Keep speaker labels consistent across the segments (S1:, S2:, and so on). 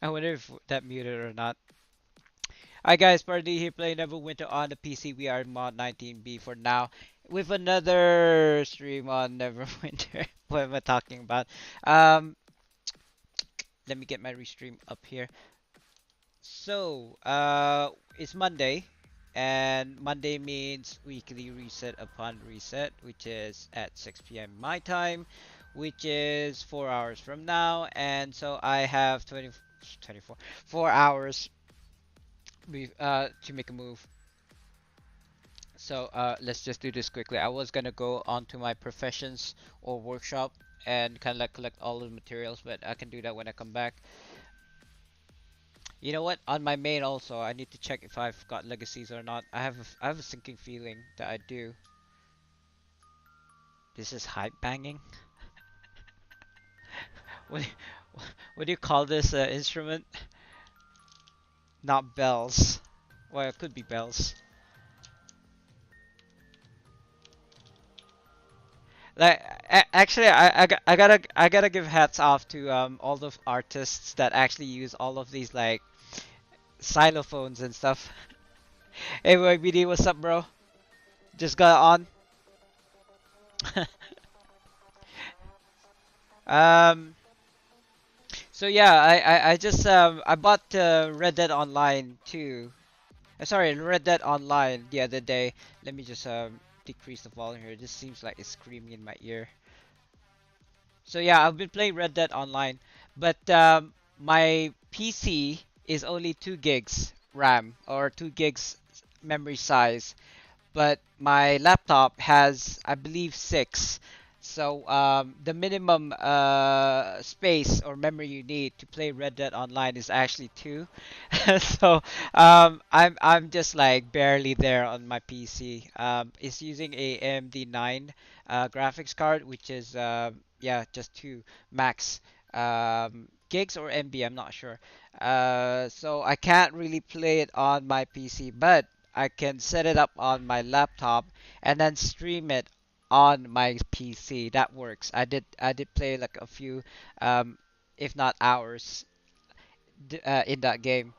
S1: I wonder if that muted or not. Alright guys, Spartandee here playing Neverwinter on the PC. We are in mod 19B for now. With another stream on Neverwinter. What am I talking about? Um, Let me get my restream up here. So, it's Monday, and Monday means weekly reset upon reset, which is at 6 p.m. my time, which is 4 hours from now, and so I have 4 hours to make a move. So, let's just do this quickly. I was gonna go onto my professions or workshop and kind of like collect all the materials, but I can do that when I come back. You know what? On my main also, I need to check if I've got legacies or not. I have a sinking feeling that I do. This is hype banging. What do what do you call this instrument? Not bells. Well, it could be bells. Like actually, I gotta give hats off to all the artists that actually use all of these like xylophones and stuff. Hey, BD, what's up, bro? Just got on. um. So yeah, I just I bought Red Dead Online too. Sorry, Red Dead Online the other day. Let me just decrease the volume here. This seems like it's screaming in my ear. So yeah, I've been playing Red Dead Online, but my PC is only 2 gigs RAM or 2 gigs memory size, but my laptop has, I believe, 6. So the minimum space or memory you need to play Red Dead Online is actually 2. So I'm just like barely there on my PC. It's using a AMD 9 graphics card, which is yeah, just 2 max gigs or MB, I'm not sure. So I can't really play it on my PC, but I can set it up on my laptop and then stream it on my PC. That works. I did play like a few, um, if not hours, in that game.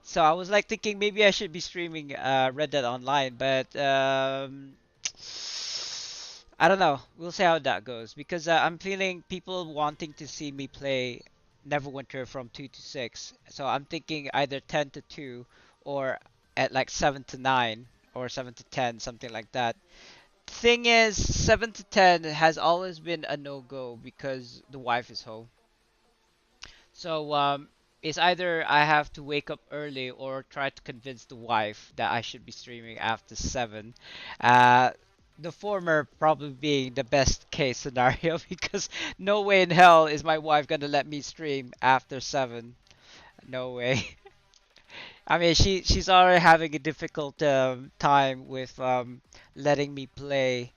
S1: So I was like thinking maybe I should be streaming Red Dead Online, but I don't know. We'll see how that goes because I'm feeling people wanting to see me play Neverwinter from 2 to 6. So I'm thinking either 10 to 2 or at like 7 to 9 or 7 to 10, something like that. Thing is, 7 to 10 has always been a no-go because the wife is home. So it's either I have to wake up early or try to convince the wife that I should be streaming after 7. Uh, the former probably being the best case scenario because no way in hell is my wife gonna let me stream after 7. No way. I mean, she's already having a difficult time with letting me play,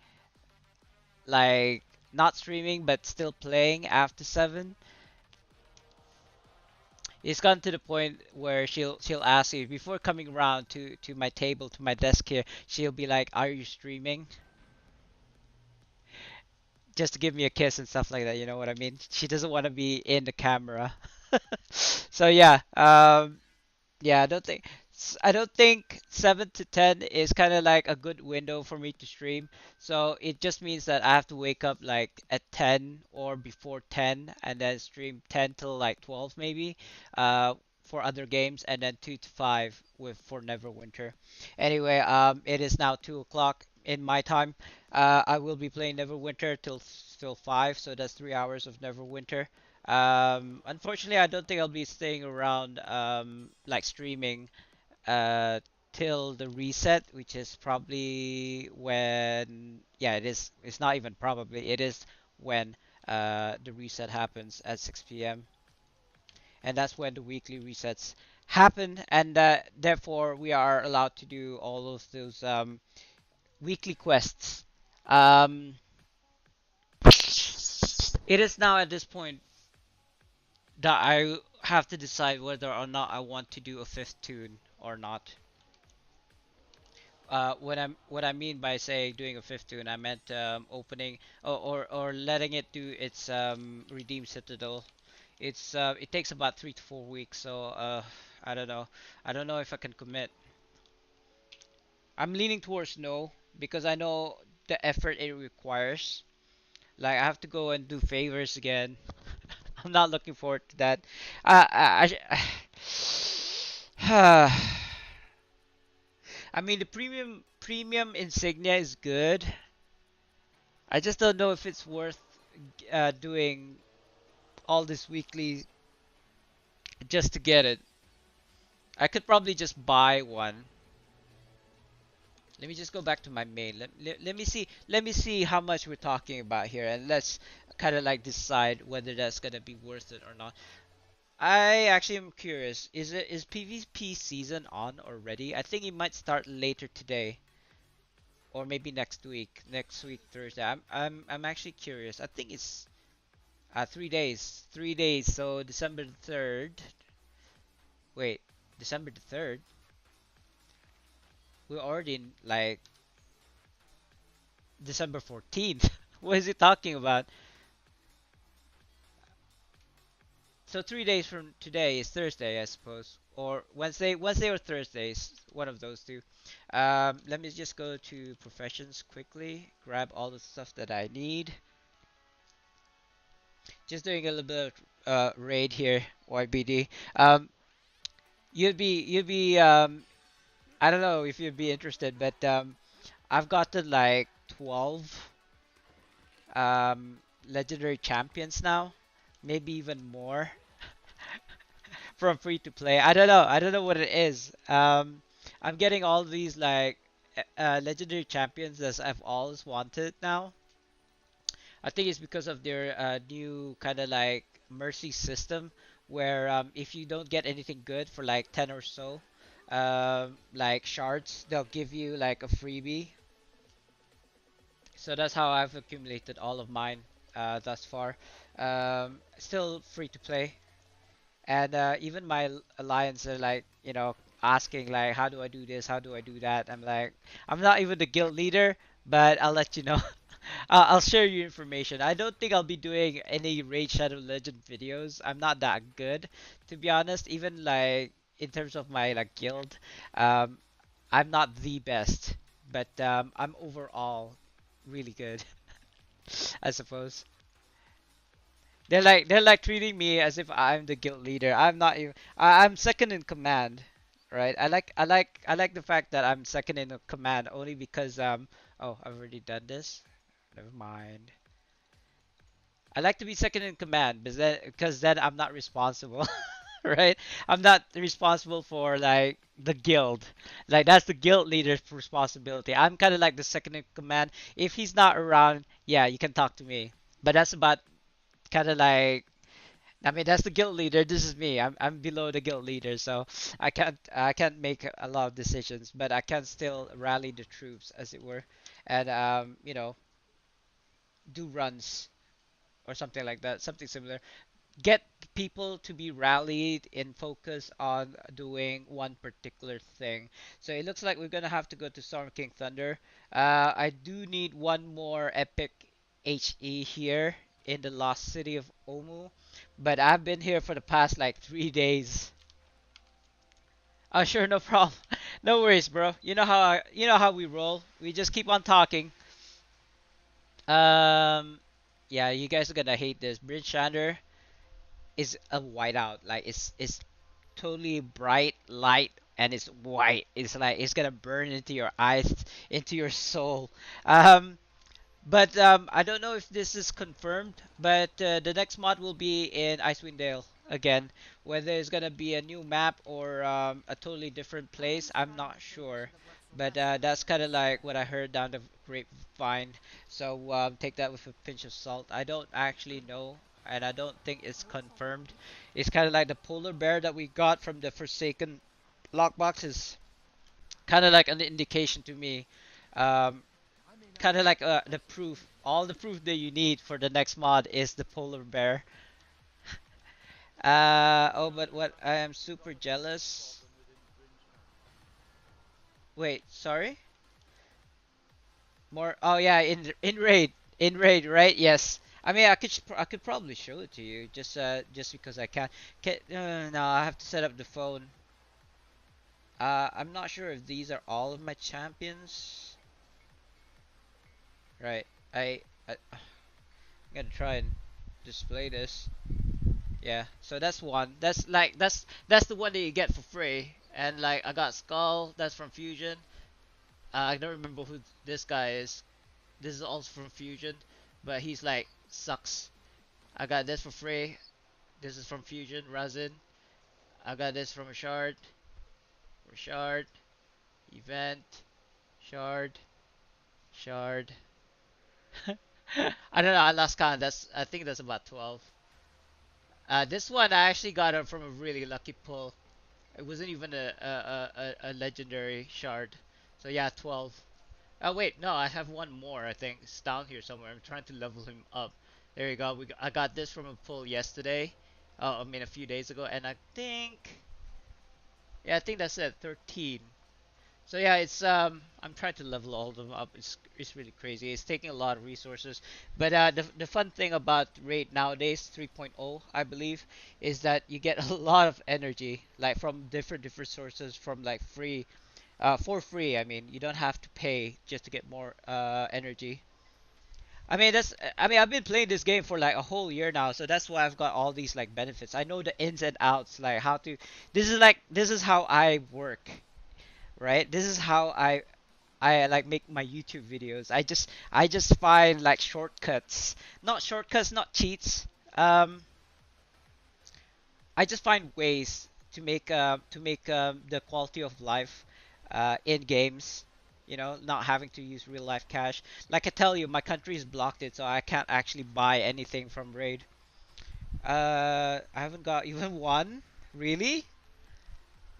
S1: like not streaming but still playing after 7. It's gotten to the point where she'll ask me before coming around to my table, to my desk here. She'll be like, "Are you streaming?" Just to give me a kiss and stuff like that. You know what I mean? She doesn't want to be in the camera. So yeah, yeah, I don't think 7 to 10 is kind of like a good window for me to stream. So it just means that I have to wake up like at 10 or before 10 and then stream 10 till like 12 maybe for other games, and then 2 to 5 with for Neverwinter. Anyway, it is now 2 o'clock in my time. I will be playing Neverwinter till 5, so that's 3 hours of Neverwinter. Unfortunately, I don't think I'll be staying around like streaming uh, till the reset, which is probably when, yeah, it is. It's not even probably. It is when the reset happens at 6 p.m. and that's when the weekly resets happen, and therefore we are allowed to do all of those weekly quests. Um, it is now at this point that I have to decide whether or not I want to do a fifth tune or not. What I mean by saying doing a fifth tune, I meant opening or letting it do its redeem citadel. It takes about 3 to 4 weeks. So I don't know. I don't know if I can commit. I'm leaning towards no because I know the effort it requires. Like I have to go and do favors again. I'm not looking forward to that. I mean the premium insignia is good. I just don't know if it's worth doing all this weekly just to get it. I could probably just buy one. Let me just go back to my main. Let me see. Let me see how much we're talking about here, and let's kind of like decide whether that's gonna be worth it or not. I actually am curious. Is PvP season on already? I think it might start later today, or maybe next week. Next week Thursday. I'm actually curious. I think it's 3 days. 3 days. So December the 3rd. Wait, December the 3rd. We're already in like December 14th. What is he talking about? So 3 days from today is Thursday, I suppose, or Wednesday or Thursdays, one of those two. Let me just go to professions quickly, grab all the stuff that I need. Just doing a little bit of raid here, YBD. Um, you'd be I don't know if you'd be interested, but I've gotten like 12 um legendary champions now, maybe even more from free to play. I don't know. I don't know what it is. I'm getting all these like legendary champions that I've always wanted now. I think it's because of their new kind of like mercy system, where if you don't get anything good for like 10 or so, like shards, they'll give you like a freebie. So that's how I've accumulated all of mine thus far. Still free to play. And even my alliance are like, asking like, how do I do this? How do I do that? I'm like, I'm not even the guild leader, but I'll let you know. I'll share you information. I don't think I'll be doing any Raid Shadow Legend videos. I'm not that good, to be honest. Even like in terms of my like guild, um, I'm not the best, but I'm overall really good, I suppose. They're like treating me as if I'm the guild leader. I'm not even. I'm second in command, right? I like the fact that I'm second in command only because oh, I've already done this. Never mind. I like to be second in command because then I'm not responsible, right? I'm not responsible for like the guild. Like that's the guild leader's responsibility. I'm kind of like the second in command. If he's not around, yeah, you can talk to me. But that's about kind of like, I mean, that's the guild leader. This is me. I'm below the guild leader, so I can't make a lot of decisions, but I can still rally the troops, as it were, and do runs or something like that, something similar. Get people to be rallied and focus on doing one particular thing. So it looks like we're gonna have to go to Storm King Thunder. I do need one more epic HE here in the lost city of Omu, but I've been here for the past like 3 days. Oh sure, no problem. No worries, bro. You know how we roll. We just keep on talking. Um, yeah, you guys are gonna hate this. Bridge Shander is a whiteout. Like it's totally bright light and it's white. It's like it's gonna burn into your eyes, into your soul. Um, but I don't know if this is confirmed. But the next mod will be in Icewind Dale again. Whether it's gonna be a new map or a totally different place, I'm not sure. But that's kind of like what I heard down the grapevine. So take that with a pinch of salt. I don't actually know, and I don't think it's confirmed. It's kind of like the polar bear that we got from the Forsaken lockbox is kind of like an indication to me. Um, Kind of like the proof. All the proof that you need for the next mod is the polar bear. Oh, but what I am super jealous. Wait, sorry. More. Oh yeah, in raid, right? Yes. I mean, I could probably show it to you just because I can't. No, I have to set up the phone. I'm not sure if these are all of my champions. Right. I'm gonna try and display this. Yeah. So that's one. That's the one that you get for free. And like I got Skull. That's from Fusion. I don't remember who this guy is. This is also from Fusion, but he's like sucks. I got this for free. This is from Fusion, Razin. I got this from a shard, event, shard, shard. I don't know. I lost count. I think that's about 12. This one I actually got it from a really lucky pull. It wasn't even a legendary shard. So yeah, 12. Oh wait, no, I have one more. I think it's down here somewhere. I'm trying to level him up. There you go. I got this from a pull yesterday. Oh, I mean a few days ago, and I think, yeah, I think that's it. 13. So yeah, it's I'm trying to level all of them up. It's really crazy. It's taking a lot of resources. But the fun thing about Raid nowadays 3.0, I believe, is that you get a lot of energy like from different sources from like free for free. I mean, you don't have to pay just to get more energy. I mean I've been playing this game for like a whole year now, so that's why I've got all these like benefits. I know the ins and outs, like how to this is how I work, right? This is how I like make my YouTube videos. I just find like shortcuts. Not shortcuts, not cheats. Um I just find ways to make the quality of life in games, you know, not having to use real life cash. Like I tell you, my country's blocked it, so I can't actually buy anything from Raid. I haven't got even one. Really?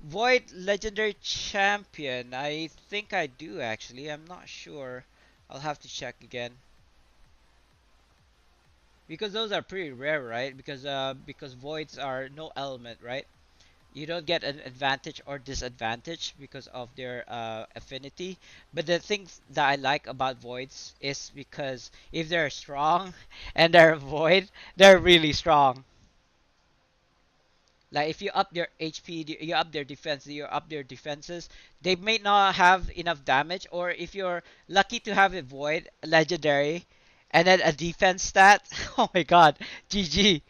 S1: Void Legendary Champion. I think I do actually. I'm not sure. I'll have to check again. Because those are pretty rare, right? Because voids are no element, right? You don't get an advantage or disadvantage because of their affinity. But the things that I like about voids is because if they're strong and they're a void, they're really strong. Like if you up their HP, you up their defense, you up their defenses, they may not have enough damage. Or if you're lucky to have a void legendary, and then a defense stat, oh my god, GG.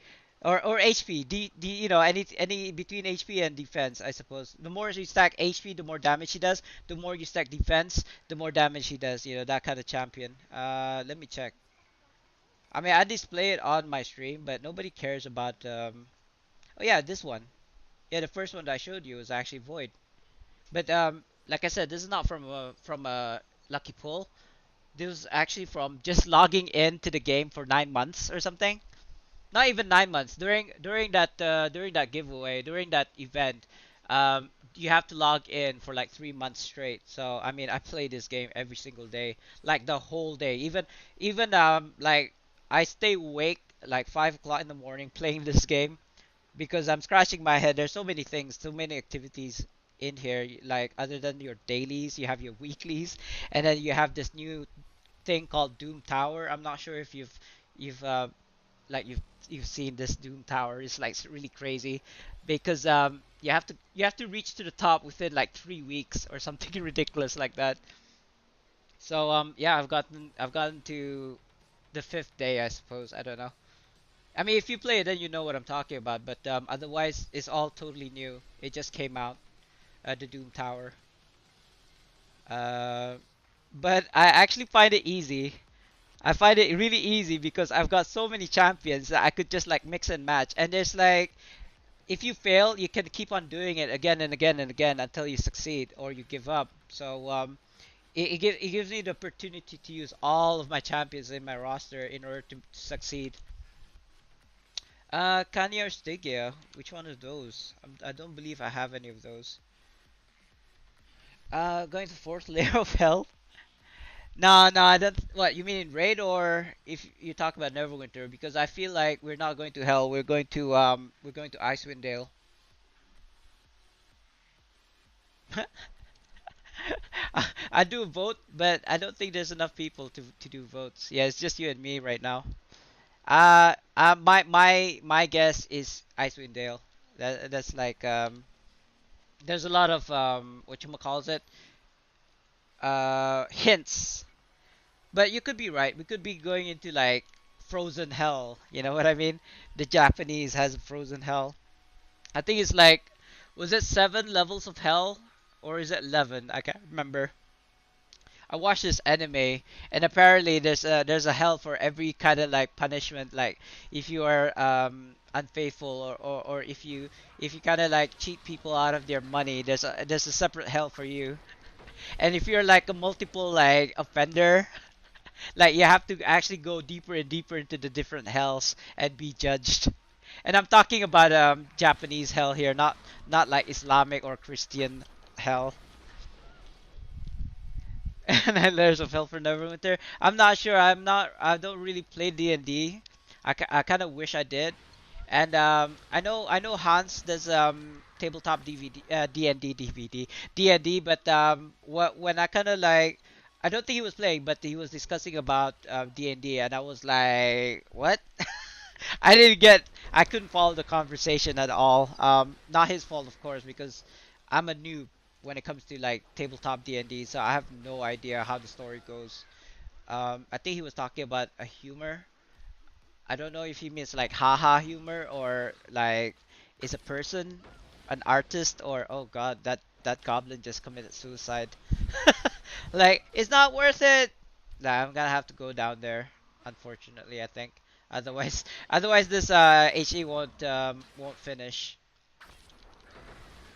S1: Or HP, you know, any between HP and defense, I suppose. The more you stack HP, the more damage he does. The more you stack defense, the more damage he does. You know, that kind of champion. Let me check. I mean, I display it on my stream, but nobody cares about. Oh yeah, this one. Yeah, the first one that I showed you was actually void. But like I said, this is not from a lucky pull. This was actually from just logging into the game for 9 months or something. Not even 9 months. During that giveaway, during that event, you have to log in for like 3 months straight. So I mean, I play this game every single day, like the whole day. Even like I stay awake like 5 o'clock in the morning playing this game because I'm scratching my head. There's so many things, so many activities in here. Like other than your dailies, you have your weeklies, and then you have this new thing called Doom Tower. I'm not sure if you've like you've seen this Doom Tower. It's like really crazy because you have to reach to the top within like 3 weeks or something ridiculous like that. So yeah, I've gotten to the fifth day, I suppose. I don't know. I mean, if you play it, then you know what I'm talking about. But otherwise, it's all totally new. It just came out, the Doom Tower. Uh, but I actually find it easy. I find it really easy because I've got so many champions that I could just like mix and match. And there's like, if you fail, you can keep on doing it again and again and again until you succeed or you give up. So it gives me the opportunity to use all of my champions in my roster in order to succeed. Kanye or Stygia, which one of those? I don't believe I have any of those. Going to fourth layer of hell? No, no, I don't. What you mean in raid or if you talk about Neverwinter? Because I feel like we're not going to hell. We're going to Icewind Dale. I do vote, but I don't think there's enough people to do votes. Yeah, it's just you and me right now. My guess is Icewind Dale. That's like there's a lot of what you calls it hints, but you could be right. We could be going into like frozen hell. You know what I mean? The Japanese has frozen hell. I think it's like, was it 7 levels of hell or is it 11? I can't remember. I watched this anime, and apparently there's a hell for every kind of like punishment. Like if you are unfaithful, or if you kind of like cheat people out of their money, there's a separate hell for you. And if you're like a multiple like offender, like you have to actually go deeper and deeper into the different hells and be judged. And I'm talking about Japanese hell here, not like Islamic or Christian hell. And then there's a Hell for Neverwinter. I'm not sure. I don't really play D&D. I kind of wish I did. And I know Hans does tabletop DVD, D&D DVD, D&D. But what when I kind of like, I don't think he was playing, but he was discussing about D&D, and I was like, what? I didn't get. I couldn't follow the conversation at all. Not his fault, of course, because I'm a noob when it comes to like tabletop D&D, so I have no idea how the story goes. I think he was talking about a humor. I don't know if he means like haha humor, or like is a person an artist, or oh god, that goblin just committed suicide. Like it's not worth it. Nah, I'm gonna have to go down there, unfortunately, I think. Otherwise this HE won't finish.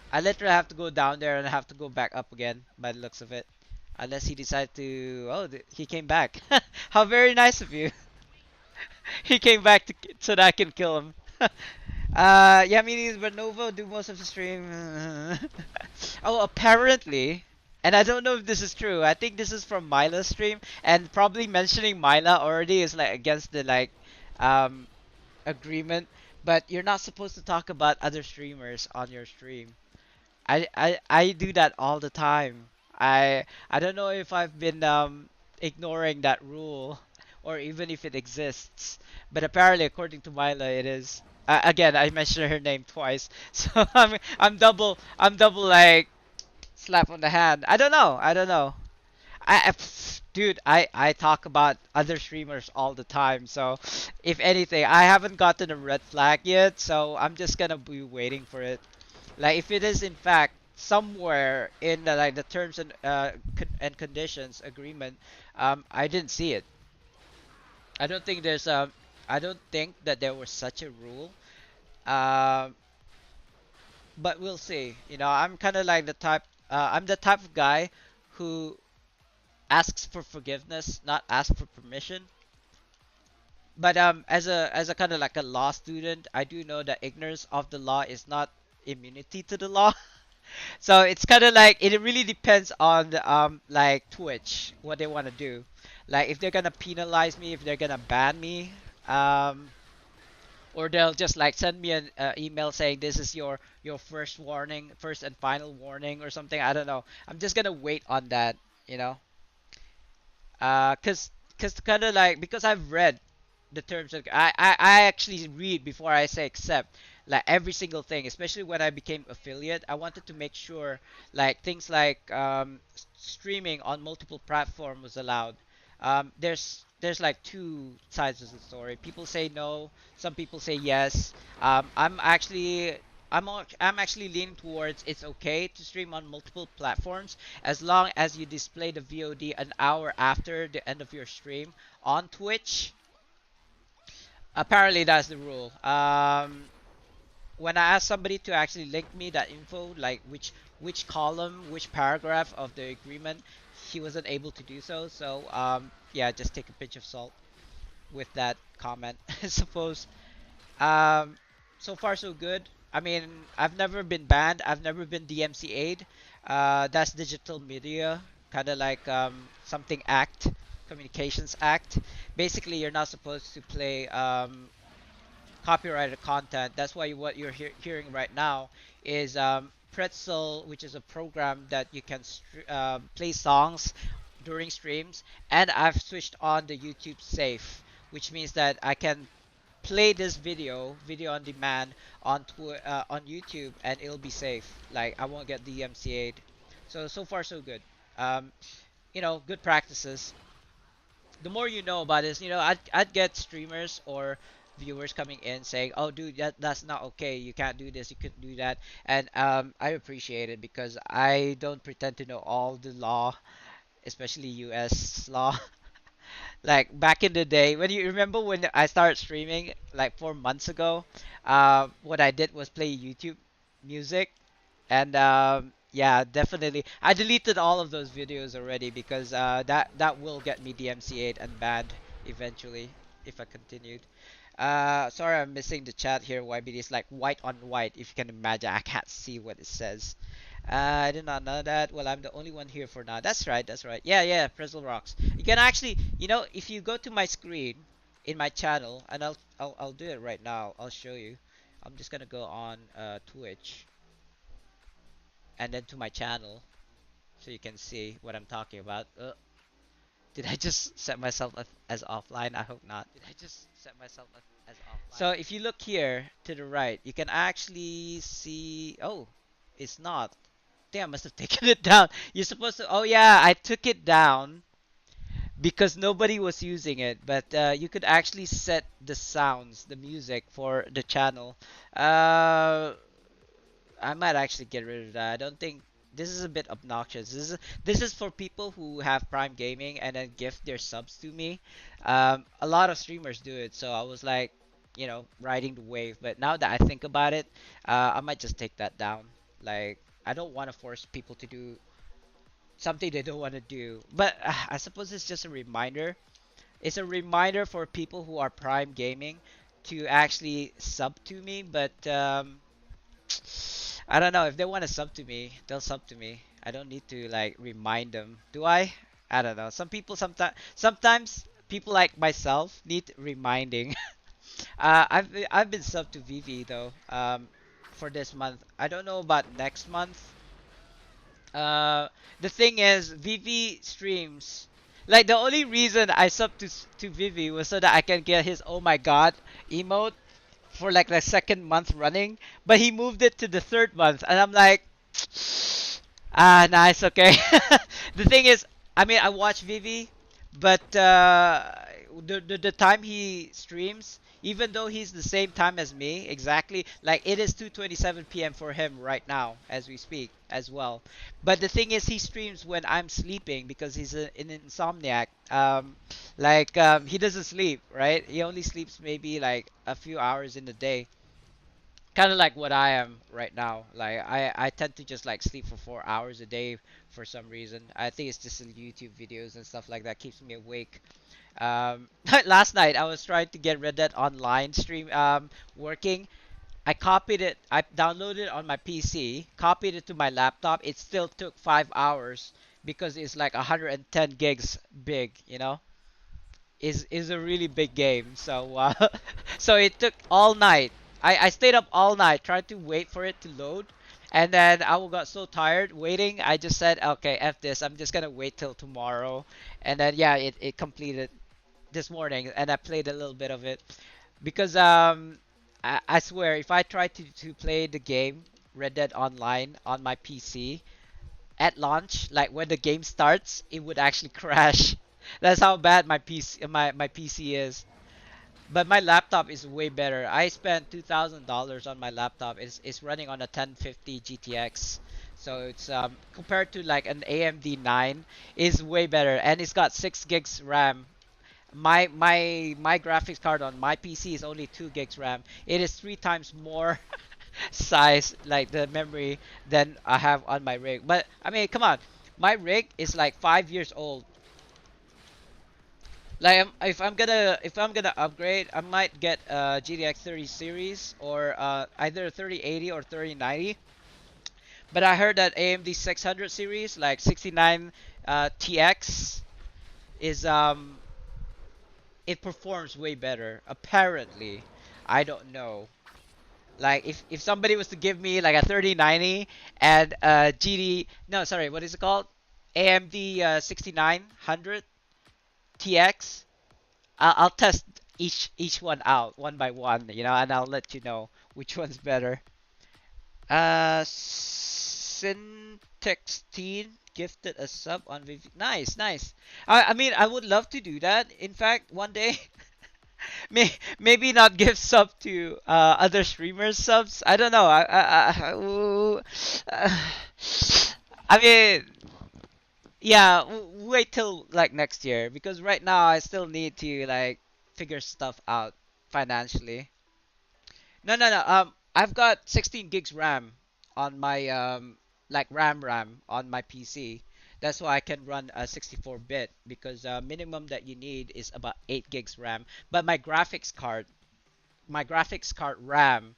S1: I literally have to go down there and have to go back up again by the looks of it. Unless he decided to. Oh, he came back. How very nice of you. He came back so that I can kill him. Yeah, meaning but Novo do most of the stream. Oh, apparently, and I don't know if this is true. I think this is from Mila's stream, and probably mentioning Mila already is like against the like um agreement. But you're not supposed to talk about other streamers on your stream. I do that all the time. I don't know if I've been ignoring that rule, or even if it exists, but apparently according to Mila it is. Again, I mentioned her name twice, so I'm double like slap on the hand. I don't know. Dude, I talk about other streamers all the time, so if anything, I haven't gotten a red flag yet, so I'm just gonna be waiting for it. Like if it is in fact somewhere in like the terms and conditions agreement, I didn't see it. I don't think there's I don't think that there was such a rule. Um, but we'll see. I'm kind of like the type. I'm the type of guy who asks for forgiveness, not ask for permission. But as a kind of like a law student, I do know that ignorance of the law is not immunity to the law. So it's kind of like it really depends on the, like Twitch what they want to do. Like if they're gonna penalize me, if they're gonna ban me, um, or they'll just like send me an email saying this is your first warning, first and final warning or something. I don't know. I'm just gonna wait on that, you know. Cause kind of like because I've read the terms of I actually read before I say accept like every single thing, especially when I became affiliate. I wanted to make sure like things like streaming on multiple platforms was allowed. There's like two sides of the story. People say no, some people say yes. I'm actually leaning towards it's okay to stream on multiple platforms as long as you display the VOD an hour after the end of your stream on Twitch. Apparently that's the rule. When I asked somebody to actually link me that info, like which column, which paragraph of the agreement, he wasn't able to do so. So yeah, just take a pinch of salt with that comment, I suppose. Um, so far so good. I mean, I've never been banned. I've never been DMCA'd. That's digital media, kind of like something act, communications act. Basically, you're not supposed to play copyrighted content. That's why what you're hearing right now is Pretzel, which is a program that you can play songs during streams, and I've switched on the YouTube Safe, which means that I can play this video on demand on YouTube, and it'll be safe. Like I won't get DMCA'd. So far so good. Um, good practices. The more you know about this, I'd get streamers or viewers coming in saying, "Oh, dude, that's not okay. You can't do this. You couldn't do that." And I appreciate it because I don't pretend to know all the law, especially U.S. law. Like back in the day, when you remember when I started streaming like 4 months ago, what I did was play YouTube music, and yeah, definitely I deleted all of those videos already because that will get me DMCA'd and banned eventually if I continued. Sorry, I'm missing the chat here. YBD is like white on white. If you can imagine, I can't see what it says. I did not know that. Well, I'm the only one here for now. That's right. That's right. Yeah, yeah. Pretzel rocks. You can actually, if you go to my screen in my channel, and I'll do it right now. I'll show you. I'm just gonna go on Twitch and then to my channel so you can see what I'm talking about. Did I just set myself as offline? I hope not. Did I just set myself as offline? So if you look here to the right, you can actually see. Oh, it's not. Think I must have taken it down. You're supposed to. Oh yeah, I took it down because nobody was using it. But you could actually set the sounds, the music for the channel. Uh, I might actually get rid of that. I don't think this is a bit obnoxious. This is for people who have Prime Gaming and then gift their subs to me. A lot of streamers do it, so I was like, riding the wave. But now that I think about it, I might just take that down. Like, I don't want to force people to do something they don't want to do. But I suppose it's just a reminder. It's a reminder for people who are Prime Gaming to actually sub to me. But I don't know if they want to sub to me, they'll sub to me. I don't need to like remind them. Do I? I don't know. Some people sometimes people like myself need reminding. I've been sub to Vivi though. For this month. I don't know about next month. Uh, the thing is, Vivi streams. Like the only reason I sub to Vivi was so that I can get his "Oh my God" emote for like the second month running, but he moved it to the third month, and I'm like, nice, okay. The thing is, I mean, I watch Vivi, but the time he streams, even though he's the same time as me, exactly, like it is 2:27 p.m. for him right now as we speak as well. But the thing is, he streams when I'm sleeping because he's an insomniac. He doesn't sleep, right? He only sleeps maybe like a few hours in the day, kind of like what I am right now. Like I tend to just like sleep for 4 hours a day for some reason. I think it's just the YouTube videos and stuff like that keeps me awake. Last night I was trying to get Red Dead Online stream working. I copied it. I downloaded it on my PC, copied it to my laptop. It still took 5 hours because it's like 110 gigs big. Is a really big game. So so it took all night. I stayed up all night trying to wait for it to load, and then I got so tired waiting. I just said, okay, f this. I'm just gonna wait till tomorrow, and then yeah, it completed this morning, and I played a little bit of it because I swear if I try to play the game Red Dead Online on my PC at launch, like when the game starts, it would actually crash. That's how bad my PC is. But my laptop is way better. I spent $2,000 on my laptop. It's running on a 1050 GTX. So it's compared to like an AMD 9 is way better, and it's got 6 gigs RAM. My graphics card on my PC is only 2 gigs RAM. It is 3 times more size, like the memory, than I have on my rig. But I mean, come on, my rig is like 5 years old. Like if I'm gonna upgrade, I might get GTX 30 series or either 3080 or 3090. But I heard that AMD 600 series, like 69 TX, is it performs way better. Apparently, I don't know. Like if somebody was to give me like a 3090 and GD, no, sorry, what is it called? AMD 6900 TX. I'll test each one out one by one, and I'll let you know which one's better. Syntax gifted a sub on VV. Nice, nice. I mean, I would love to do that. In fact, one day, maybe not give sub to other streamers subs. I don't know. Uh, I mean, yeah. Wait till like next year because right now I still need to like figure stuff out financially. No, no, no. I've got 16 gigs RAM on my like RAM on my PC. That's why I can run a 64-bit because minimum that you need is about 8 gigs RAM. But my graphics card RAM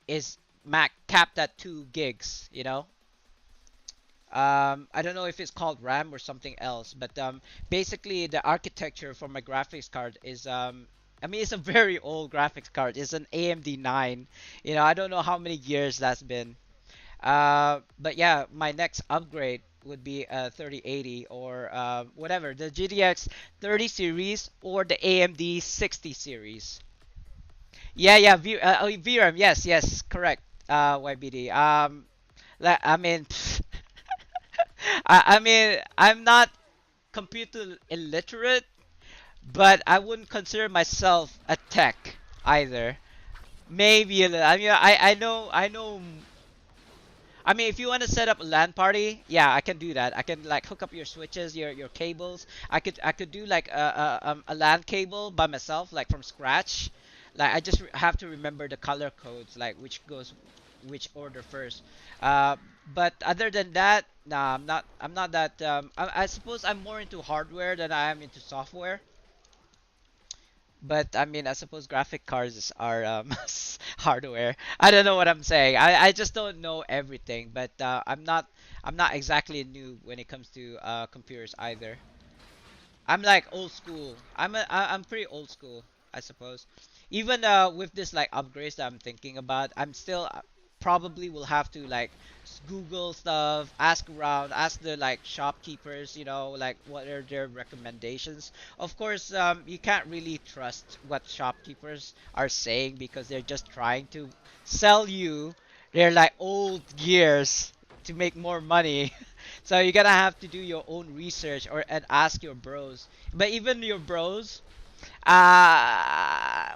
S1: is max capped at 2 gigs. I don't know if it's called RAM or something else, but basically the architecture for my graphics card is I mean it's a very old graphics card. It's an AMD 9. I don't know how many years that's been. But yeah, my next upgrade would be a 3080 or whatever, the GTX 30 series or the AMD 60 series. Yeah, yeah, VRAM. Yes, yes, correct. YBD. I mean, I mean, I'm not computer illiterate, but I wouldn't consider myself a tech either. Maybe a little. I mean, I know. I mean, if you want to set up a LAN party, yeah, I can do that. I can like hook up your switches, your cables. I could do like a LAN cable by myself, like from scratch. Like I just have to remember the color codes, like which goes which order first. Uh, but other than that, nah, I'm not. I'm not that. I suppose I'm more into hardware than I am into software. But I mean, I suppose graphic cards are hardware. I don't know what I'm saying. I just don't know everything. But I'm not exactly new when it comes to computers either. I'm like old school. I'm pretty old school, I suppose. Even with this like upgrades that I'm thinking about, I'm still probably will have to like Google stuff, ask around, ask the like shopkeepers, like what are their recommendations. Of course, you can't really trust what shopkeepers are saying because they're just trying to sell you their like old gears to make more money. So you're gonna have to do your own research or and ask your bros. But even your bros,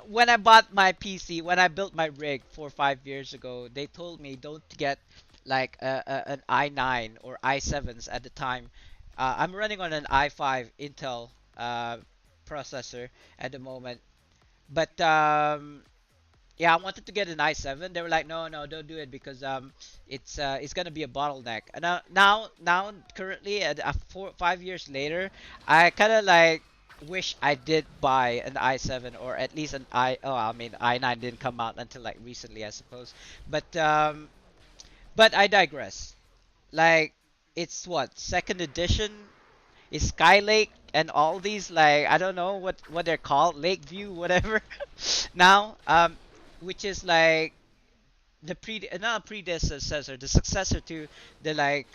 S1: when I bought my PC, when I built my rig 4 or 5 years ago, they told me don't get like an i9 or i7s at the time. I'm running on an i5 Intel processor at the moment, but yeah, I wanted to get an i7. They were like, no, no, don't do it because it's gonna be a bottleneck. And now currently at 4 5 years later, I kind of like wish I did buy an i7 or at least an I. Oh, I mean i9 didn't come out until like recently, I suppose. But I digress. Like it's what second edition is Skylake and all these like I don't know what they're called, Lakeview, whatever. Now, which is like the not predecessor, the successor to the like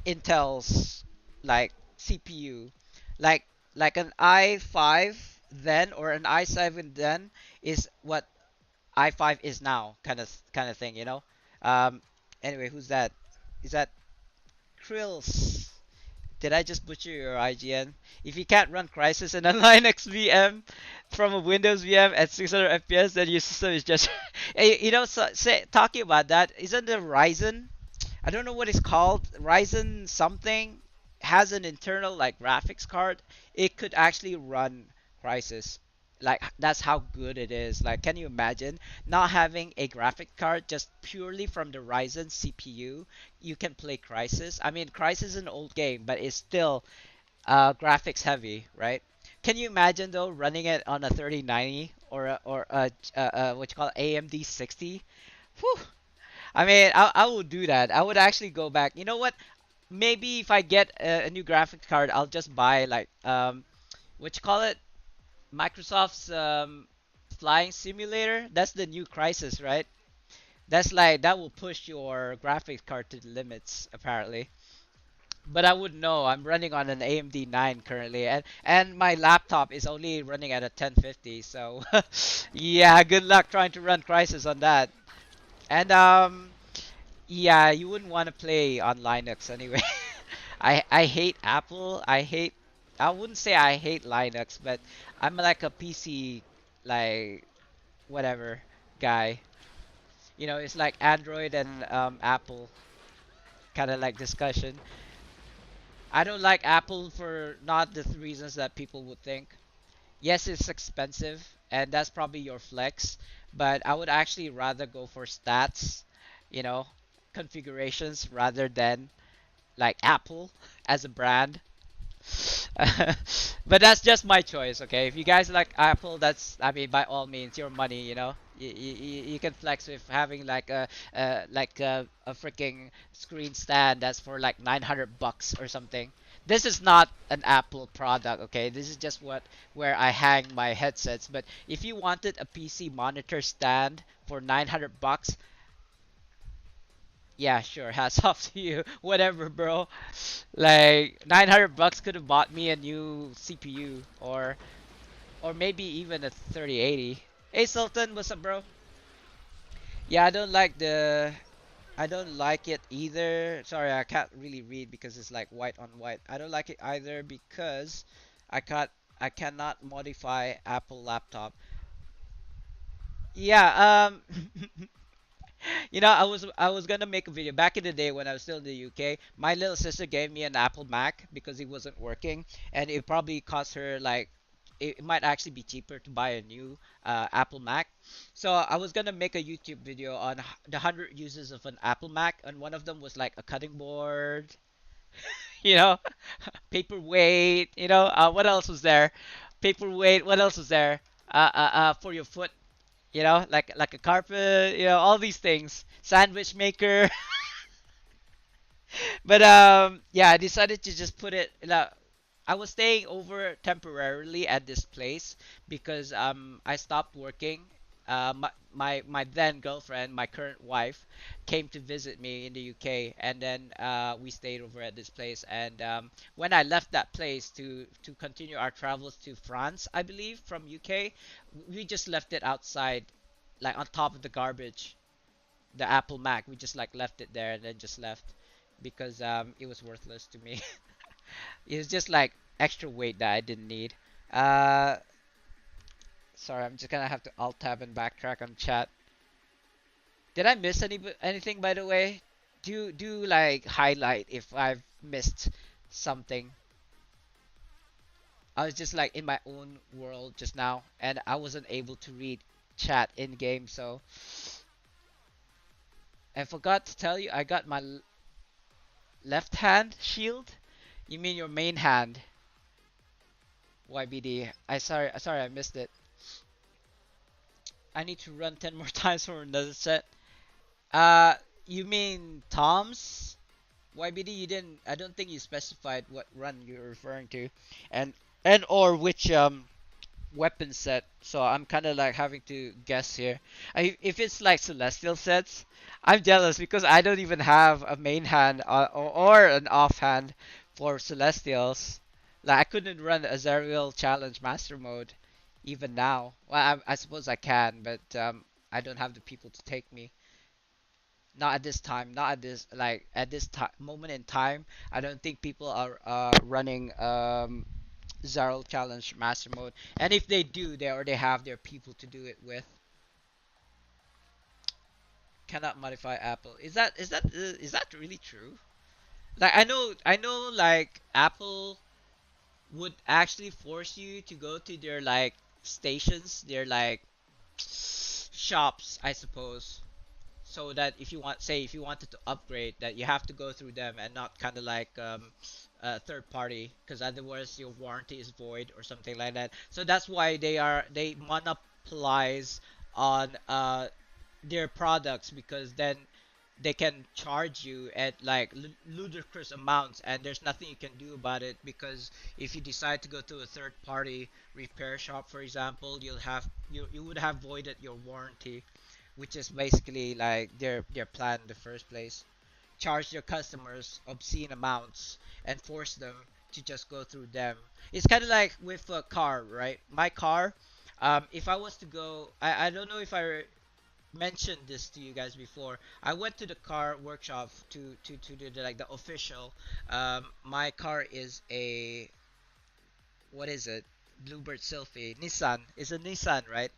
S1: Intel's like CPU, like like an i5 then or an i7 then is what i5 is now, kind of thing, Um, anyway, who's that? Is that Krills? Did I just butcher your IGN? If you can't run Crysis in a Linux VM from a Windows VM at 600 FPS, then your system is just. Talking about that, isn't the Ryzen? I don't know what it's called. Ryzen something has an internal like graphics card. It could actually run Crysis. Like that's how good it is. Like, can you imagine not having a graphic card just purely from the Ryzen CPU? You can play Crysis. I mean, Crysis is an old game, but it's still graphics heavy, right? Can you imagine though running it on a 3090 or what you call AMD 60? Whew. I mean, I would do that. I would actually go back. You know what? Maybe if I get a new graphics card, I'll just buy like what you call it? Microsoft's flying simulator. That's the new Crisis, right? That's like that will push your graphics card to the limits apparently. But I would know. I'm running on an AMD 9 currently, and my laptop is only running at a 1050. So yeah, good luck trying to run Crysis on that. And yeah, you wouldn't want to play on Linux anyway. I hate Apple. I wouldn't say I hate Linux, but I'm like a PC like whatever guy. You know, it's like Android and Apple kind of like discussion. I don't like Apple for not the reasons that people would think. Yes, it's expensive, and that's probably your flex, but I would actually rather go for stats, you know, configurations rather than like Apple as a brand. But that's just my choice, okay? If you guys like Apple, that's, I mean, by all means, your money, you know. You can flex with having like a freaking screen stand that's for like 900 bucks or something. This is not an Apple product, okay? This is just what where I hang my headsets. But if you wanted a PC monitor stand for 900 bucks, yeah, sure. Hats off to you. Whatever, bro. Like 900 bucks could have bought me a new CPU or maybe even a 3080. Hey Sultan, what's up, bro? Yeah, I don't like it either. Sorry, I can't really read because it's like white on white. I don't like it either because I can't I cannot modify Apple laptop. Yeah, you know, I was gonna make a video back in the day when I was still in the UK. My little sister gave me an Apple Mac because it wasn't working, and it probably cost her like it might actually be cheaper to buy a new Apple Mac. So I was gonna make a YouTube video on the 100 uses of an Apple Mac, and one of them was like a cutting board, you know, paperweight, you know, what else was there? Paperweight. What else was there? For your foot, you know, like a carpet, you know, all these things. Sandwich maker. But yeah, I decided to just put it. I was staying over temporarily at this place because I stopped working. My then girlfriend, my current wife, came to visit me in the UK, and then we stayed over at this place. And when I left that place to continue our travels to France, I believe from UK, we just left it outside, like on top of the garbage, the Apple Mac. We just like left it there and then just left because it was worthless to me. It was just like extra weight that I didn't need. Uh, Sorry, I'm just gonna have to alt tab and backtrack on chat. Did I miss anything by the way? Do like highlight if I've missed something. I was just like in my own world just now, and I wasn't able to read chat in game. So I forgot to tell you, I got my left hand shield. You mean your main hand? YBD. Sorry I missed it. I need to run 10 more times for another set. Uh, you mean Tom's? YBD, you didn't. I don't think you specified what run you're referring to, and or which weapon set. So I'm kind of like having to guess here. If it's like celestial sets, I'm jealous because I don't even have a main hand or an offhand for celestials. Like I couldn't run Azariel Challenge Master Mode even now. Well, I suppose I can, but I don't have the people to take me. Not at this time. Not at this like at this moment in time. I don't think people are running Zaro Challenge Master Mode. And if they do, they already have their people to do it with. Cannot modify Apple. Is that really true? Like I know like Apple would actually force you to go to their like stations, their like shops, I suppose. So that if you want, say if you wanted to upgrade, that you have to go through them and not kind of like third party, because otherwise your warranty is void or something like that. So that's why they monopolize on their products, because then they can charge you at like ludicrous amounts, and there's nothing you can do about it, because if you decide to go to a third party repair shop, for example, you would have voided your warranty, which is basically like their plan in the first place. charge your customers obscene amounts and force them to just go through them. It's kind of like with a car, right? My car, if I was to go, I don't know if mentioned this to you guys before. I went to the car workshop to do the, like the official. My car is a, what is it? Bluebird Sylphy. Nissan. It's a Nissan, right?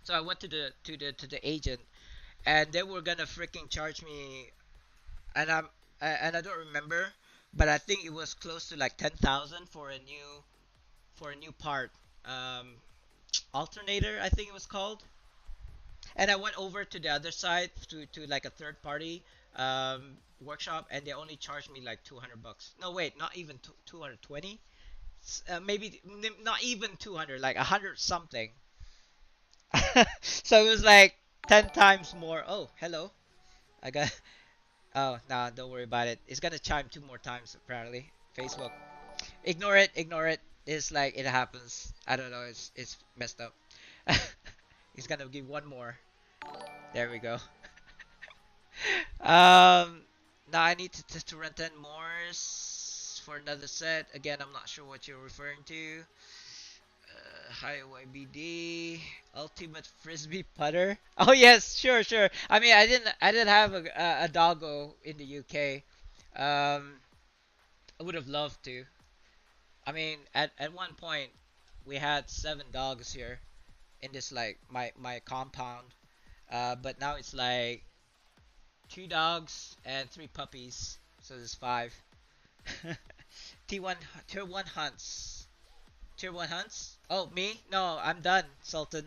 S1: So I went to the agent, and they were gonna freaking charge me, and I don't remember, but I think it was close to like 10,000 for a new part. Um, Alternator, I think it was called. And I went over to the other side to like a third party workshop, and they only charged me like 200 bucks. No, wait, not even 220. Maybe not even 200, like 100 something. So it was like 10 times more. Oh, hello. I got. Oh, nah, don't worry about it. It's gonna chime two more times apparently. Facebook. Ignore it. Ignore it. It's like it happens. I don't know. It's messed up. He's gonna give one more. There we go. Now I need to rent 10 more for another set. Again, I'm not sure what you're referring to. Highway BD, Ultimate Frisbee Putter. Oh yes, sure, sure. I mean, I didn't have a doggo in the UK. I would have loved to. I mean, at one point, we had 7 dogs here in this like my compound. But now it's like 2 dogs and 3 puppies, so there's 5. T1 tier 1 hunts. Tier 1 hunts? Oh, me? No, I'm done, Sultan.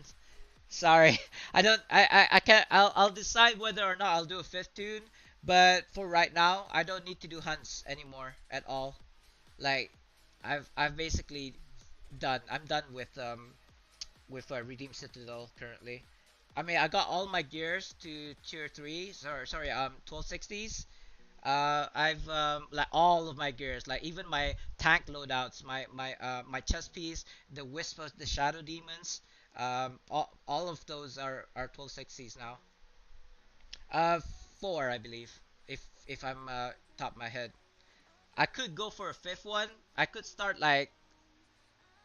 S1: Sorry. I don't I can't I'll decide whether or not I'll do a fifth tune, but for right now, I don't need to do hunts anymore at all. Like I've basically done. I'm done with Redeem Citadel currently. I mean, I got all my gears to tier 3. Sorry, 1260s. I've like all of my gears, like even my tank loadouts, my chest piece, the wisp of the shadow demons, all of those are 1260s now. Uh, 4 I believe, if I'm top of my head. I could go for a fifth one. I could start like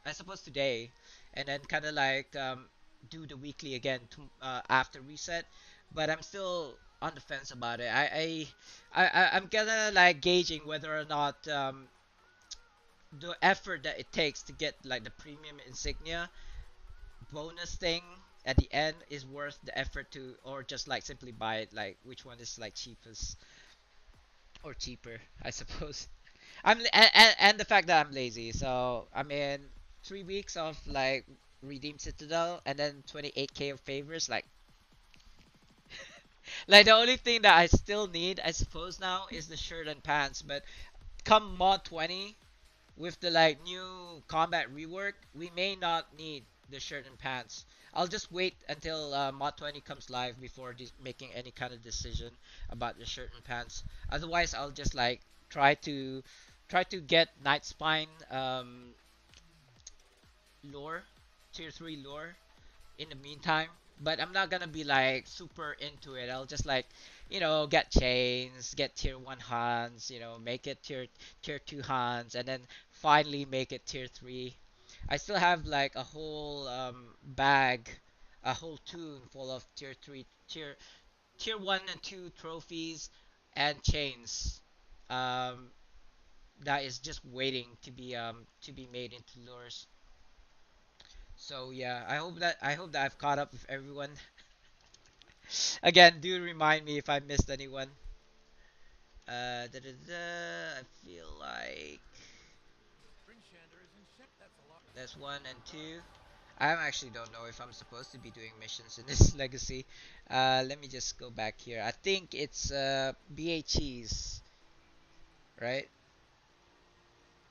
S1: I suppose today, and then kind of like do the weekly again after reset. But I'm still on the fence about it. I'm gonna like gauging whether or not the effort that it takes to get like the premium insignia bonus thing at the end is worth the effort to, or just like simply buy it. Like which one is like cheapest or cheaper, I suppose. And the fact that I'm lazy. So I mean, 3 weeks of like redeem Citadel and then 28k of favors. Like the only thing that I still need, I suppose now, is the shirt and pants. But come mod 20 with the like new combat rework, we may not need the shirt and pants. I'll just wait until mod 20 comes live before making any kind of decision about the shirt and pants. Otherwise, I'll just like try to get Night Spine lore, tier 3 lore in the meantime. But I'm not gonna be like super into it. I'll just like, get chains, get tier 1 Hans, make it tier 2 Hans, and then finally make it tier 3. I still have like a whole bag, a whole tune full of tier 3, tier 1 and 2 trophies and chains. Um, that is just waiting to be made into lures. So yeah, I hope that I've caught up with everyone. Again, do remind me if I missed anyone. I feel like that's 1 and 2. I actually don't know if I'm supposed to be doing missions in this legacy. Let me just go back here. I think it's BHEs, right?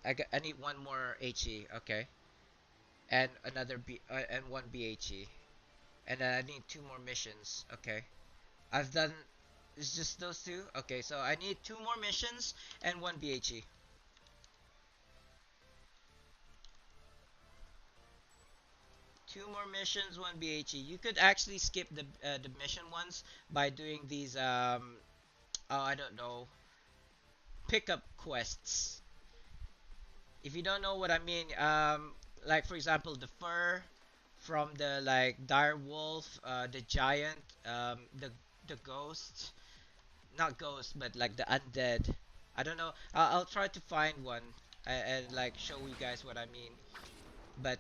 S1: I need one more HE. Okay, and another and one BHE, and then I need 2 more missions. Okay, I've done. It's just those 2. Okay, so I need 2 more missions and 1 BHE. 2 more missions, 1 BHE. You could actually skip the mission ones by doing these I don't know, pickup quests. If you don't know what I mean, like for example, the fur from the like dire wolf, the giant, the ghost, not ghost, but like the undead. I don't know. I'll try to find one and like show you guys what I mean. But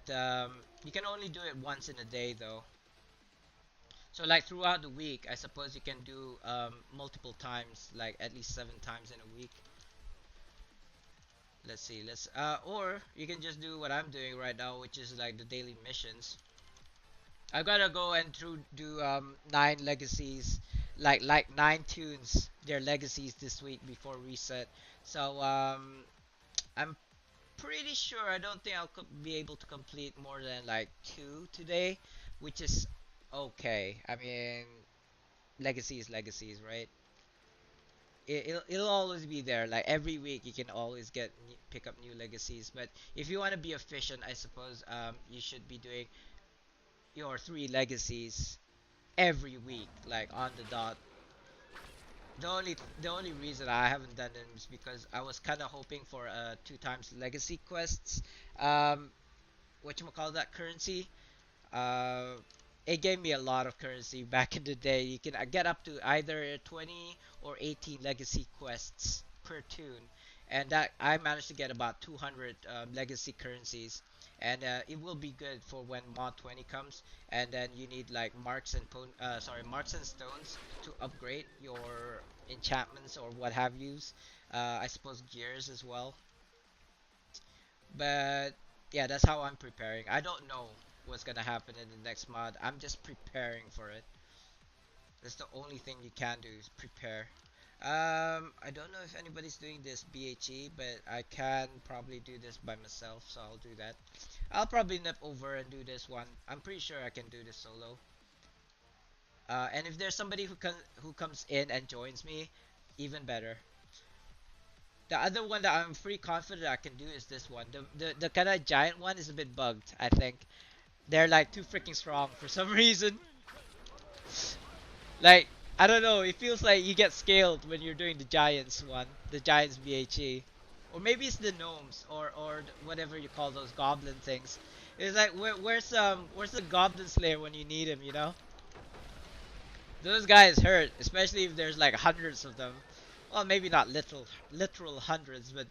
S1: you can only do it once in a day though. So like throughout the week, I suppose you can do multiple times, like at least 7 times in a week. Let's see. Let's or you can just do what I'm doing right now, which is like the daily missions. I gotta go and through do 9 legacies, like 9 tunes, their legacies this week before reset. So I'm pretty sure I don't think I'll be able to complete more than like 2 today, which is okay. I mean, legacy is legacies, right? It'll always be there. Like every week, you can always pick up new legacies. But if you want to be efficient, I suppose you should be doing your 3 legacies every week, like on the dot. The only reason I haven't done them is because I was kind of hoping for 2 times legacy quests. Um, what you call that currency? Uh, it gave me a lot of currency back in the day. You can get up to either 20 or 18 legacy quests per tune, and that I managed to get about 200 legacy currencies, and it will be good for when mod 20 comes. And then you need like marks and stones to upgrade your enchantments or what have yous. I suppose gears as well. But yeah, that's how I'm preparing. I don't know what's gonna happen in the next mod. I'm just preparing for it. That's the only thing you can do is prepare. I don't know if anybody's doing this BHE, but I can probably do this by myself, so I'll do that. I'll probably nip over and do this one. I'm pretty sure I can do this solo. And if there's somebody who comes in and joins me, even better. The other one that I'm pretty confident I can do is this one. The kind of giant one is a bit bugged, I think. They're like too freaking strong for some reason. Like, I don't know, it feels like you get scaled when you're doing the giants one, the giants BHE. Or maybe it's the gnomes or whatever you call those goblin things. It's like where's the goblin slayer when you need him, you know? Those guys hurt, especially if there's like hundreds of them. Well, maybe not literal hundreds, but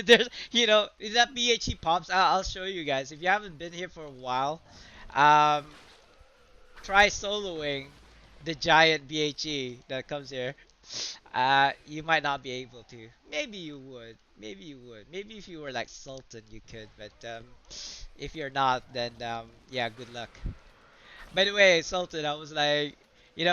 S1: there's, if that BHE pops, I'll show you guys. If you haven't been here for a while, um, try soloing the giant BHE that comes here. You might not be able to. Maybe you would. Maybe you would. Maybe if you were like Sultan, you could. But if you're not, then yeah, good luck. By the way, Sultan, I was like,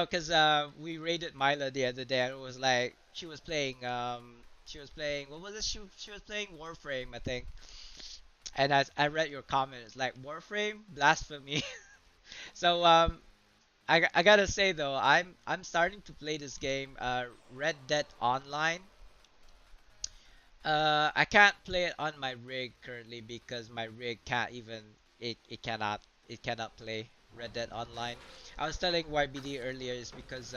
S1: cause we raided Myla the other day, and it was like she was playing what was it? She was playing Warframe, I think. And I read your comment. It's like Warframe, blasphemy. So I gotta say though, I'm starting to play this game, Red Dead Online. I can't play it on my rig currently because my rig can't even it cannot play Red Dead Online. I was telling YBD earlier is because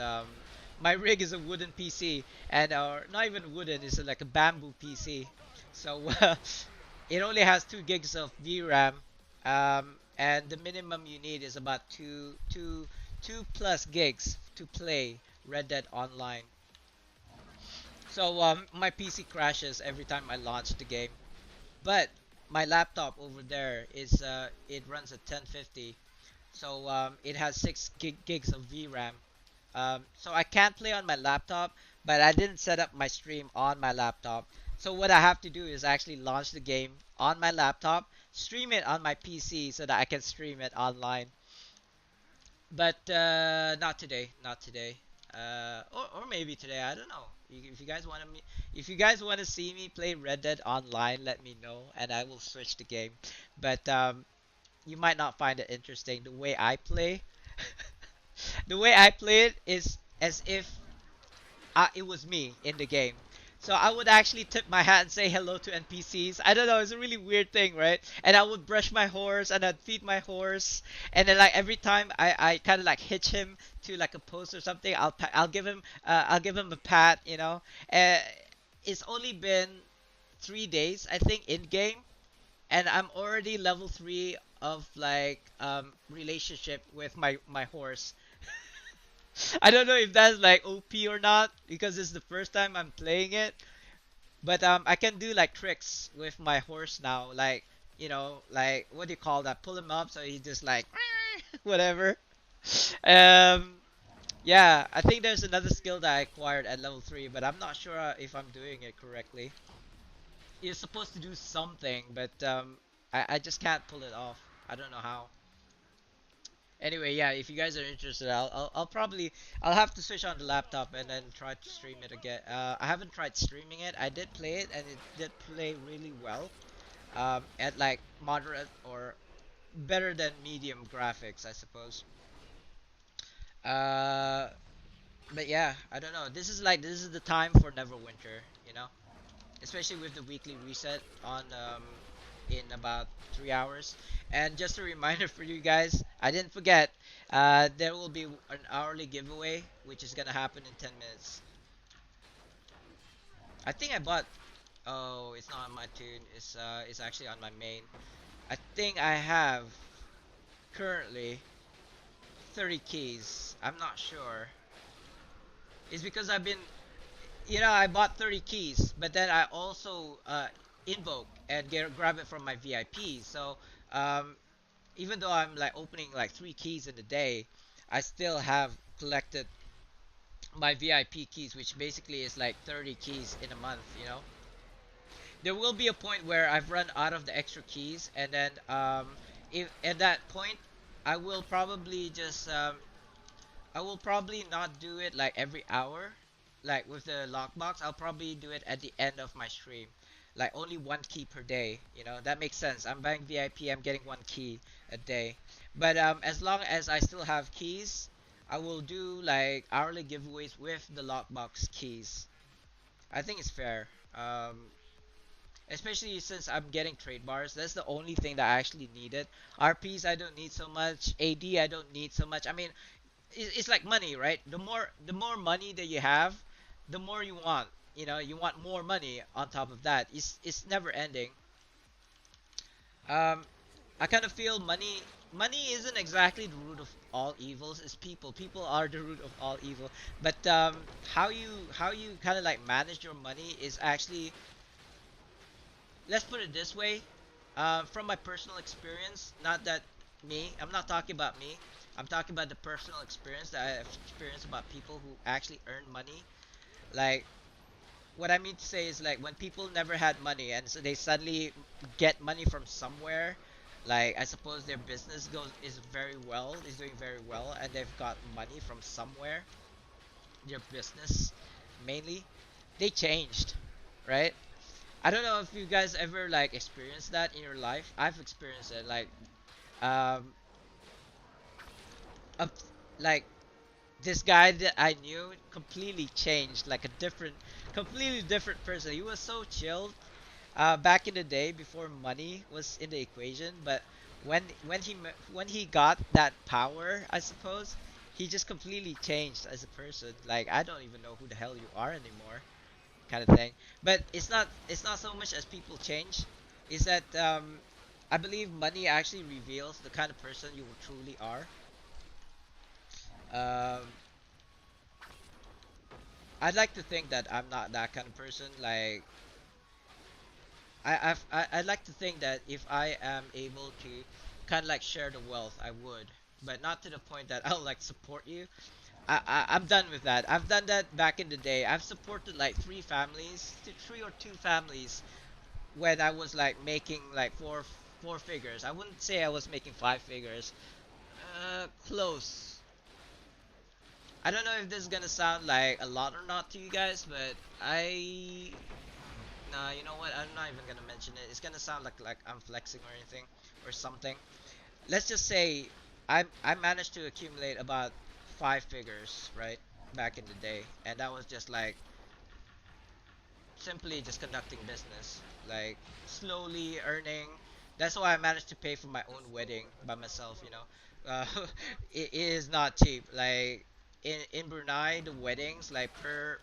S1: my rig is a wooden PC and or not even wooden, it's like a bamboo PC. So it only has 2 gigs of VRAM, and the minimum you need is about two plus gigs to play Red Dead Online. So my PC crashes every time I launch the game, but my laptop over there it runs at 1050, so it has 6 gigs of VRAM. So I can't play on my laptop, but I didn't set up my stream on my laptop. So what I have to do is actually launch the game on my laptop, stream it on my PC so that I can stream it online. But not today, not today. Or maybe today. I don't know. If you guys want to if you guys want to see me play Red Dead Online, let me know, and I will switch the game. But you might not find it interesting. The way I play, the way I play it is as if it was me in the game. So I would actually tip my hat and say hello to NPCs. I don't know, it's a really weird thing, right? And I would brush my horse and I'd feed my horse. And then like every time I kind of like hitch him to like a post or something, I'll give him a pat, you know. Uh, it's only been 3 days, I think, in game, and I'm already level three of like relationship with my horse. I don't know if that's like OP or not because it's the first time I'm playing it, but I can do like tricks with my horse now, like like what do you call that? Pull him up so he just like whatever. Um, yeah, I think there's another skill that I acquired at level three, but I'm not sure if I'm doing it correctly. You're supposed to do something, but I just can't pull it off. I don't know how. Anyway, yeah, if you guys are interested, I'll probably I'll have to switch on the laptop and then try to stream it again. I haven't tried streaming it. I did play it and it did play really well. At like moderate or better than medium graphics, I suppose. Uh, but yeah, I don't know. This is the time for Neverwinter, you know, especially with the weekly reset on in about 3 hours. And just a reminder for you guys, I didn't forget. There will be an hourly giveaway, which is gonna happen in 10 minutes. I think I bought. Oh, it's not on my tune. It's actually on my main. I think I have currently 30 keys. I'm not sure. It's because I've been, I bought 30 keys, but then I also invoke and grab it from my VIP. So um, even though I'm like opening like 3 keys in a day, I still have collected my VIP keys, which basically is like 30 keys in a month. There will be a point where I've run out of the extra keys, and then if at that point, I will probably just I will probably not do it like every hour, like with the lockbox. I'll probably do it at the end of my stream, like only 1 key per day. That makes sense. I'm buying VIP. I'm getting 1 key a day, but as long as I still have keys, I will do like hourly giveaways with the lockbox keys. I think it's fair. Especially since I'm getting trade bars. That's the only thing that I actually needed. RPs I don't need so much. AD I don't need so much. I mean, it's like money, right? The more money that you have, the more you want. You want more money on top of that. It's never ending. Um, I kind of feel money isn't exactly the root of all evils. It's people. People are the root of all evil. But how you kind of like manage your money is actually, let's put it this way. From my personal experience, not that I'm not talking about me. I'm talking about the personal experience that I've experienced about people who actually earn money. Like, what I mean to say is like when people never had money and so they suddenly get money from somewhere. Like, I suppose their business is doing very well, and they've got money from somewhere. Their business, mainly, they changed, right? I don't know if you guys ever like experienced that in your life. I've experienced it. Um, up, like this guy that I knew completely changed, like a completely different person. He was so chilled back in the day before money was in the equation, but when he got that power, I suppose, he just completely changed as a person. Like, I don't even know who the hell you are anymore, kind of thing. But it's not so much as people change. Is that I believe money actually reveals the kind of person you truly are. Um, I'd like to think that I'm not that kind of person. Like, I'd like to think that if I am able to kind of like share the wealth, I would, but not to the point that I'll like support you. I'm done with that. I've done that back in the day. I've supported like three or two families when I was like making like four figures. I wouldn't say I was making 5 figures. Close. I don't know if this is gonna sound like a lot or not to you guys, but nah, you know what? I'm not even gonna mention it. It's gonna sound like I'm flexing or anything or something. Let's just say I managed to accumulate about 5 figures, right? Back in the day, and that was just like simply just conducting business, like slowly earning. That's why I managed to pay for my own wedding by myself. It is not cheap. Like, in Brunei, the weddings like per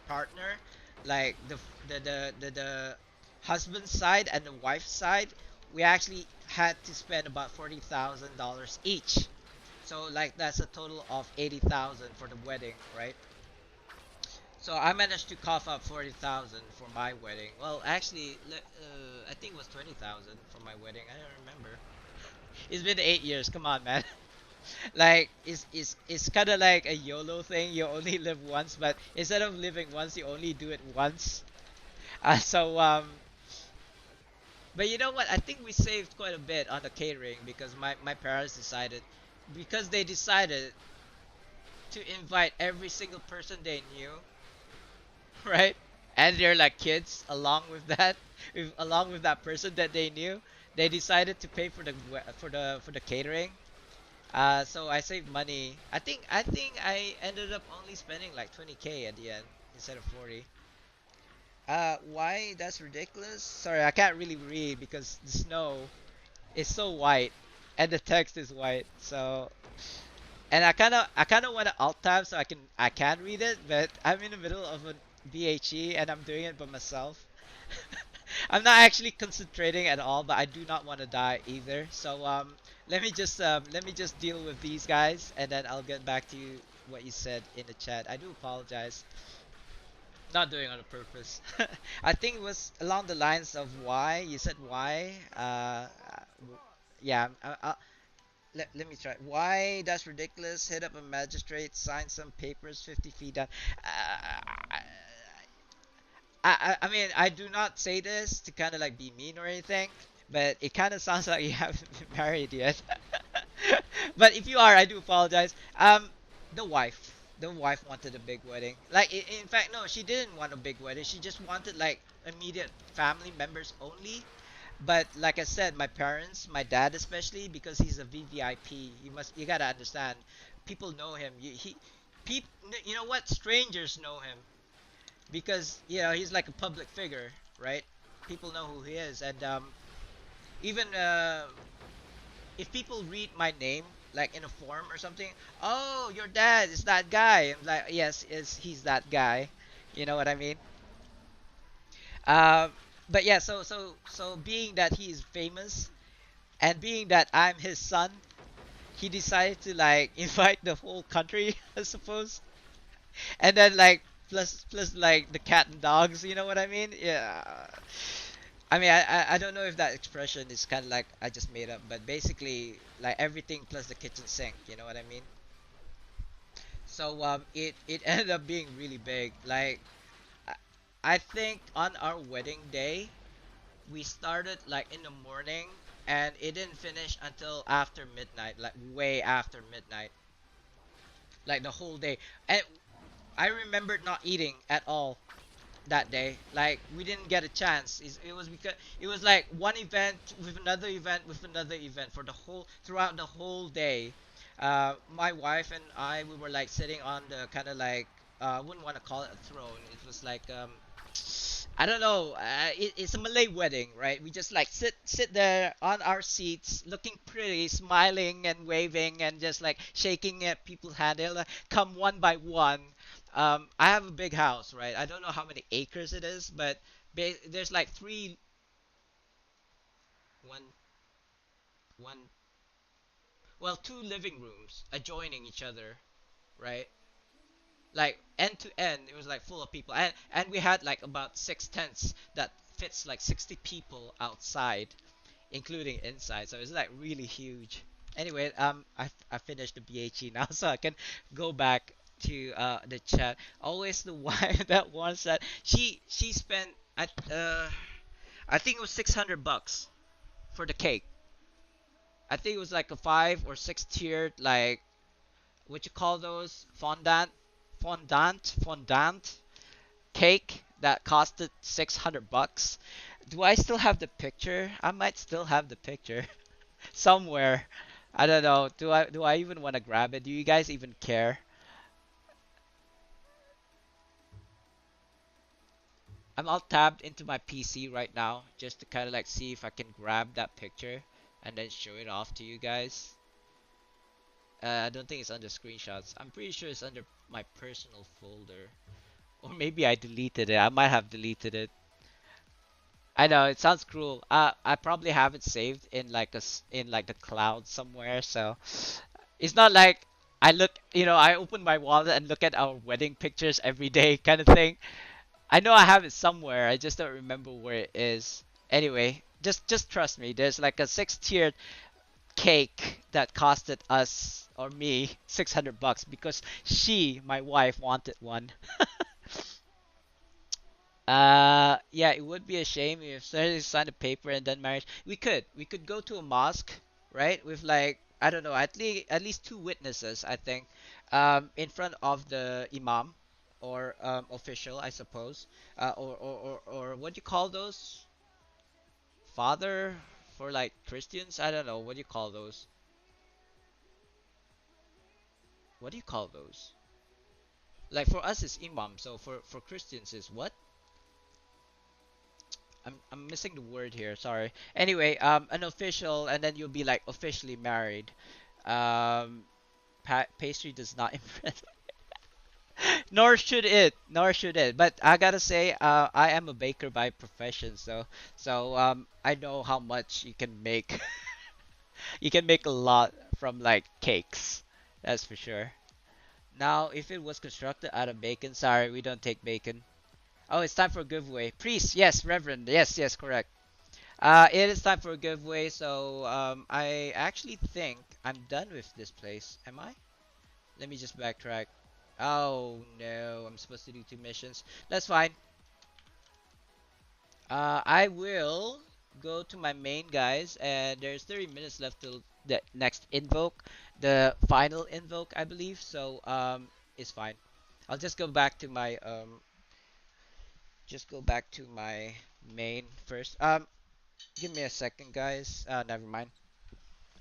S1: partner, like the husband side and the wife side, we actually had to spend about $40,000 each. So like that's a total of 80,000 for the wedding, right? So I managed to cough up 40,000 for my wedding. Well, actually, I think it was 20,000 for my wedding. I don't remember. It's been 8 years. Come on, man. Like it's kind of like a YOLO thing. You only live once, but instead of living once, you only do it once. But you know what? I think we saved quite a bit on the catering because my parents decided, because they decided to invite every single person they knew, right? And they're like kids along with that, along with that person that they knew. They decided to pay for the catering. So I saved money. I think I ended up only spending like 20K at the end instead of 40. Why that's ridiculous? Sorry, I can't really read because the snow is so white and the text is white. So and I kind of want to alt tab so I can read it, but I'm in the middle of a BHE and I'm doing it by myself. I'm not actually concentrating at all, but I do not want to die either. So let me just deal with these guys, and then I'll get back to you what you said in the chat. I do apologize. Not doing it on purpose. I think it was along the lines of why you said why. Yeah. Let me try. Why that's ridiculous? Hit up a magistrate, sign some papers, 50 feet down. Uh, I mean, I do not say this to kind of like be mean or anything, but it kind of sounds like you haven't been married yet. But if you are, I do apologize. The wife wanted a big wedding. Like, in fact, no, she didn't want a big wedding. She just wanted like immediate family members only. But like I said, my parents, my dad especially, because he's a VVIP, you gotta understand. People know him. Peop, you know what? Strangers know him because he's like a public figure, right? People know who he is, and even if people read my name like in a form or something, oh, your dad is that guy. I'm like, yes, is he's that guy. You know what I mean? Um, but yeah, so being that he's famous and being that I'm his son, he decided to like invite the whole country, I suppose, and then like plus like the cat and dogs. You know what I mean? Yeah. I mean, I don't know if that expression is kind of like I just made up, but basically like everything plus the kitchen sink. You know what I mean? So it ended up being really big. Like I, I think on our wedding day we started like in the morning and it didn't finish until after midnight, like way after midnight, like the whole day. And I remembered not eating at all that day. Like we didn't get a chance. It was because it was like one event with another event with another event for the whole throughout the whole day. My wife and I, we were like sitting on the kind of like I wouldn't want to call it a throne. It was like I don't know. It's a Malay wedding, right? We just like sit there on our seats, looking pretty, smiling and waving, and just like shaking at people's hand. They'll like, come one by one. I have a big house, right? I don't know how many acres it is, but there's like one, one, well, two living rooms adjoining each other, right? Like end to end, it was like full of people, and we had like about six tents that fits like 60 people outside, including inside. So it's like really huge. Anyway, I finished the BHE now, so I can go back to the chat. Always the wife that wants that she spent I think it was $600 for the cake. I think it was like a five or six tiered like what you call those fondant cake that costed $600. Do I still have the picture? I might still have the picture somewhere. I don't know. Do I even want to grab it? Do you guys even care? I'm all tabbed into my PC right now just to kind of like see if I can grab that picture and then show it off to you guys. I don't think it's under screenshots. I'm pretty sure it's under my personal folder. Or maybe I deleted it. I might have deleted it. I know it sounds cruel. I probably have it saved in like in like the cloud somewhere. So it's not like I look, I open my wallet and look at our wedding pictures every day kind of thing. I know I have it somewhere. I just don't remember where it is. Anyway, just trust me. There's like a six-tiered cake that costed us or me $600 because my wife, wanted one. Yeah, it would be a shame if somebody signed a paper and then marriage. We could go to a mosque, right? With like I don't know, at least two witnesses, I think, in front of the imam or official, I suppose, or what do you call those? Father for like Christians? I don't know. What do you call those? What do you call those? Like for us, it's imam. So for Christians, is what? I'm missing the word here. Sorry. Anyway, an official, and then you'll be like officially married. Um, pastry does not impress. Nor should it. Nor should it. But I gotta say, I am a baker by profession, so I know how much you can make. You can make a lot from like cakes. That's for sure. Now, if it was constructed out of bacon, sorry, we don't take bacon. Oh, it's time for a giveaway. Priest, yes, Reverend, yes, yes, correct. It is time for a giveaway, so I actually think I'm done with this place. Am I? Let me just backtrack. Oh no, I'm supposed to do two missions. That's fine. I will go to my main guys, and there's 30 minutes left till the next invoke, the final invoke, I believe. So it's fine. I'll just go back to my main first. Give me a second, guys. Never mind.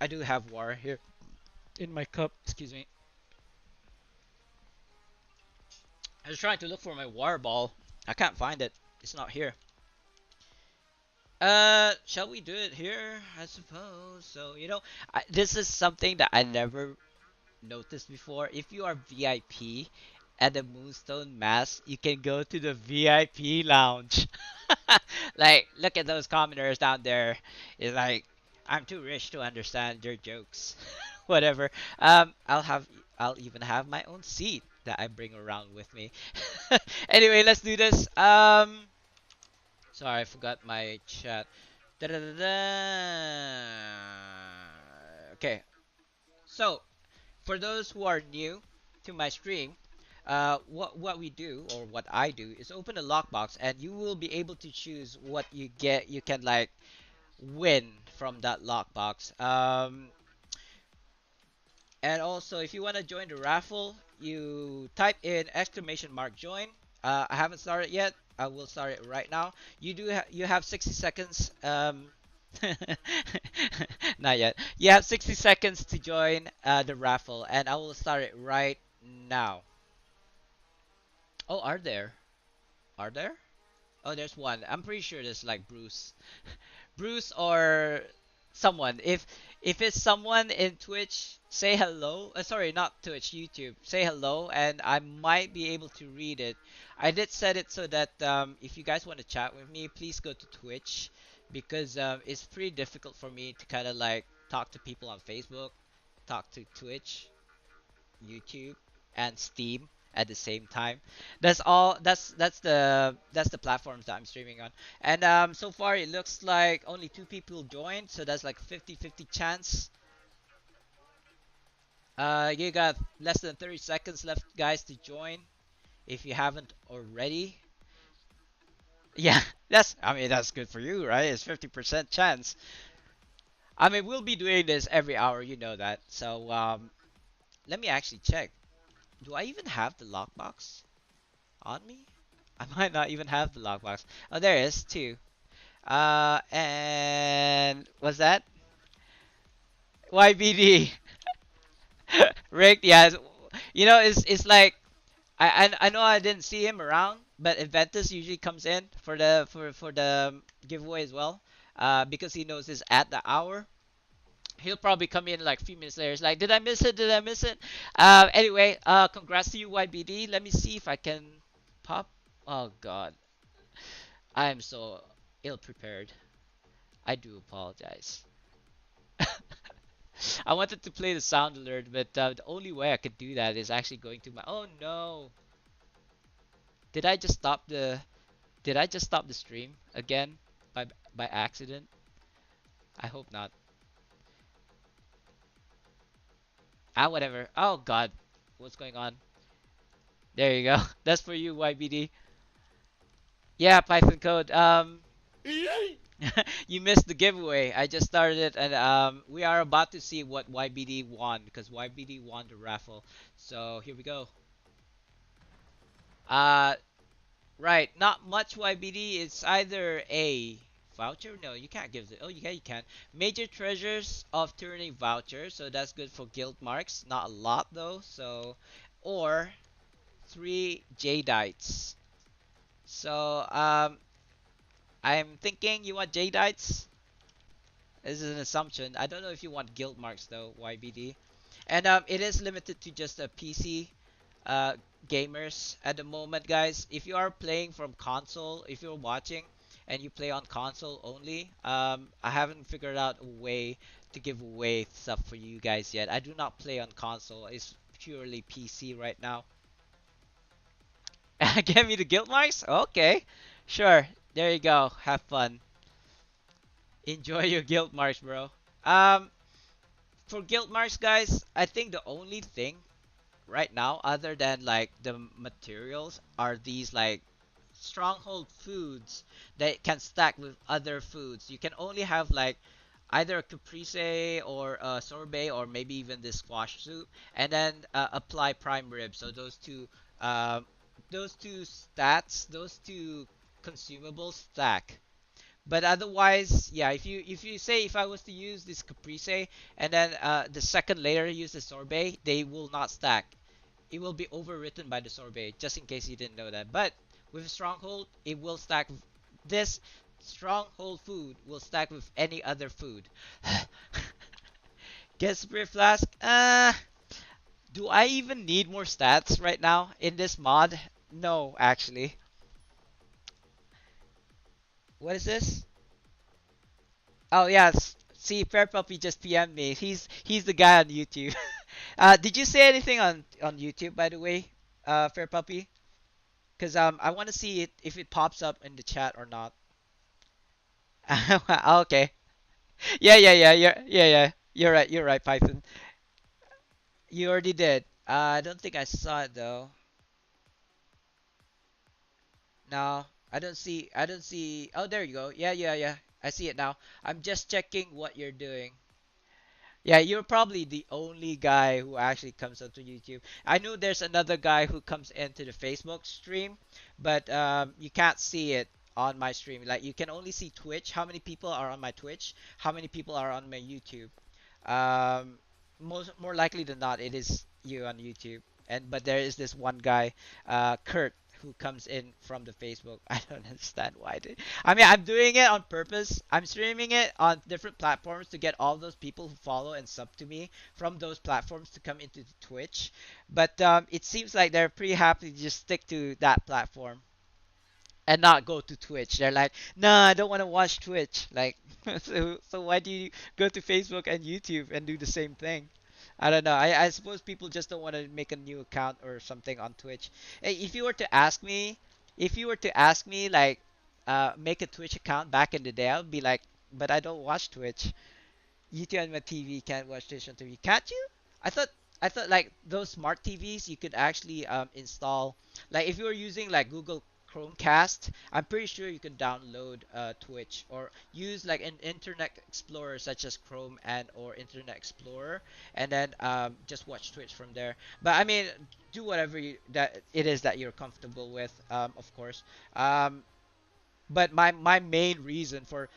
S1: I do have water here in my cup. Excuse me. I was trying to look for my water ball. I can't find it. It's not here. Shall we do it here? I suppose. So, this is something that I never noticed before. If you are VIP at the Moonstone Mass, you can go to the VIP lounge. Like, look at those commoners down there. It's like, I'm too rich to understand your jokes. Whatever. I'll even have my own seat that I bring around with me. Anyway, let's do this. Sorry, I forgot my chat. Da-da-da-da. Okay, so for those who are new to my stream, what we do or what I do is open a lockbox, and you will be able to choose what you get. You can like win from that lockbox. And also, if you want to join the raffle, you type in exclamation mark join. I haven't started yet. I will start it right now. You have 60 seconds. Not yet. You have 60 seconds to join the raffle, and I will start it right now. Oh, are there? Are there? Oh, there's one. I'm pretty sure there's like Bruce. Bruce or someone. If it's someone in Twitch, say hello. Sorry, not Twitch, YouTube. Say hello, and I might be able to read it. I did set it so that if you guys want to chat with me, please go to Twitch because it's pretty difficult for me to kind of like talk to people on Facebook, talk to Twitch, YouTube, and Steam at the same time. That's all. That's the platforms that I'm streaming on. And so far it looks like only two people joined, so that's like 50-50 chance. You got less than 30 seconds left, guys, to join if you haven't already. Yeah, that's good for you, right? It's 50% chance. I mean, we'll be doing this every hour, you know that. So let me actually check. Do I even have the lockbox on me? I might not even have the lockbox. Oh, there is two. And what's that? YBD. Rick, yeah. It's like I know I didn't see him around, but Inventus usually comes in for the giveaway as well. Because he knows it's at the hour. He'll probably come in like a few minutes later. It's like, did I miss it? Did I miss it? Anyway, congrats to you, YBD. Let me see if I can pop. Oh God, I am so ill prepared. I do apologize. I wanted to play the sound alert, but the only way I could do that is actually going to my. Oh no! Did I just stop the? Did I just stop the stream again by accident? I hope not. Ah, whatever. Oh God, what's going on? There you go. That's for you, YBD. Yeah, Python code. You missed the giveaway. I just started it, and we are about to see what YBD won because YBD won the raffle. So here we go. Uh, right. Not much YBD. It's either a voucher. No, you can't give it. Oh, yeah, you can. Major treasures of tyranny voucher. So that's good for guild marks. Not a lot though. So, or three Jadites. So I'm thinking you want Jadites. This is an assumption. I don't know if you want guild marks though, YBD. And it is limited to just a PC uh, gamers at the moment, guys. If you are playing from console, if you're watching and you play on console only, I haven't figured out a way to give away stuff for you guys yet. I do not play on console. It's purely PC right now. Give me the guild marks? Okay. Sure. There you go. Have fun. Enjoy your guild marks, bro. Um, for guild marks, guys, I think the only thing right now, other than like the materials, are these like stronghold foods that can stack with other foods. You can only have like either a caprese or a sorbet or maybe even this squash soup, and then apply prime rib. So those two stats, those two consumables stack. But otherwise, yeah, if you say if I was to use this caprese and then the second layer use the sorbet, they will not stack. It will be overwritten by the sorbet, just in case you didn't know that. But with stronghold, it will stack. This stronghold food will stack with any other food. Get spirit flask. Do I even need more stats right now in this mod? No, actually. What is this? Oh yeah, see, Fair Puppy just PM'd me. He's the guy on YouTube. Did you say anything on YouTube, by the way, Fair Puppy? Cause I want to see it if it pops up in the chat or not. Okay. Yeah. You're right, Python. You already did. I don't think I saw it though. No, I don't see. I don't see. Oh, there you go. Yeah. I see it now. I'm just checking what you're doing. Yeah, you're probably the only guy who actually comes onto YouTube. I know there's another guy who comes into the Facebook stream, but you can't see it on my stream. Like you can only see Twitch. How many people are on my Twitch? How many people are on my YouTube? Um, more likely than not, it is you on YouTube. And but there is this one guy, Kurt, who comes in from the Facebook. I don't understand why. I mean, I'm doing it on purpose. I'm streaming it on different platforms to get all those people who follow and sub to me from those platforms to come into Twitch. But it seems like they're pretty happy to just stick to that platform and not go to Twitch. They're like, nah, I don't want to watch Twitch. Like, so why do you go to Facebook and YouTube and do the same thing? I don't know. I suppose people just don't want to make a new account or something on Twitch. Hey, if you were to ask me like, make a Twitch account back in the day, I would be like, but I don't watch Twitch. YouTube on my TV can't watch Twitch on TV. Can't you? I thought I thought like those smart TVs you could actually install like if you were using like Google Chromecast, I'm pretty sure you can download Twitch or use like an Internet Explorer such as Chrome and or Internet Explorer and then just watch Twitch from there. But I mean, do whatever that it is that you're comfortable with, of course. Um, but my main reason for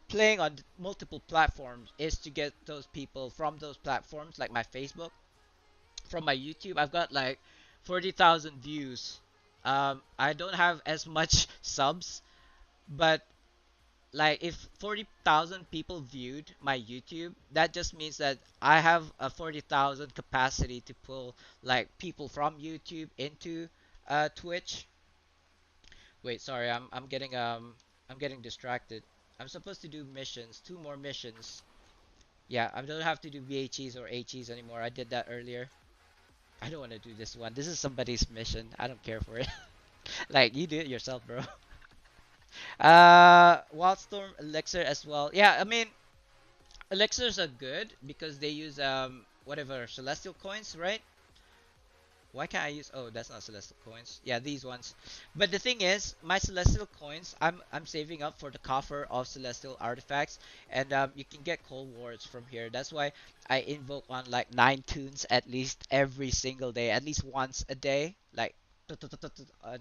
S1: playing on multiple platforms is to get those people from those platforms like my Facebook, from my YouTube. I've got like 40,000 views. I don't have as much subs, but like if 40,000 people viewed my YouTube, that just means that I have a 40,000 capacity to pull like people from YouTube into Twitch. Wait, sorry, I'm getting distracted. I'm supposed to do missions, two more missions. Yeah, I don't have to do VHEs or HEs anymore. I did that earlier. I don't want to do this one. This is somebody's mission. I don't care for it. Like you do it yourself, bro. Wildstorm Elixir as well. Yeah, I mean elixirs are good because they use whatever celestial coins, right? Why can't I use? Oh, that's not celestial coins. Yeah, these ones. But the thing is, my celestial coins, I'm saving up for the coffer of celestial artifacts, and you can get cold wards from here. That's why I invoke on like 9 tunes at least every single day, at least once a day, like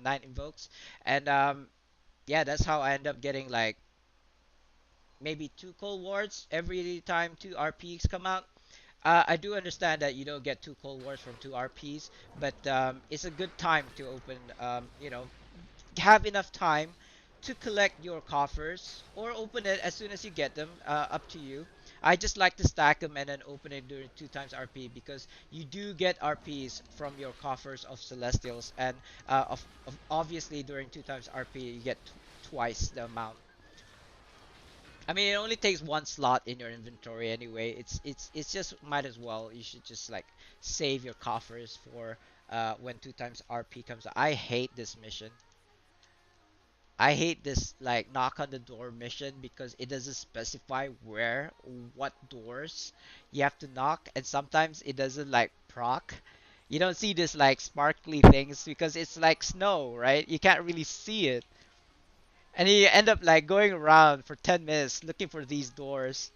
S1: 9 invokes, and yeah, that's how I end up getting like maybe 2 cold wards every time 2 RPs come out. I do understand that you don't get 2 cold wars from 2 RPs, but it's a good time to open, have enough time to collect your coffers or open it as soon as you get them, up to you. I just like to stack them and then open it during 2 times RP because you do get RPs from your coffers of Celestials, and of obviously during 2 times RP you get twice the amount. I mean, it only takes one slot in your inventory anyway. It's just might as well. You should just like save your coffers for when 2 times RP comes out. I hate this mission. I hate this like knock on the door mission because it doesn't specify what doors you have to knock, and sometimes it doesn't like proc. You don't see this like sparkly things because it's like snow, right? You can't really see it. And you end up like going around for 10 minutes looking for these doors.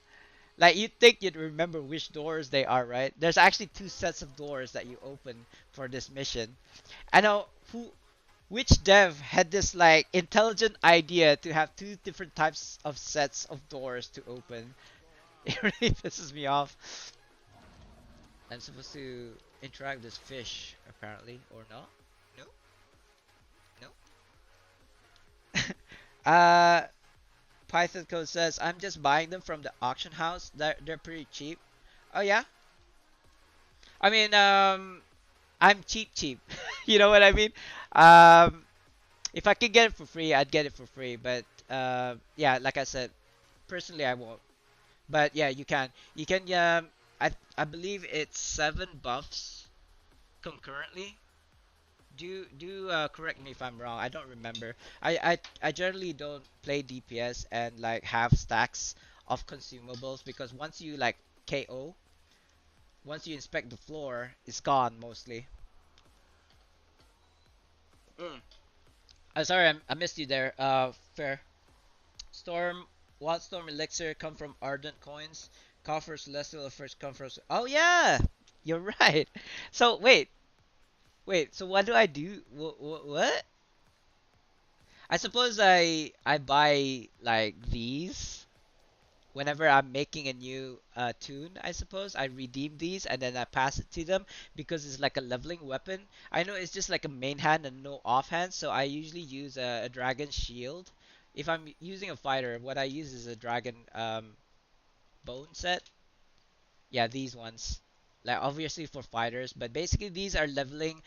S1: Like you'd think you'd remember which doors they are, right? There's actually 2 sets of doors that you open for this mission. I know which dev had this like intelligent idea to have 2 different types of sets of doors to open. It really pisses me off. I'm supposed to interact with this fish apparently, or not? No, no. Python code says I'm just buying them from the auction house. They're pretty cheap. Oh yeah. I mean, I'm cheap. You know what I mean? Um, if I could get it for free, I'd get it for free. But yeah, like I said, personally I won't. But yeah, you can. You can. I believe it's 7 buffs concurrently. Do correct me if I'm wrong. I don't remember. I generally don't play DPS and like have stacks of consumables because once you like KO, once you inspect the floor, it's gone mostly. Mm. Sorry, I missed you there. Fair. Storm, Wildstorm Elixir come from Ardent coins. Coffer Celestial first come from. Oh yeah, you're right. So wait. So what do I do? What? I suppose I buy like these whenever I'm making a new tune. I suppose I redeem these and then I pass it to them because it's like a leveling weapon. I know it's just like a main hand and no offhand, so I usually use a dragon shield. If I'm using a fighter, what I use is a dragon bone set. Yeah, these ones. Like obviously for fighters, but basically these are leveling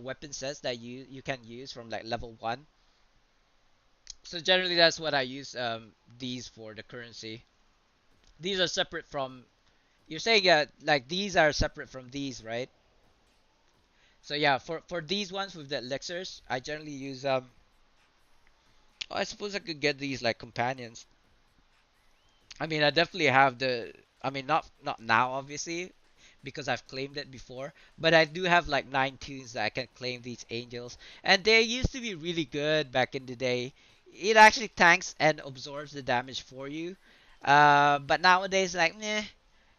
S1: weapon sets that you can use from like level 1. So generally that's what I use these for the currency. These are separate from, you're saying like these are separate from these, right? So yeah, for these ones with the elixirs, I generally use oh, I suppose I could get these like companions. I mean, I definitely have the. I mean, not now, obviously, because I've claimed it before. But I do have like 9 tunes that I can claim these angels, and they used to be really good back in the day. It actually tanks and absorbs the damage for you. But nowadays, like, meh,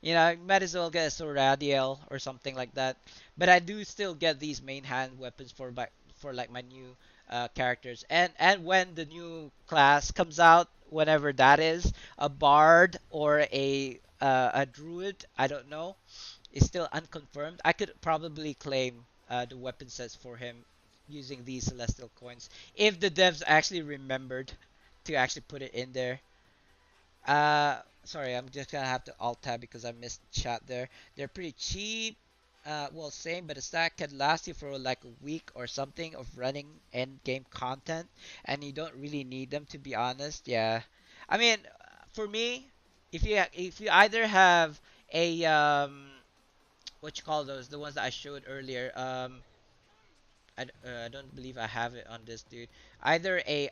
S1: you might as well get a Soradiel or something like that. But I do still get these main hand weapons for like my new characters. And when the new class comes out, whenever that is, a bard or a druid, I don't know, is still unconfirmed. I could probably claim the weapon sets for him using these celestial coins if the devs actually remembered to actually put it in there. Sorry, I'm just gonna have to alt tab because I missed chat there. They're pretty cheap. Well, same, but a stack can last you for like a week or something of running end game content, and you don't really need them to be honest. Yeah, I mean, for me, if you either have a what you call those, the ones that I showed earlier. I don't believe I have it on this dude. Either a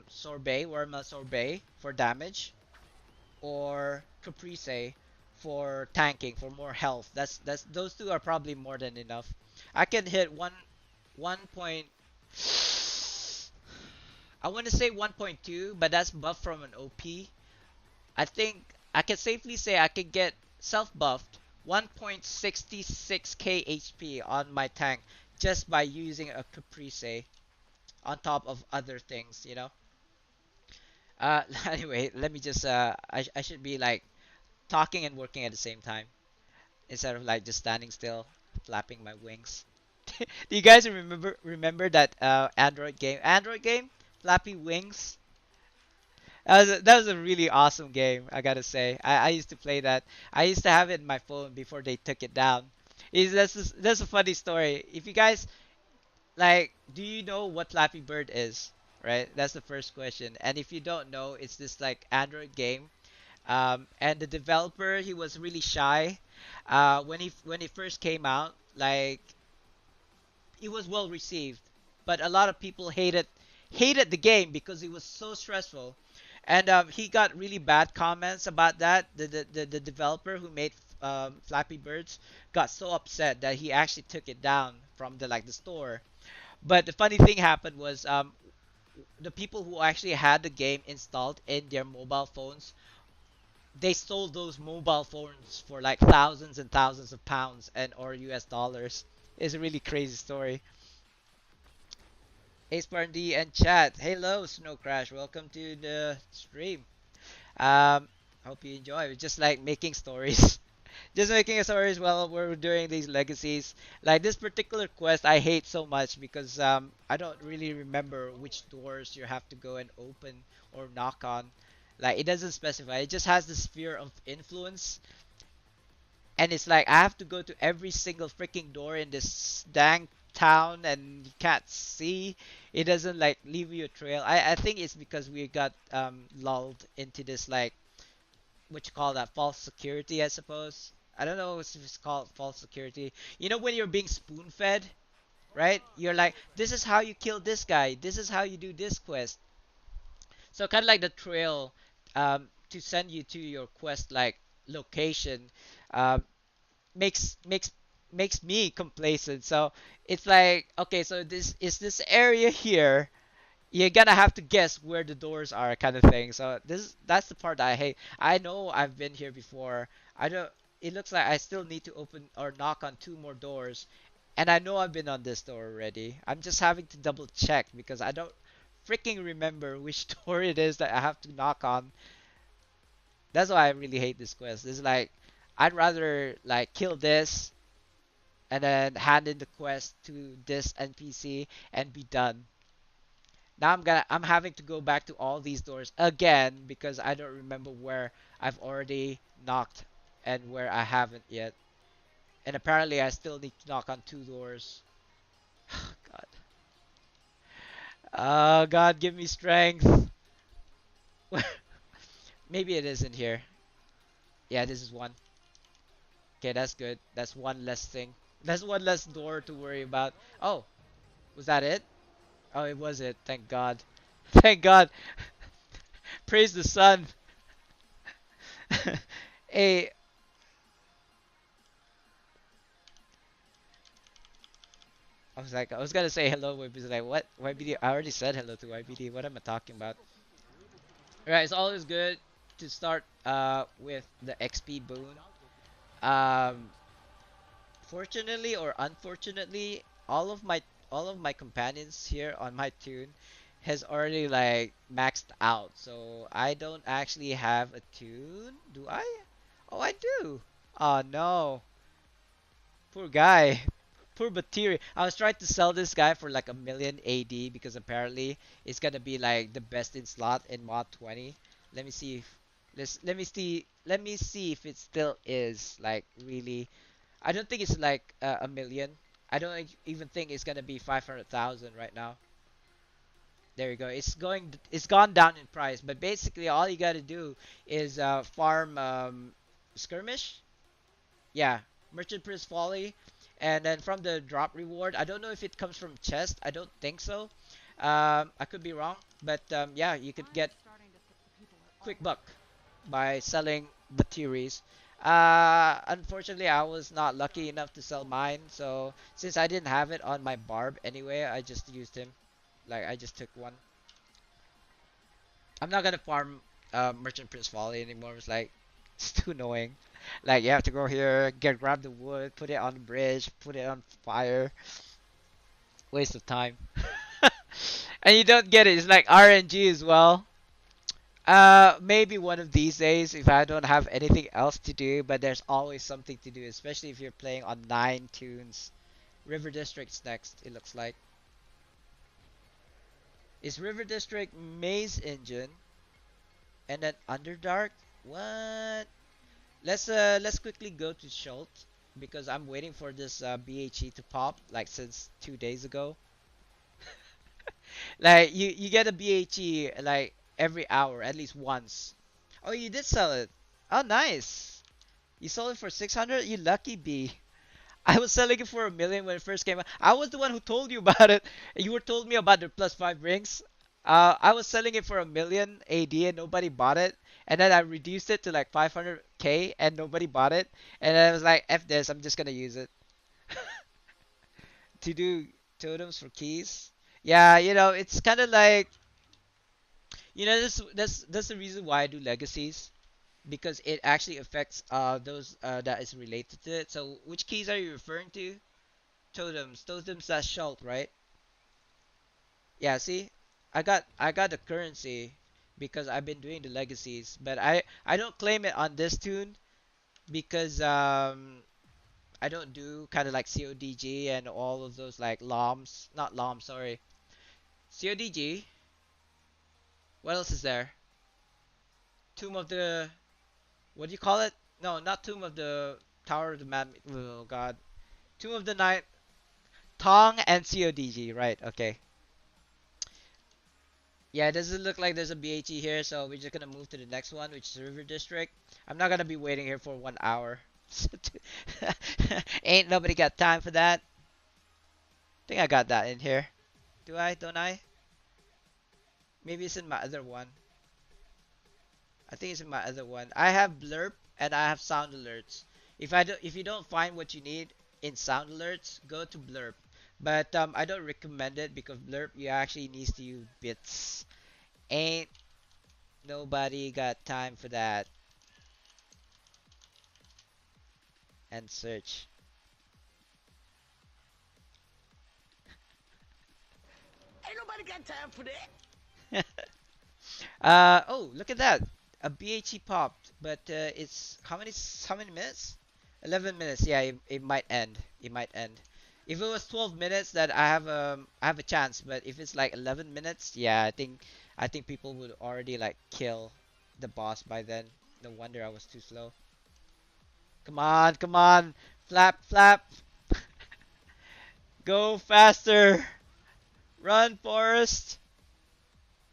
S1: sorbet, watermelon sorbet for damage, or Caprice for tanking for more health. That's those two are probably more than enough. I can hit one point. I want to say 1.2, but that's buff from an OP. I think I can safely say I could get self buffed 1.66k HP on my tank just by using a Caprice on top of other things, you know. Anyway, let me just I should be like talking and working at the same time instead of like just standing still, flapping my wings. Do you guys remember that Android game, Flappy Wings? That was a really awesome game, I gotta say. I used to play that. I used to have it in my phone before they took it down. That's a funny story. If you guys like, do you know what Flappy Bird is? Right? That's the first question. And if you don't know, it's this like Android game. And the developer, he was really shy. When it first came out, like it was well received, but a lot of people hated the game because it was so stressful, and he got really bad comments about that. The developer who made Flappy Birds got so upset that he actually took it down from the store. But the funny thing happened was the people who actually had the game installed in their mobile phones, they sold those mobile phones for like thousands and thousands of pounds and or US dollars. It's a really crazy story. Hey Spartandee and chat. Hello Snow Crash. Welcome to the stream. Hope you enjoy. We're just like making stories. Just making stories while we're doing these legacies. Like this particular quest I hate so much because I don't really remember which doors you have to go and open or knock on. Like it doesn't specify. It just has the sphere of influence, and it's like I have to go to every single freaking door in this dang town, and you can't see. It doesn't like leave you a trail. I think it's because we got lulled into this like what you call that, false security, I suppose. I don't know if it's called false security. You know when you're being spoon fed, right? You're like, this is how you kill this guy. This is how you do this quest. So kind of like the trail to send you to your quest like location. Um, makes makes makes me complacent. So it's like, okay, so this area here. You're gonna have to guess where the doors are, kind of thing. So that's the part that I hate. I know I've been here before. I don't. It looks like I still need to open or knock on two more doors, and I know I've been on this door already. I'm just having to double check because I don't freaking remember which door it is that I have to knock on. That's why I really hate this quest. It's like I'd rather like kill this and then hand in the quest to this NPC and be done. Now I'm having to go back to all these doors again because I don't remember where I've already knocked and where I haven't yet. And apparently I still need to knock on two doors. God. Oh God, give me strength. Maybe it isn't here. Yeah, this is one. Okay, that's good. That's one less thing. That's one less door to worry about. Oh, was that it? Oh, it was it. Thank God. Thank God. Praise the sun. Hey, I was gonna say hello, but it's like, what? YBD? I already said hello to YBD. What am I talking about? Alright, it's always good to start with the XP boon. Um, Fortunately or unfortunately, all of my companions here on my tune has already like maxed out. So I don't actually have a tune, do I? Oh, I do. Oh no. Poor guy. Poor Batiri. I was trying to sell this guy for like a million AD because apparently it's gonna be like the best in slot in mod 20. Let me see. Let me see. Let me see if it still is like really. I don't think it's like a million. I don't even think it's gonna be 500,000 right now. There you go. It's going. It's gone down in price. But basically, all you gotta do is farm skirmish. Yeah, Merchant Prince Folly, and then from the drop reward. I don't know if it comes from chest. I don't think so. I could be wrong, but yeah, you could get quick buck by selling the theories. Unfortunately, I was not lucky enough to sell mine, so since I didn't have it on my barb anyway, I just used him. Like I just took one. I'm not gonna farm Merchant Prince Folly anymore. It's like it's too annoying. Like you have to go here, grab the wood, put it on the bridge, put it on fire. Waste of time. And you don't get it. It's like RNG as well. Maybe one of these days if I don't have anything else to do, but there's always something to do, especially if you're playing on 9 tunes. River District's next, it looks like. Is River District Maze Engine and then Underdark? What? Let's quickly go to Schultz because I'm waiting for this BHE to pop like since 2 days ago. Like you get a BHE like every hour at least once. Oh, you did sell it. Oh, nice. You sold it for 600? You lucky bee. I was selling it for a million when it first came out. I was the one who told you about it. You were told me about the +5 rings. I was selling it for a million AD and nobody bought it. And then I reduced it to like 500k and nobody bought it. And then I was like, F this, I'm just gonna use it. To do totems for keys. Yeah, it's kind of like, that's the reason why I do legacies. Because it actually affects those that is related to it. So which keys are you referring to? Totems that shalt, right? Yeah, see, I got the currency because I've been doing the legacies, but I don't claim it on this tune because I don't do kind of like CODG and all of those like LOMs, not LOM, sorry, CODG. What else is there? Tomb of the, what do you call it? No, not Tomb of the Tower of the Man. Oh God, Tomb of the Night, Tong and CODG. Right? Okay. Yeah, it doesn't look like there's a BHE here, so we're just gonna move to the next one, which is River District. I'm not gonna be waiting here for 1 hour. Ain't nobody got time for that. Think I got that in here. Do I? Don't I? Maybe it's in my other one. I think it's in my other one. I have blurb and I have sound alerts. If you don't find what you need in sound alerts, go to blurb. But I don't recommend it because blurb you actually needs to use bits. Ain't nobody got time for that. And search.
S2: Ain't nobody got time for that.
S1: Oh, look at that. A BHE popped, but it's how many minutes? 11 minutes. Yeah, it might end. It might end. If it was 12 minutes, that I have a chance. But if it's like 11 minutes, yeah, I think people would already like kill the boss by then. No wonder I was too slow. Come on, come on, flap, flap, go faster, run, Forest.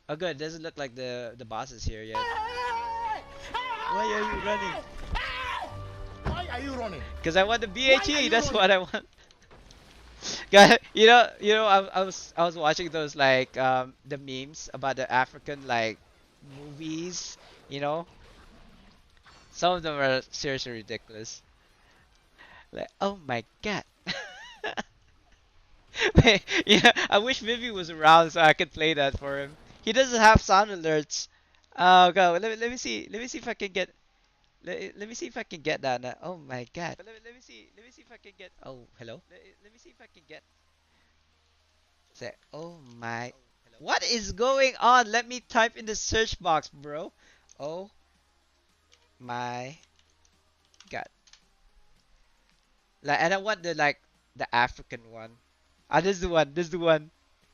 S1: Oh, good. Doesn't look like the boss is here yet. Why are you running?
S2: Why are you running?
S1: Cause I want the
S2: Why are
S1: BHE.
S2: you
S1: That's
S2: running?
S1: what I want. Guy, I was watching those like the memes about the African like movies. You know, some of them are seriously ridiculous. Like, oh my god. Yeah, I wish Vivi was around so I could play that for him. He doesn't have sound alerts. Oh god, let me see. Let me see if I can get. Let me see if I can get that. Now. Oh my god. Let me see if I can get. Oh, hello. Let me see if I can get. Say, oh my. What is going on? Let me type in the search box, bro. Oh my god. Like, and I want the African one. Ah, this is the one. This is the one.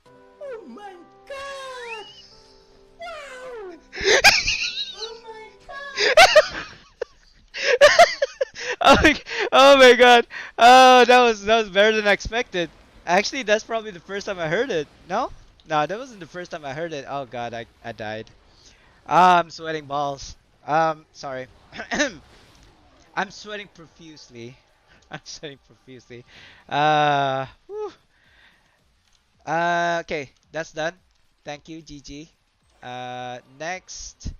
S2: Oh my god! Wow! Oh my god!
S1: Oh oh my god. Oh, that was better than expected. Actually, that's probably the first time I heard it. No? No, that wasn't the first time I heard it. Oh god, I died. I'm sweating balls. Sorry. I'm sweating profusely. I'm sweating profusely. Whew. Okay, that's done. Thank you, GG. Next,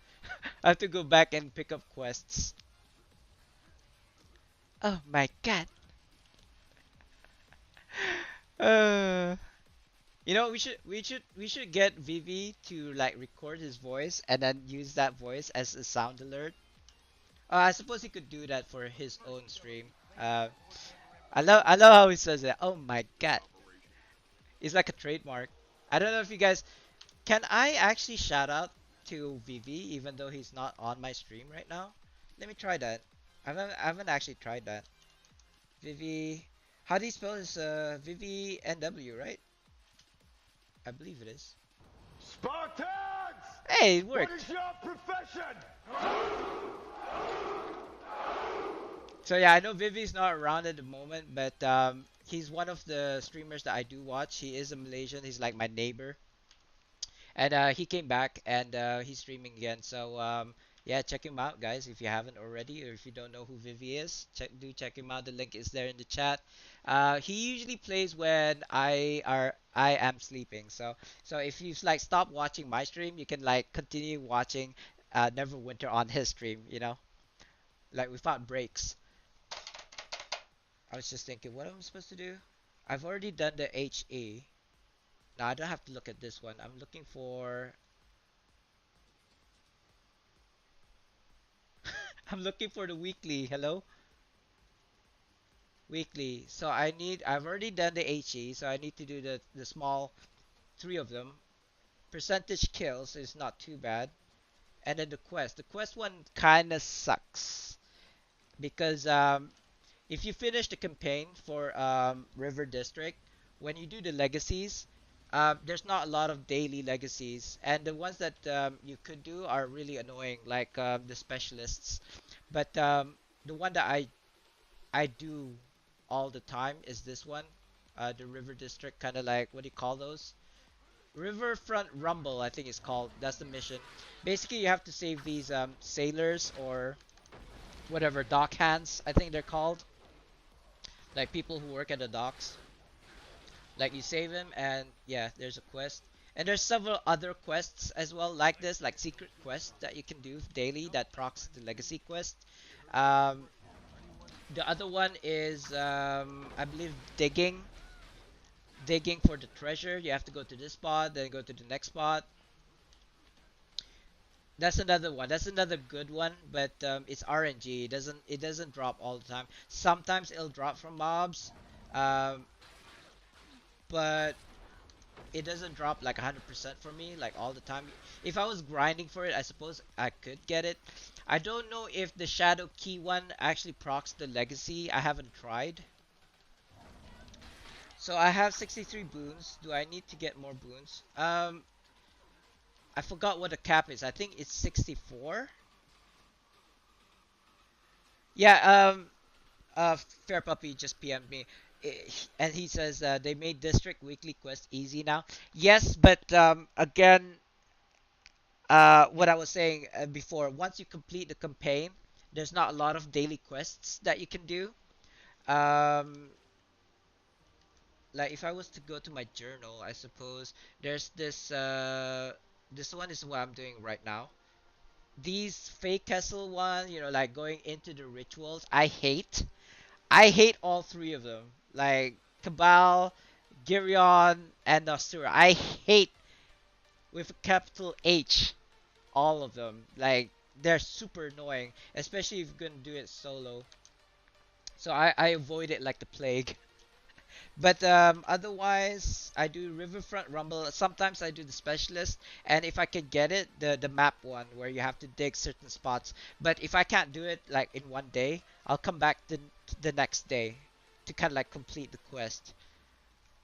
S1: I have to go back and pick up quests. Oh my god. Uh, we should get Vivi to like record his voice and then use that voice as a sound alert. I suppose he could do that for his own stream. Uh, I love how he says it. Oh my god, it's like a trademark. I don't know if you guys can. I actually shout out to Vivi even though he's not on my stream right now. Let me try that. I haven't actually tried that. Vivi, how do you spell his Vivi NW, right? I believe it is.
S2: Spartans!
S1: Hey, it
S2: What
S1: worked.
S2: is your profession?
S1: So yeah, I know Vivi's not around at the moment, but he's one of the streamers that I do watch. He is a Malaysian. He's like my neighbor, and he came back and he's streaming again. So yeah, check him out, guys. If you haven't already, or if you don't know who Vivi is, check him out. The link is there in the chat. He usually plays when I am sleeping. So if you like stop watching my stream, you can like continue watching Neverwinter on his stream. Like without breaks. I was just thinking, what am I supposed to do? I've already done the HE. Now I don't have to look at this one. I'm looking for. I'm looking for the weekly. Hello, weekly. So I've already done the HE. So I need to do the small three of them. Percentage kills is not too bad. And then the quest. The quest one kind of sucks because if you finish the campaign for River District, when you do the legacies, there's not a lot of daily legacies, and the ones that you could do are really annoying, like the specialists. But the one that I do all the time is this one, the River District, kind of like what do you call those? Riverfront Rumble, I think it's called. That's the mission. Basically, you have to save these sailors or whatever dock hands, I think they're called, like people who work at the docks. Like you save him, and yeah, there's a quest. And there's several other quests as well, like this, like secret quests that you can do daily that procs the legacy quest. Um, the other one is, I believe, digging for the treasure. You have to go to this spot, then go to the next spot. That's another one. That's another good one, but it's RNG. It doesn't drop all the time. Sometimes it'll drop from mobs, um, but it doesn't drop like 100% for me like all the time. If I was grinding for it, I suppose I could get it. I don't know if the shadow key one actually procs the legacy. I haven't tried. So I have 63 boons. Do I need to get more boons? I forgot what the cap is. I think it's 64. Yeah, Fair Puppy just PM'd me. And he says they made District Weekly Quest easy now. Yes, but again, what I was saying before, once you complete the campaign, there's not a lot of daily quests that you can do. Um, like if I was to go to my journal, I suppose there's this one is what I'm doing right now. These fake castle one, like going into the rituals, I hate all three of them. Like Cabal, Girion, and Nasura. I hate with a capital H all of them. Like they're super annoying, especially if you're gonna do it solo. So I avoid it like the plague. But otherwise, I do Riverfront Rumble. Sometimes I do the specialist, and if I can get it, the map one where you have to dig certain spots. But if I can't do it like in one day, I'll come back the next day to kind of like complete the quest.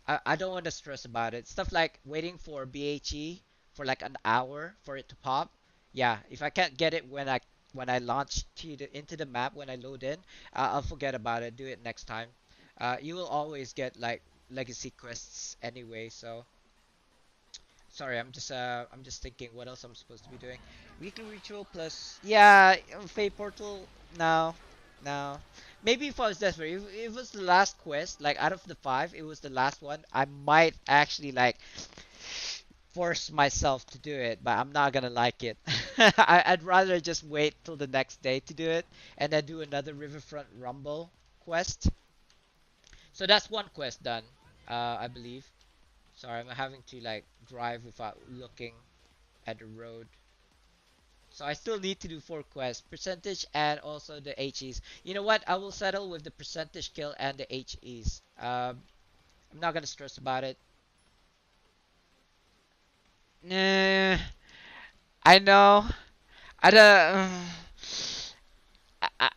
S1: I don't want to stress about it. Stuff like waiting for BHE for like an hour for it to pop. Yeah, if I can't get it when I when I launch into the map, when I load in, I'll forget about it. Do it next time. You will always get like legacy quests anyway. So sorry, I'm just thinking what else I'm supposed to be doing. Weekly ritual plus yeah, Fate Portal. No, no. Maybe if I was desperate, if it was the last quest, like out of the five, it was the last one. I might actually like force myself to do it, but I'm not gonna like it. I'd rather just wait till the next day to do it, and then do another Riverfront Rumble quest. So that's one quest done, I believe. Sorry, I'm having to like drive without looking at the road. So I still need to do four quests, percentage and also the HEs. You know what? I will settle with the percentage kill and the HEs. I'm not gonna stress about it. Nah, I know. I don't.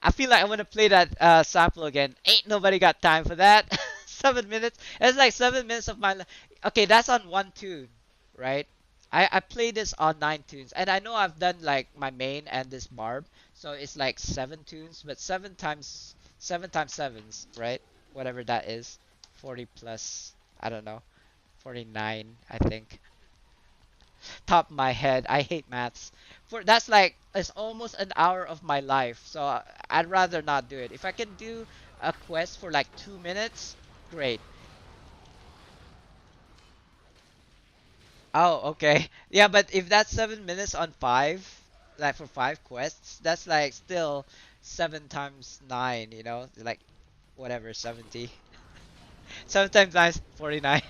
S1: I feel like I want to play that sample again. Ain't nobody got time for that. 7 minutes. It's like 7 minutes of my life. Okay, that's on one tune, right? I play this on 9 tunes, and I know I've done like my main and this barb, so it's like 7 tunes, but seven times sevens, right? Whatever that is, 40 plus. I don't know, 49, I think. Top of my head. I hate maths. For that's like it's almost an hour of my life. So I'd rather not do it. If I can do a quest for like 2 minutes, great. Oh, okay. Yeah, but if that's 7 minutes on five, like for five quests, that's like still 7 times 9. Like whatever, 70. 7 times 9 is 49.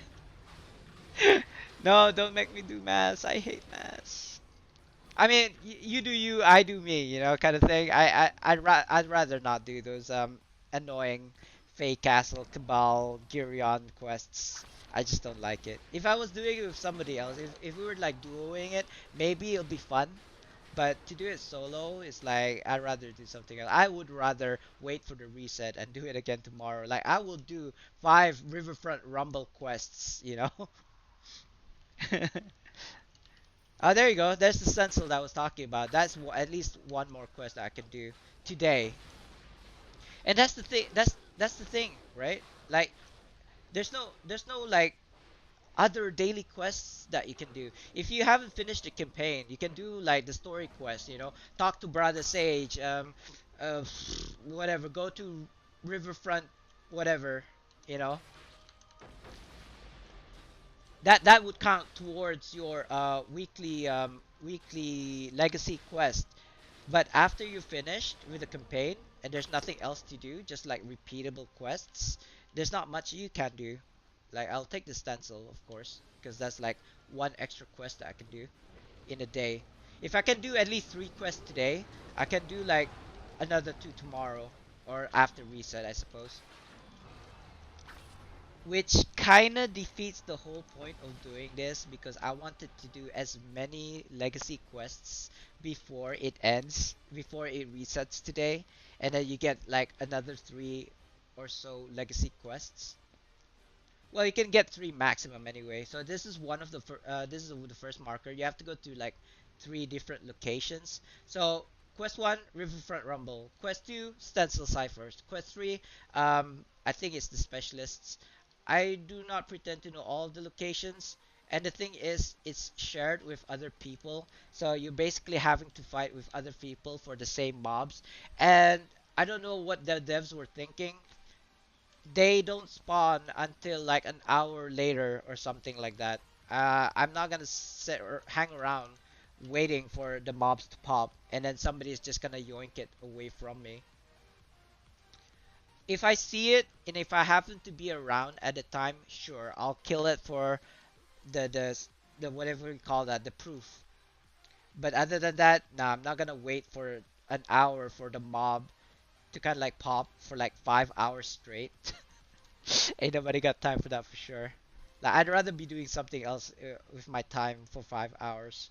S1: No, don't make me do maths. I hate maths. I mean, you do you, I do me, kind of thing. I'd rather not do those annoying Fey Castle, Cabal, Girion quests. I just don't like it. If I was doing it with somebody else, if we were like duoing it, maybe it'll be fun. But to do it solo is like I'd rather do something else. I would rather wait for the reset and do it again tomorrow. Like I will do 5 Riverfront Rumble quests. Oh, there you go. There's the stencil that I was talking about. That's at least one more quest that I can do today. And that's the thing. That's the thing, right? Like, there's no like other daily quests that you can do. If you haven't finished the campaign, you can do like the story quest. Talk to Brother Sage. Uh, whatever. Go to Riverfront, whatever. You know that would count towards your weekly legacy quest. But after you finished with the campaign and there's nothing else to do, just like repeatable quests, there's not much you can do. Like I'll take the stencil, of course, because that's like one extra quest that I can do in a day. If I can do at least 3 quests today, I can do like another 2 tomorrow or after reset, I suppose. Which kinda defeats the whole point of doing this because I wanted to do as many legacy quests before it ends, before it resets today, and then you get like another 3 or so legacy quests. Well, you can get 3 maximum anyway. So this is the first marker. You have to go to like 3 different locations. So quest one, Riverfront Rumble. Quest two, Stencil Ciphers. Quest three, I think it's the specialists. I do not pretend to know all of the locations. And the thing is, it's shared with other people. So you're basically having to fight with other people for the same mobs. And I don't know what the devs were thinking, they don't spawn until like an hour later or something like that. I'm not gonna sit or hang around waiting for the mobs to pop and then somebody is just gonna yoink it away from me. If I see it and if I happen to be around at the time, sure, I'll kill it for the the the whatever we call that, the proof. But other than that, nah, I'm not gonna wait for an hour for the mob to kind of like pop for like 5 hours straight. Ain't nobody got time for that for sure. Like I'd rather be doing something else with my time for 5 hours.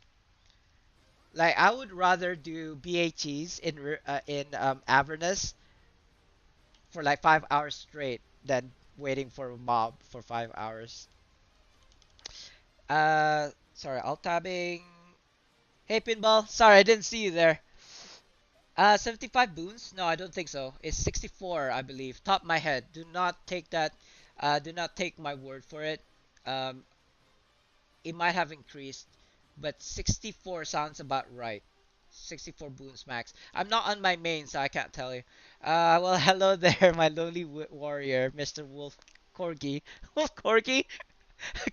S1: Like I would rather do BHEs in Avernus for like 5 hours straight than waiting for a mob for 5 hours. Sorry, alt tabbing. Hey Pinball, sorry I didn't see you there. 75 boons? No, I don't think so. It's 64, I believe. Top of my head. Do not take that. Do not take my word for it. Um, it might have increased, but 64 sounds about right. 64 boons max. I'm not on my main, so I can't tell you. Well, hello there, my lonely warrior, Mr. Wolf Corgi. Wolf Corgi?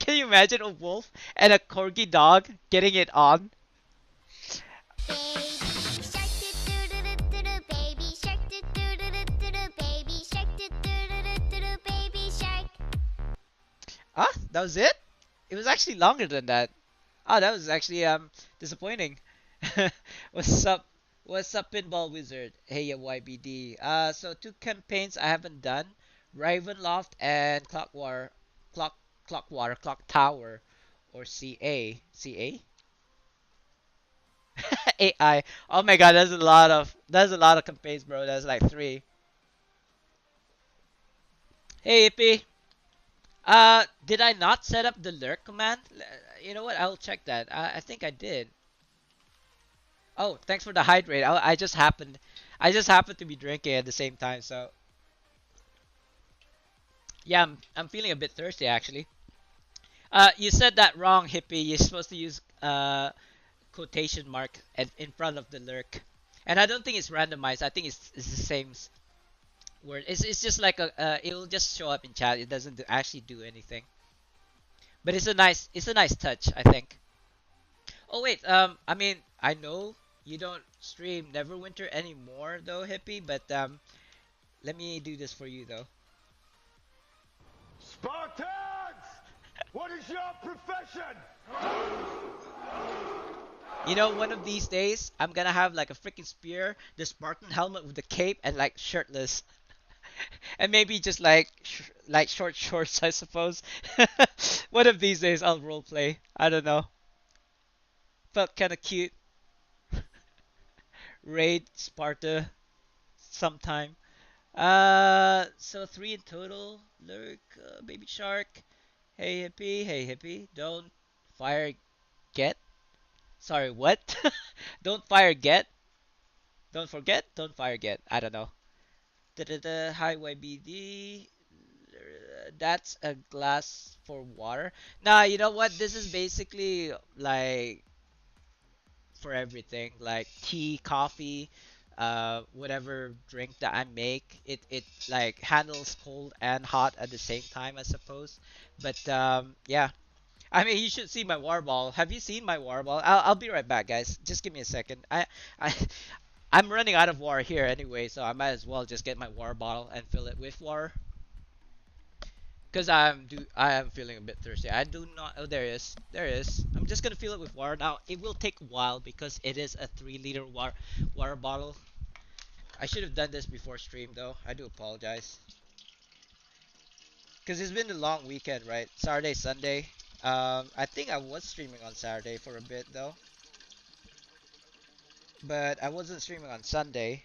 S1: Can you imagine a wolf and a corgi dog getting it on?
S3: Baby shark doo doo doo doo doo, baby shark doo doo doo doo doo doo, baby shark doo doo doo doo doo doo, baby shark.
S1: Ah, that was it? It was actually longer than that. Ah, that was actually disappointing. What's up? What's up, Pinball Wizard? Hey, ya YBD. So two campaigns I haven't done: Ravenloft and Clock Clock Tower, or CA. CA? AI. Oh my God, that's a lot of campaigns, bro. That's like three. Hey, Ippy. Did I not set up the lurk command? You know what? I'll check that. I think I did. Oh, thanks for the hydrate. I just happened to be drinking at the same time. So yeah, I'm feeling a bit thirsty actually. You said that wrong, hippie. You're supposed to use quotation mark in front of the lurk, and I don't think it's randomized. I think it's the same word. It's just like it'll just show up in chat. It doesn't actually do anything. But it's a nice touch, I think. Oh wait, I mean, I know you don't stream Neverwinter anymore though, hippie, but let me do this for you though.
S2: Spartans! What is your profession?
S1: You know, one of these days I'm gonna have like a freaking spear, the Spartan helmet with the cape, and like shirtless, and maybe just like short shorts, I suppose. One of these days I'll roleplay. I don't know. Felt kind of cute. Raid Sparta sometime. So three in total. Lurk, Baby Shark. Hey hippie, hey hippie. Don't fire get. Sorry, what? Don't fire get. Don't forget. Don't fire get. I don't know. Da da da. Hi YBD. That's a glass for water. Nah, you know what? This is basically like for everything, like tea, coffee, whatever drink that I make. It like handles cold and hot at the same time, I suppose. But yeah. I mean, you should see my water bottle. Have you seen my water bottle? I'll be right back, guys. Just give me a second. I I'm running out of water here anyway, so I might as well just get my water bottle and fill it with water. Cause I am feeling a bit thirsty. I do not. Oh, there it is. There it is. I'm just gonna fill it with water now. It will take a while because it is a 3 liter water bottle. I should have done this before stream though. I do apologize. Cause it's been a long weekend, right? Saturday, Sunday. I think I was streaming on Saturday for a bit though, but I wasn't streaming on Sunday.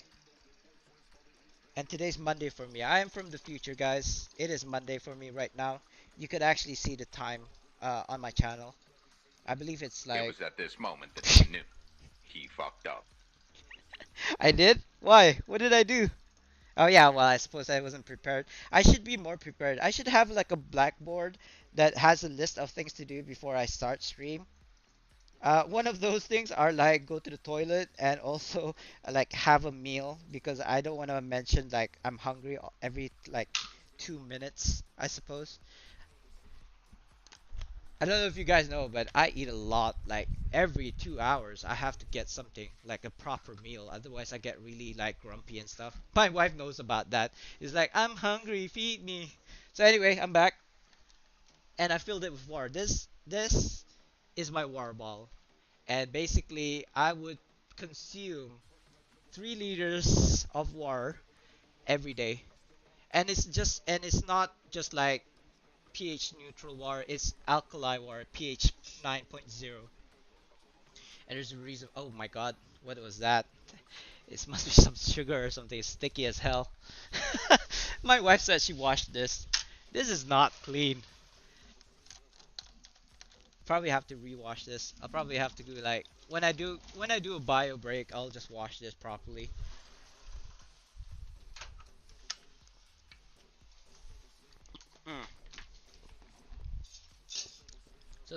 S1: And today's Monday for me. I am from the future, guys. It is Monday for me right now. You could actually see the time on my channel. I believe it's
S4: It
S1: like
S4: was at this moment that he knew. He fucked up.
S1: I did? Why? What did I do? Oh yeah, well I suppose I wasn't prepared. I should be more prepared. I should have like a blackboard that has a list of things to do before I start stream. One of those things are like go to the toilet and also like have a meal because I don't want to mention like I'm hungry every like 2 minutes, I suppose. I don't know if you guys know, but I eat a lot. Like every 2 hours, I have to get something like a proper meal. Otherwise, I get really like grumpy and stuff. My wife knows about that. It's like I'm hungry, feed me. So anyway, I'm back and I filled it with water. This is my water bottle, and basically I would consume 3 liters of water every day. And it's not just like pH neutral water, it's alkali water, pH 9.0. And there's a reason. Oh my god, what was that? It must be some sugar or something sticky as hell. My wife said she washed this. This is not clean. Probably have to rewash this. I'll probably have to do like when I do a bio break, I'll just wash this properly.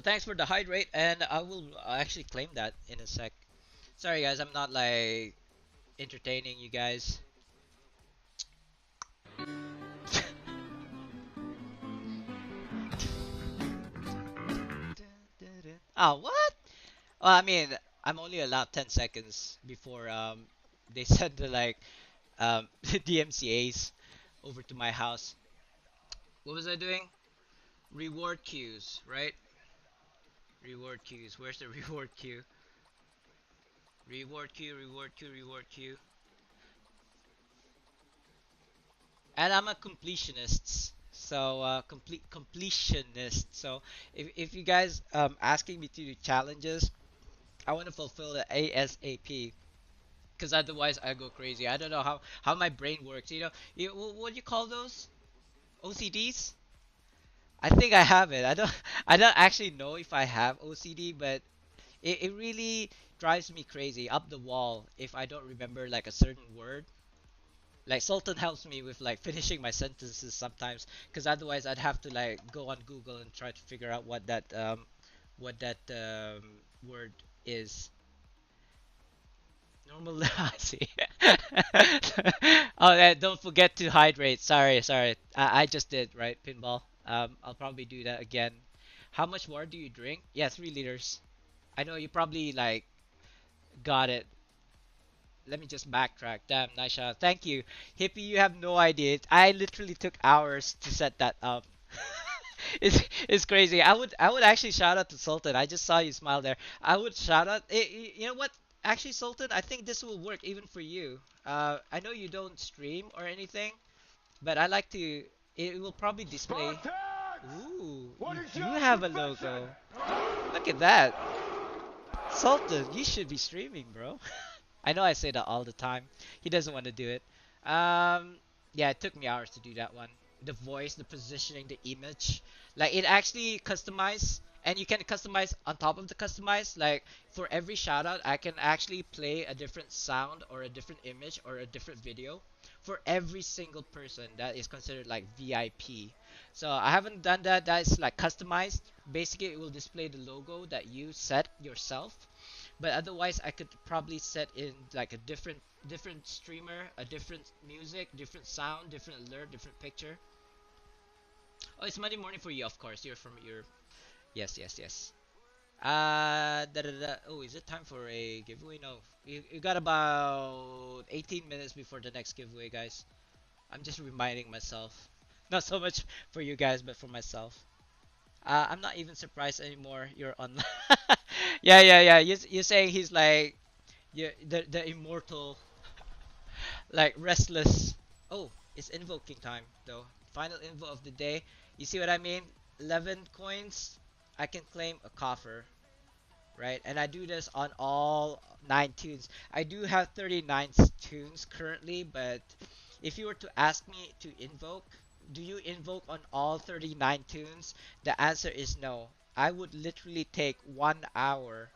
S1: So thanks for the hydrate, and I will actually claim that in a sec. Sorry guys, I'm not like entertaining you guys. Oh, what? Well, I mean, I'm only allowed 10 seconds before they send the like the DMCA's over to my house. What was I doing? Reward queues, right? Reward queues. Where's the reward queue? Reward queue, reward queue, reward queue. And I'm a completionist. So completionist. So if you guys asking me to do challenges, I want to fulfill the ASAP. Because otherwise I go crazy. I don't know how my brain works. What do you call those? OCDs? I think I have it. I don't actually know if I have OCD, but it really drives me crazy up the wall if I don't remember like a certain word. Like Sultan helps me with like finishing my sentences sometimes, because otherwise I'd have to like go on Google and try to figure out what that word is. Normal. I see. Oh, yeah, don't forget to hydrate. Sorry, sorry. I just did, right, Pinball. I'll probably do that again. How much water do you drink? Yeah, 3 liters. I know you probably like got it. Let me just backtrack. Damn, nice shot. Thank you. Hippie, you have no idea. I literally took hours to set that up. It's crazy. I would actually shout out to Sultan. I just saw you smile there. I would shout out. You know what? Actually, Sultan, I think this will work even for you. I know you don't stream or anything, but I like to. It will probably display.
S2: Spartans!
S1: Ooh,
S2: What
S1: you
S2: is
S1: do
S2: your
S1: have a
S2: profession?
S1: logo. Look at that. Sultan, you should be streaming, bro. I know I say that all the time. He doesn't want to do it. Yeah, it took me hours to do that one. The voice, the positioning, the image. Like it actually customized, and you can customize on top of the customize. Like for every shout out, I can actually play a different sound or a different image or a different video for every single person that is considered like VIP. So I haven't done that. That's like customized. Basically, it will display the logo that you set yourself, but otherwise I could probably set in like a different streamer, a different music, different sound, different alert, different picture. Oh, it's Monday morning for you, of course. You're from your. Yes, yes, yes. Oh, is it time for a giveaway? No, you got about 18 minutes before the next giveaway, guys. I'm just reminding myself. Not so much for you guys, but for myself. I'm not even surprised anymore. You're online. Yeah, yeah, yeah. You're saying he's like the immortal, like restless. Oh, it's invoking time though. Final invo of the day. You see what I mean? 11 coins. I can claim a coffer, right? And I do this on all 9 tunes. I do have 39 tunes currently, but if you were to ask me to invoke, do you invoke on all 39 tunes? The answer is no. I would literally take 1 hour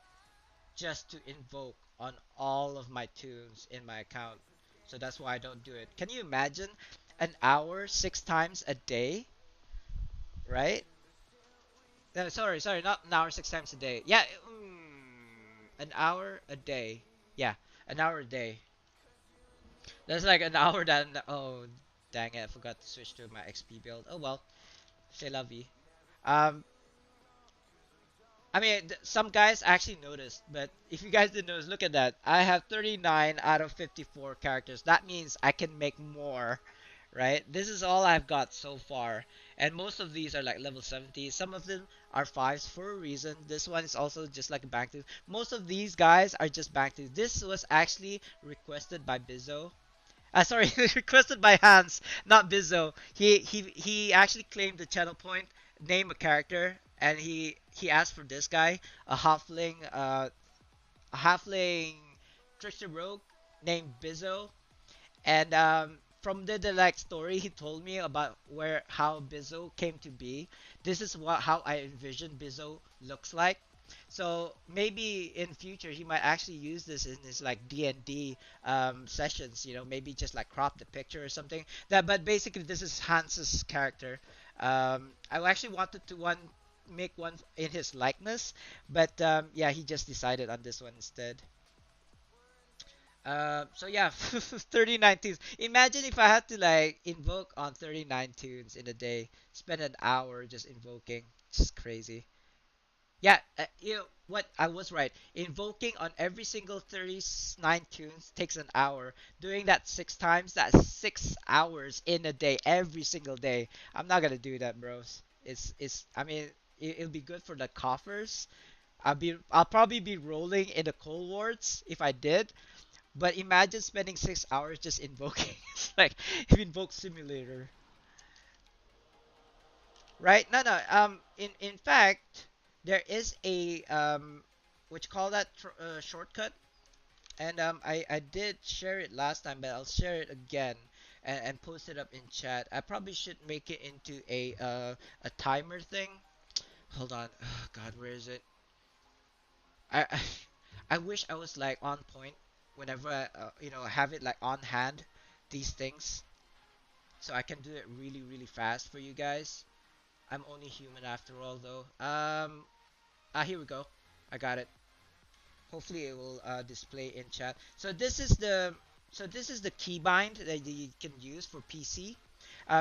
S1: just to invoke on all of my tunes in my account. So that's why I don't do it. Can you imagine an hour 6 times a day, right? No, sorry, sorry, not an hour 6 times a day. Yeah, an hour a day. Yeah, an hour a day. That's like an hour that. Oh, dang it! I forgot to switch to my XP build. Oh well, c'est la vie. Um, I mean, some guys actually noticed, but if you guys didn't notice, look at that. I have 39 out of 54 characters. That means I can make more, right? This is all I've got so far. And most of these are like level 70. Some of them are 5s for a reason. This one is also just like a bank to. Most of these guys are just bank to. This was actually requested by Bizzo. Sorry, requested by Hans, not Bizzo. He actually claimed the channel point, name a character, and he asked for this guy, a halfling trickster rogue named Bizzo, and from the like story he told me about where how Bizzo came to be. This is what how I envision Bizzo looks like. So maybe in future he might actually use this in his like D&D sessions. You know, maybe just like crop the picture or something. That, but basically this is Hans's character. I actually wanted to one make one in his likeness, but yeah, he just decided on this one instead. So yeah, 39 tunes. Imagine if I had to like invoke on 39 tunes in a day, spend an hour just invoking. Just crazy. Yeah, you know what? I was right. Invoking on every single 39 tunes takes an hour. Doing that 6 times, that's 6 hours in a day, every single day. I'm not gonna do that, bros. It's. I mean, it'll be good for the coffers. I'll probably be rolling in the cold wards if I did. But imagine spending 6 hours just invoking. It's like invoke simulator, right? No, no. In fact, there is a what you call that shortcut, and I did share it last time, but I'll share it again and post it up in chat. I probably should make it into a timer thing. Hold on. Oh, God, where is it? I I wish I was like on point whenever I have it like on hand these things so I can do it really really fast for you guys. I'm only human after all though. Here we go. I got it. Hopefully it will display in chat. So this is the keybind that you can use for PC.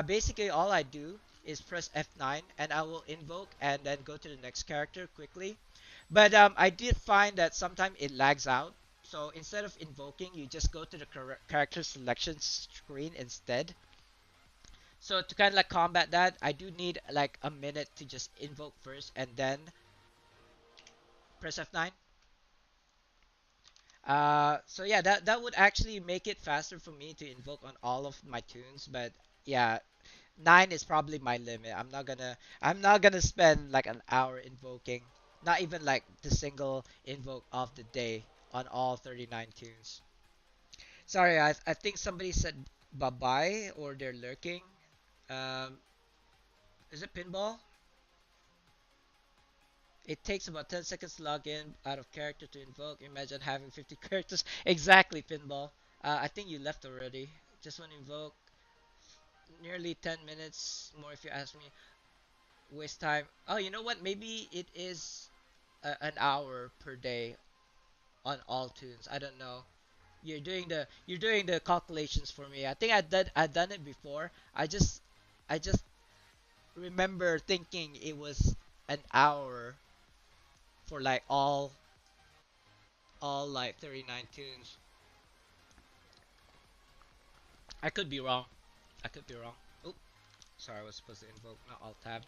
S1: Basically all I do is press F9 and I will invoke and then go to the next character quickly. But I did find that sometimes it lags out. So instead of invoking, you just go to the character selection screen instead. So to kind of like combat that, I do need like a minute to just invoke first and then press F9. So yeah, that would actually make it faster for me to invoke on all of my tunes. But yeah, 9 is probably my limit. I'm not gonna spend like an hour invoking. Not even like the single invoke of the day on all 39 tunes. Sorry, I think somebody said bye bye or they're lurking. Um, is it pinball? It takes about 10 seconds to log in out of character to invoke. Imagine having 50 characters. Exactly, pinball. I think you left already. Just want to invoke. Nearly 10 minutes more if you ask me. Waste time. Oh, you know what? Maybe it is an hour per day on all tunes. I don't know. You're doing the calculations for me. I think I done it before. I just remember thinking it was an hour for like all like 39 tunes. I could be wrong. I could be wrong. Oh, sorry, I was supposed to invoke, not alt tab.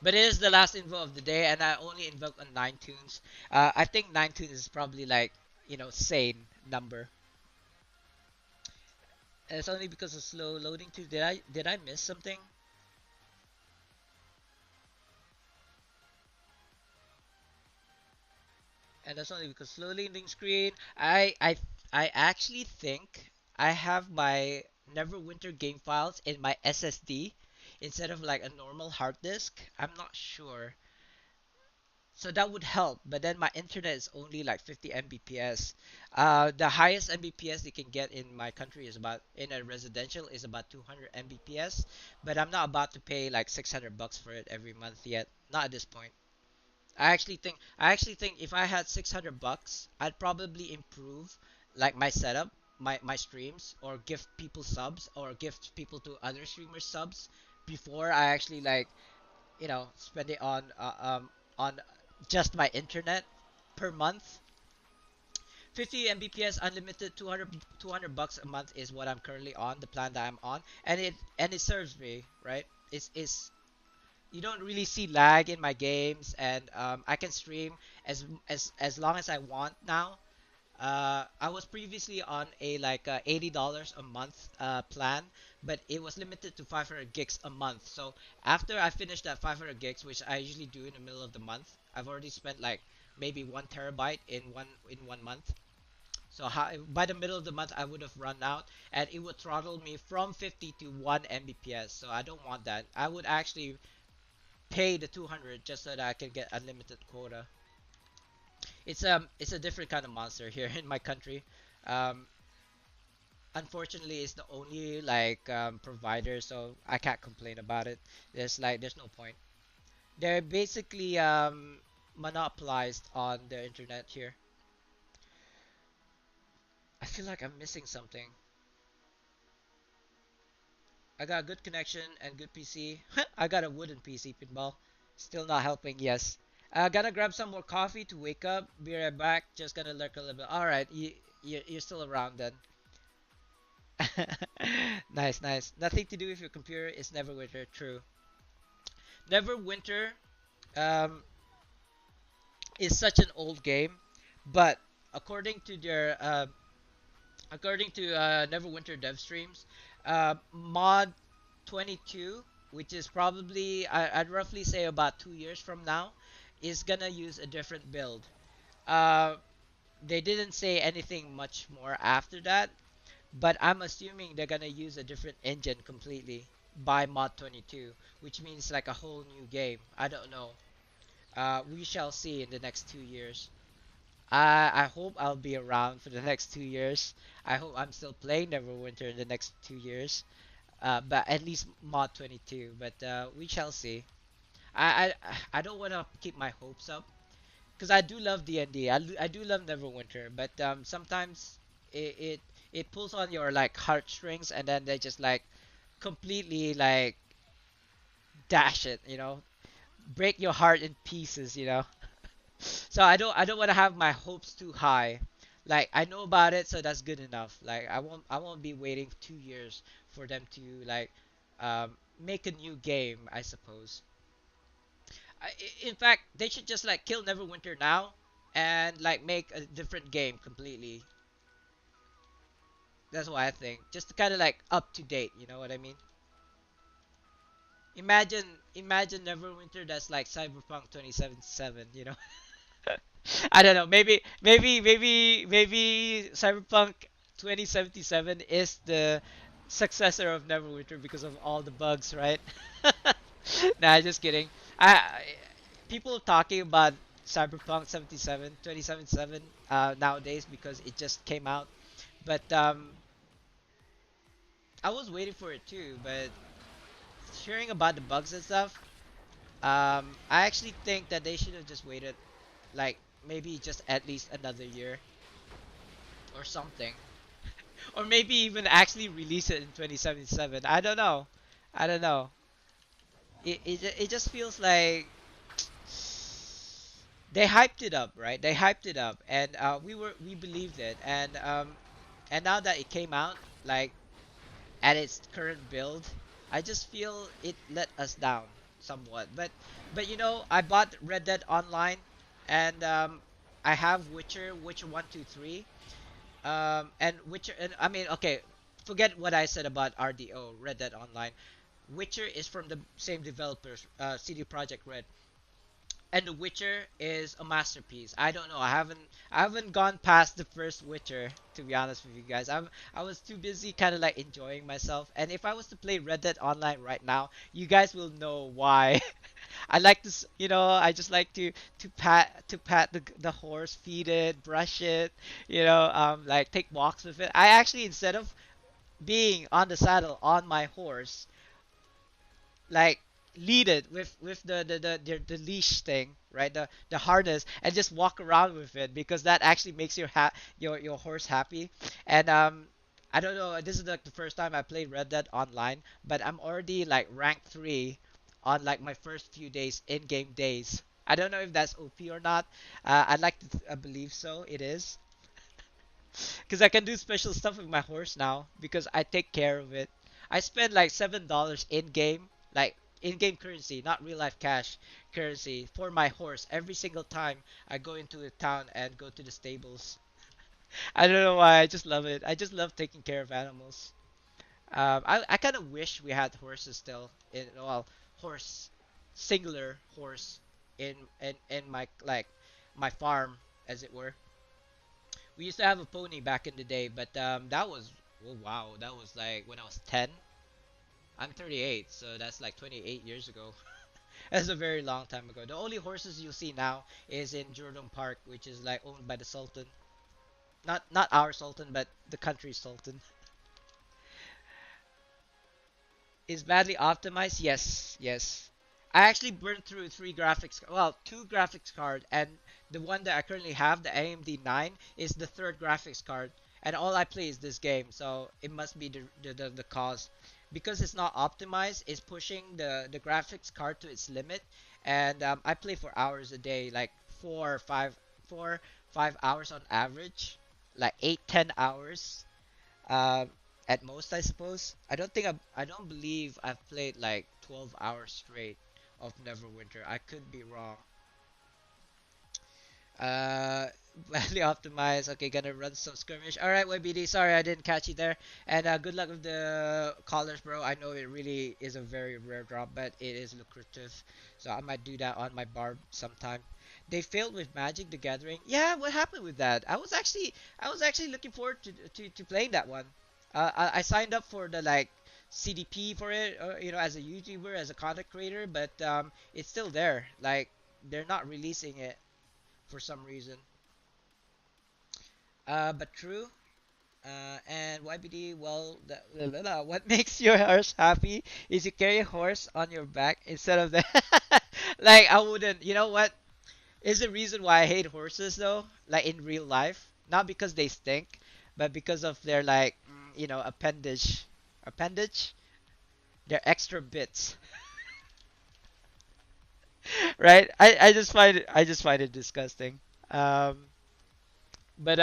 S1: But it is the last invoke of the day, and I only invoke on 9 tunes. I think 9 tunes is probably like sane number. And it's only because of slow loading too. Did I miss something? And that's only because slow loading screen. I actually think I have my Neverwinter game files in my SSD instead of like a normal hard disk. I'm not sure. So that would help, but then my internet is only like 50 Mbps. The highest Mbps you can get in my country is about in a residential is about 200 Mbps, but I'm not about to pay like 600 bucks for it every month yet. Not at this point. I actually think if I had 600 bucks, I'd probably improve like my setup, my streams, or give people subs, or give people to other streamers subs before I actually like spend it on just my internet per month. 50 Mbps unlimited 200 bucks a month is what I'm currently on, the plan that I'm on, and it serves me, right? It's You don't really see lag in my games, and I can stream as long as I want now. I was previously on a like $80 a month plan, but it was limited to 500 gigs a month. So after I finish that 500 gigs, which I usually do in the middle of the month, I've already spent like maybe 1 terabyte in one month. So by the middle of the month, I would have run out, and it would throttle me from 50 to 1 Mbps. So I don't want that. I would actually pay the 200 just so that I can get unlimited quota. It's a different kind of monster here in my country. Um, Unfortunately, it's the only like provider, so I can't complain about it. There's no point. They're basically monopolized on the internet here. I feel like I'm missing something. I got a good connection and good PC. I got a wooden PC, pinball. Still not helping, yes. Gotta grab some more coffee to wake up. Be right back. Just gonna lurk a little bit. Alright, you're still around then. Nice, nice. Nothing to do with your computer. It's Neverwinter. True. Neverwinter um, is such an old game, but according to their according to Neverwinter dev streams, mod 22, which is probably I'd roughly say about 2 years from now, is gonna use a different build. Uh, they didn't say anything much more after that, but I'm assuming they're gonna use a different engine completely by mod 22, which means like a whole new game. I don't know. We shall see in the next 2 years. I hope I'll be around for the next 2 years. I hope I'm still playing Neverwinter in the next 2 years. But at least mod 22. But we shall see. I don't want to keep my hopes up because I do love D&D. I do love Neverwinter, but sometimes it pulls on your like heartstrings, and then they just like completely like dash it. Break your heart in pieces. So I don't want to have my hopes too high. Like I know about it, so that's good enough. Like I won't be waiting 2 years for them to like make a new game, I suppose. In fact, they should just like kill Neverwinter now and like make a different game completely. That's what I think. Just to kind of like up to date, you know what I mean? Imagine Neverwinter that's like Cyberpunk 2077. I don't know. Maybe Cyberpunk 2077 is the successor of Neverwinter because of all the bugs, right? Nah, just kidding. People talking about Cyberpunk 2077 nowadays because it just came out, but I was waiting for it too. But hearing about the bugs and stuff, I actually think that they should have just waited like maybe just at least another year or something, or maybe even actually release it in 2077. I don't know. I don't know. It just feels like they hyped it up, right? They hyped it up, and we believed it, and now that it came out like at its current build, I just feel it let us down somewhat. But I bought Red Dead Online, and I have Witcher 1, 2, 3. And Witcher, and I mean, okay, forget what I said about RDO, Red Dead Online. Witcher is from the same developers, CD Projekt Red, and The Witcher is a masterpiece. I don't know. I haven't gone past the first Witcher, to be honest with you guys. I was too busy kind of like enjoying myself. And if I was to play Red Dead Online right now, you guys will know why. I like to, I just like to pat the horse, feed it, brush it, like take walks with it. I actually, instead of being on the saddle on my horse, like lead it with the leash thing, right? The harness, and just walk around with it because that actually makes your horse happy. And I don't know, this is like the first time I played Red Dead Online, but I'm already like rank 3 on like my first few days, in-game days. I don't know if that's OP or not. I'd like to believe so, it is. Because I can do special stuff with my horse now because I take care of it. I spend like $7 in game, like in game currency, not real life cash currency, for my horse every single time I go into a town and go to the stables. I don't know why, I just love it. I just love taking care of animals. I kind of wish we had horses still well, horse, singular horse in my like my farm, as it were. We used to have a pony back in the day, but that was, oh wow, that was like when I was 10. I'm 38, so that's like 28 years ago. That's a very long time ago. The only horses you'll see now is in Jordan Park, which is like owned by the Sultan. Not our Sultan, but the country's Sultan. Is badly optimized? Yes, yes. I actually burned through three graphics, well, two graphics card, and the one that I currently have, the AMD 9, is the third graphics card, and all I play is this game, so it must be the cause. Because it's not optimized, it's pushing the graphics card to its limit, and I play for hours a day, like 4 or 5 hours on average, like 8-10 hours, um, at most, I suppose. I don't believe I've played like 12 hours straight of Neverwinter. I could be wrong. Uh, badly optimized. Okay, gonna run some skirmish. All right, YBD. Sorry, I didn't catch you there. And good luck with the collars, bro. I know it really is a very rare drop, but it is lucrative. So I might do that on my barb sometime. They failed with Magic the Gathering. Yeah, what happened with that? I was actually looking forward to playing that one. I signed up for the like CDP for it, as a YouTuber, as a content creator, but it's still there. Like they're not releasing it for some reason. But true. And YBD, well, what makes your horse happy is you carry a horse on your back instead of the. Like, I wouldn't. You know what? Is the reason why I hate horses though? Like in real life, not because they stink, but because of their like, appendage, their extra bits, right? I just find it disgusting. Um, but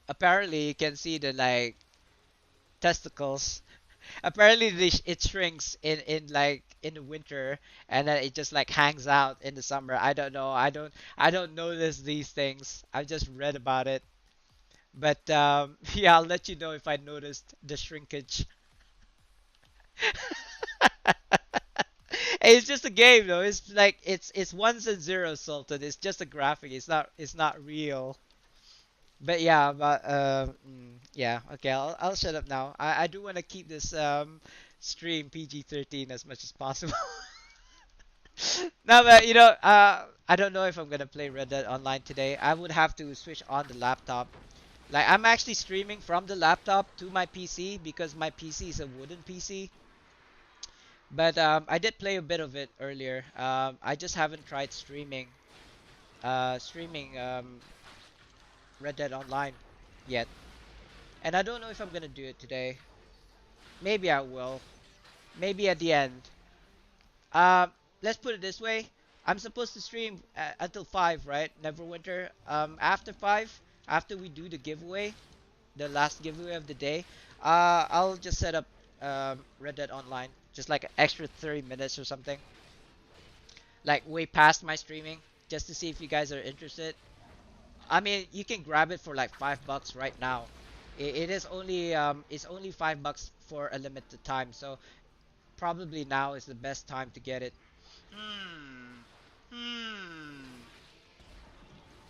S1: apparently you can see the like testicles. Apparently it shrinks in the winter, and then it just like hangs out in the summer. I don't know. I don't notice these things. I just read about it. But yeah, I'll let you know if I noticed the shrinkage. Hey, it's just a game though. It's like it's ones and zeros, Sultan. It's just a graphic. It's not real. But yeah, yeah. Okay, I'll shut up now. I do want to keep this stream PG-13 as much as possible. No, but I don't know if I'm gonna play Red Dead Online today. I would have to switch on the laptop. Like I'm actually streaming from the laptop to my PC because my PC is a wooden PC. But I did play a bit of it earlier. I just haven't tried streaming Red Dead Online yet. And I don't know if I'm gonna do it today. Maybe I will. Maybe at the end. Um, let's put it this way. I'm supposed to stream until 5, right? Neverwinter. After 5, after we do the giveaway, the last giveaway of the day, I'll just set up Red Dead Online. Just like an extra 30 minutes or something. Like way past my streaming. Just to see if you guys are interested. I mean, you can grab it for like $5 right now. It is only it's only $5 for a limited time, so probably now is the best time to get it. Hmm. Hmm.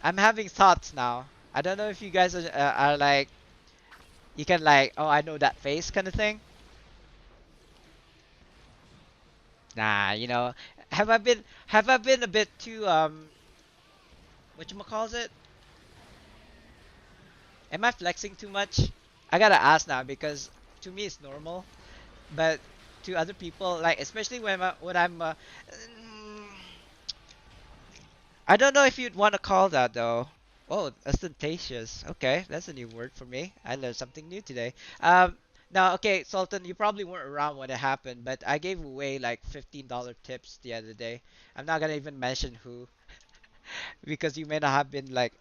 S1: I'm having thoughts now. I don't know if you guys are like you can like, oh, I know that face kind of thing. Nah, have I been a bit too whatchamacalls it? Am I flexing too much? I gotta ask now because to me it's normal, but to other people, like especially mm, I don't know if you'd want to call that though. Oh, ostentatious. Okay, that's a new word for me. I learned something new today. Now, okay, Sultan, you probably weren't around when it happened, but I gave away like $15 tips the other day. I'm not gonna even mention who, because you may not have been like,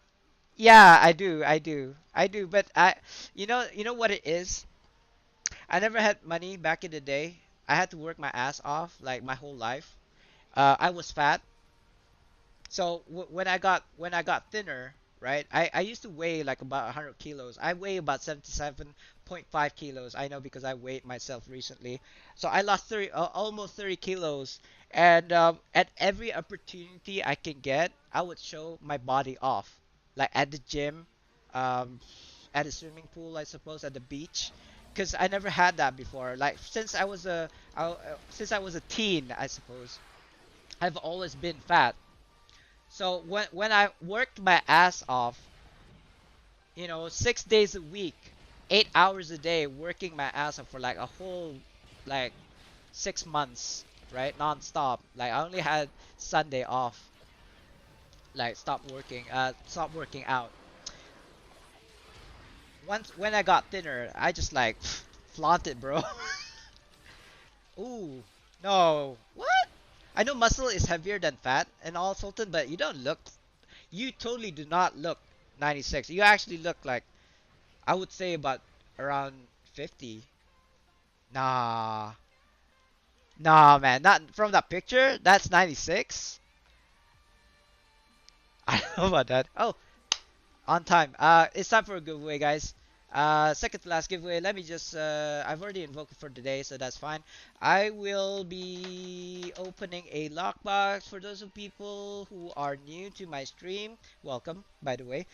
S1: yeah, I do. But you know what it is. I never had money back in the day. I had to work my ass off like my whole life. I was fat, so when I got thinner, right? I used to weigh like about 100 kilos. I weigh about 77.5 kilos. I know because I weighed myself recently. So I lost almost 30 kilos. And at every opportunity I can get, I would show my body off, like at the gym, um, at a swimming pool, I suppose, at the beach, because I never had that before. Like since I was a teen, I suppose, I've always been fat. So when I worked my ass off, 6 days a week, 8 hours a day, working my ass off for like a whole like 6 months, right? Non-stop. Like I only had Sunday off. Like stop working out. Once when I got thinner, I just like flaunt it, bro. Ooh, no. What? I know muscle is heavier than fat and all, Sultan, but you don't look. You totally do not look 96. You actually look like I would say about around 50. Nah, nah, man. Not from that picture. That's 96. I don't know about that. Oh, on time. It's time for a giveaway, guys. Second to last giveaway. Let me just. I've already invoked it for today, so that's fine. I will be opening a lockbox for those of people who are new to my stream. Welcome, by the way.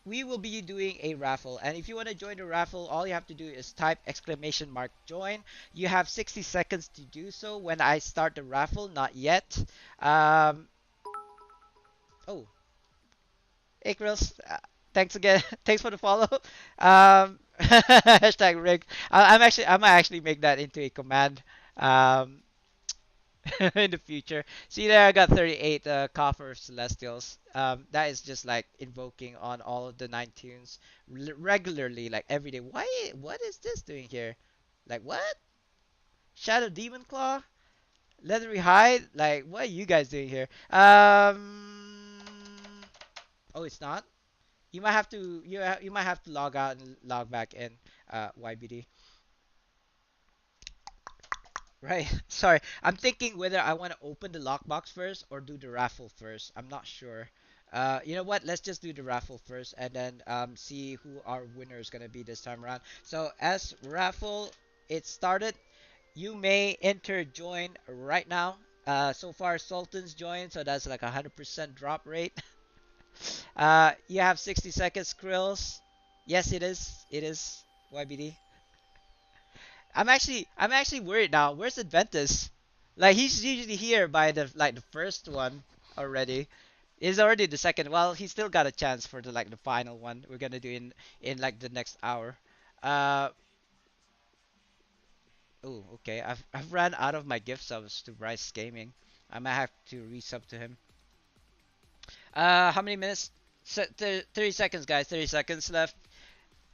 S1: We will be doing a raffle, and if you want to join the raffle, all you have to do is type exclamation mark join. You have 60 seconds to do so when I start the raffle. Not yet. Um, oh, hey, Krills. Thanks again. Thanks for the follow. Hashtag rigged. I might actually make that into a command. Um, in the future. See there, I got 38 copper celestials. That is just like invoking on all of the 9 tunes regularly, like every day. Why? What is this doing here? Like what? Shadow Demon Claw, Leathery Hide. Like what are you guys doing here? Oh, it's not. You might have to you might have to log out and log back in. YBD. Right. Sorry. I'm thinking whether I want to open the lockbox first or do the raffle first. I'm not sure. You know what? Let's just do the raffle first and then see who our winner is going to be this time around. So as raffle, it started. You may enter join right now. So far Sultan's joined, so that's like 100% drop rate. You have 60 seconds, Krills. Yes, it is. It is. YBD. I'm actually worried now. Where's Adventus? Like he's usually here by the first one already. He's already the second. Well, he's still got a chance for the final one we're gonna do in like the next hour. Uh oh, okay. I've ran out of my gift subs to Bryce Gaming. I might have to resub to him. How many minutes? 30 seconds, guys. 30 seconds left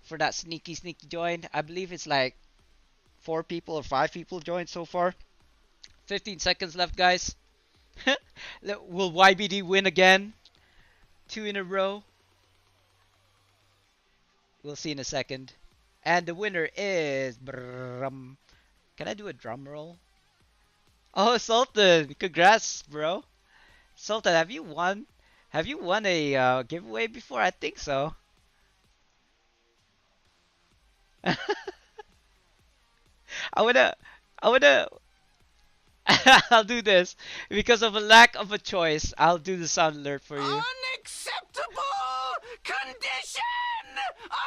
S1: for that sneaky join. I believe it's like 4 people or 5 people joined so far. 15 seconds left, guys. Will YBD win again? 2 in a row? We'll see in a second. And the winner is... Can I do a drum roll? Oh, Sultan! Congrats, bro. Sultan, have you won? Have you won a giveaway before? I think so. I wanna... I wanna... I'll do this. Because of a lack of a choice, I'll do the sound alert for you.
S2: Unacceptable condition!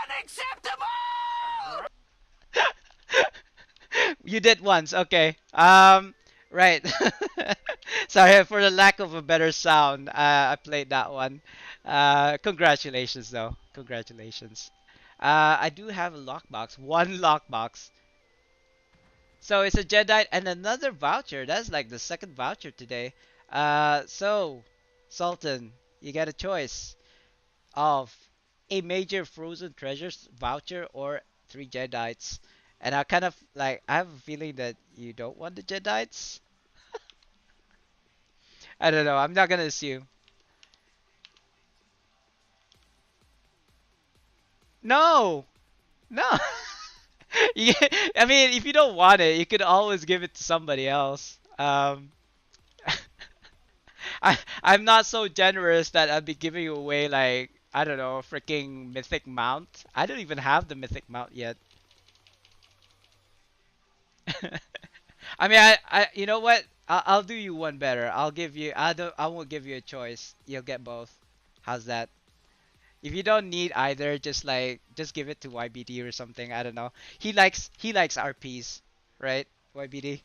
S2: Unacceptable!
S1: You did once, okay. Right. Sorry for the lack of a better sound. I played that one. Congratulations though. Congratulations. I do have a lockbox. One lockbox. So it's a Jedi and another voucher. That's like the second voucher today. So Sultan, you got a choice of a major Frozen Treasures voucher or 3 Jedites. And I kind of like I have a feeling that you don't want the Jedites. I don't know. I'm not gonna assume. No, no. You, I mean, if you don't want it, you could always give it to somebody else. I'm not so generous that I'd be giving away like I don't know, freaking mythic mount. I don't even have the mythic mount yet. I mean, you know what? I'll do you one better. I'll give you. I won't give you a choice. You'll get both. How's that? If you don't need either, just give it to YBD or something. I don't know. He likes RPs, right? YBD.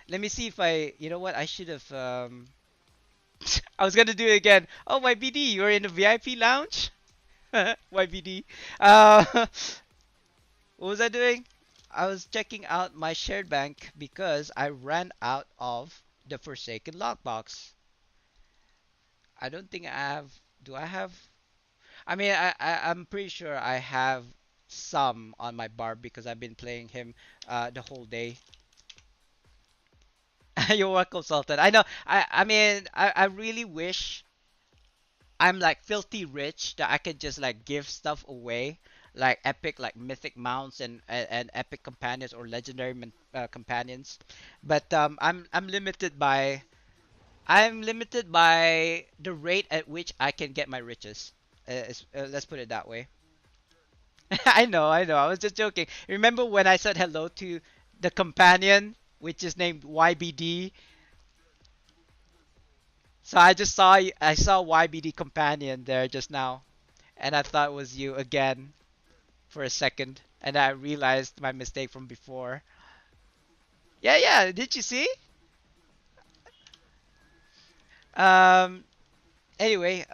S1: Let me see if you know what? I should have I was gonna do it again. Oh, YBD, you're in the VIP lounge. YBD. What was I doing? I was checking out my shared bank because I ran out of the Forsaken lockbox. I don't think I have. Do I have? I mean, I'm pretty sure I have some on my bar because I've been playing him the whole day. You're welcome, Sultan. I know. I mean, I really wish I'm like filthy rich that I could just like give stuff away, like epic, like mythic mounts and epic companions or legendary companions. But I'm limited by the rate at which I can get my riches. Let's put it that way. I know, I know. I was just joking. Remember when I said hello to the companion, which is named YBD? So I saw YBD companion there just now, and I thought it was you again for a second, and I realized my mistake from before. Yeah, yeah. Did you see? Um. Anyway.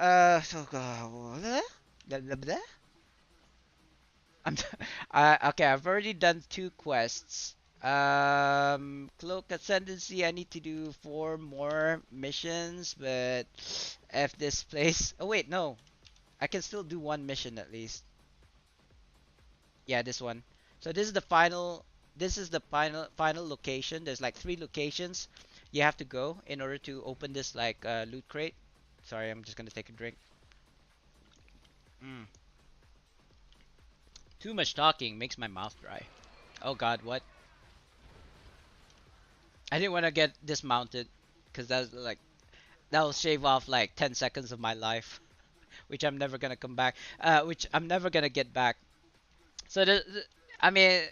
S1: So. Blah, blah, blah. I'm. Okay. I've already done two quests. Cloak Ascendancy. I need to do four more missions, but if this place. Oh wait, no. I can still do one mission at least. Yeah, this one. So this is the final. This is the final location. There's like three locations you have to go in order to open this like loot crate. Sorry, I'm just gonna take a drink. Mm. Too much talking makes my mouth dry. Oh God, what? I didn't want to get dismounted because that's like that'll shave off like 10 seconds of my life, which I'm never gonna come back. Which I'm never gonna get back. So I mean,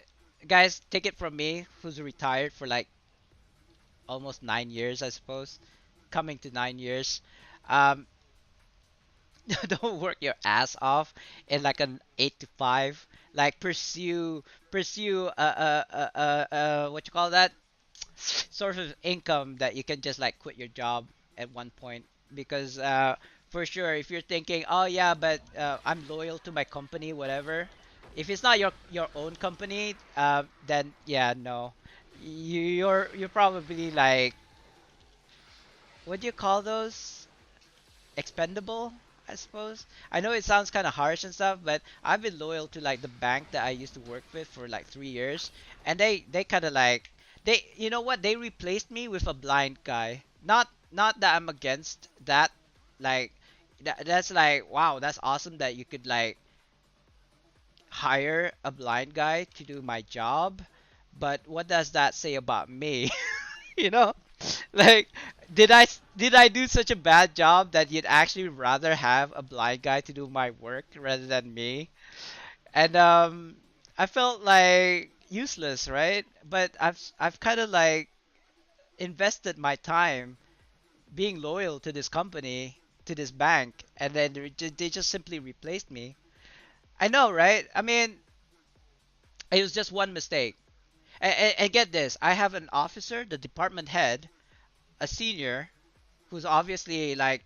S1: guys, take it from me, who's retired for like almost 9 years, I suppose, coming to 9 years. Um, don't work your ass off in like an 8 to 5. Like pursue what you call that source of income that you can just like quit your job at one point because for sure if you're thinking oh yeah but I'm loyal to my company whatever if it's not your own company then yeah no you're probably like what do you call those expendable, I suppose. I know it sounds kind of harsh and stuff, but I've been loyal to like the bank that I used to work with for like 3 years, and they kind of like they you know what they replaced me with a blind guy. Not that I'm against that, like that's like wow that's awesome that you could like hire a blind guy to do my job, but what does that say about me? you know like did I do such a bad job that you'd actually rather have a blind guy to do my work rather than me? And I felt like useless, right? But I've kind of like invested my time being loyal to this company, to this bank, and then they just simply replaced me. I know, right? I mean, it was just one mistake. And get this, I have an officer, the department head, a senior who's obviously like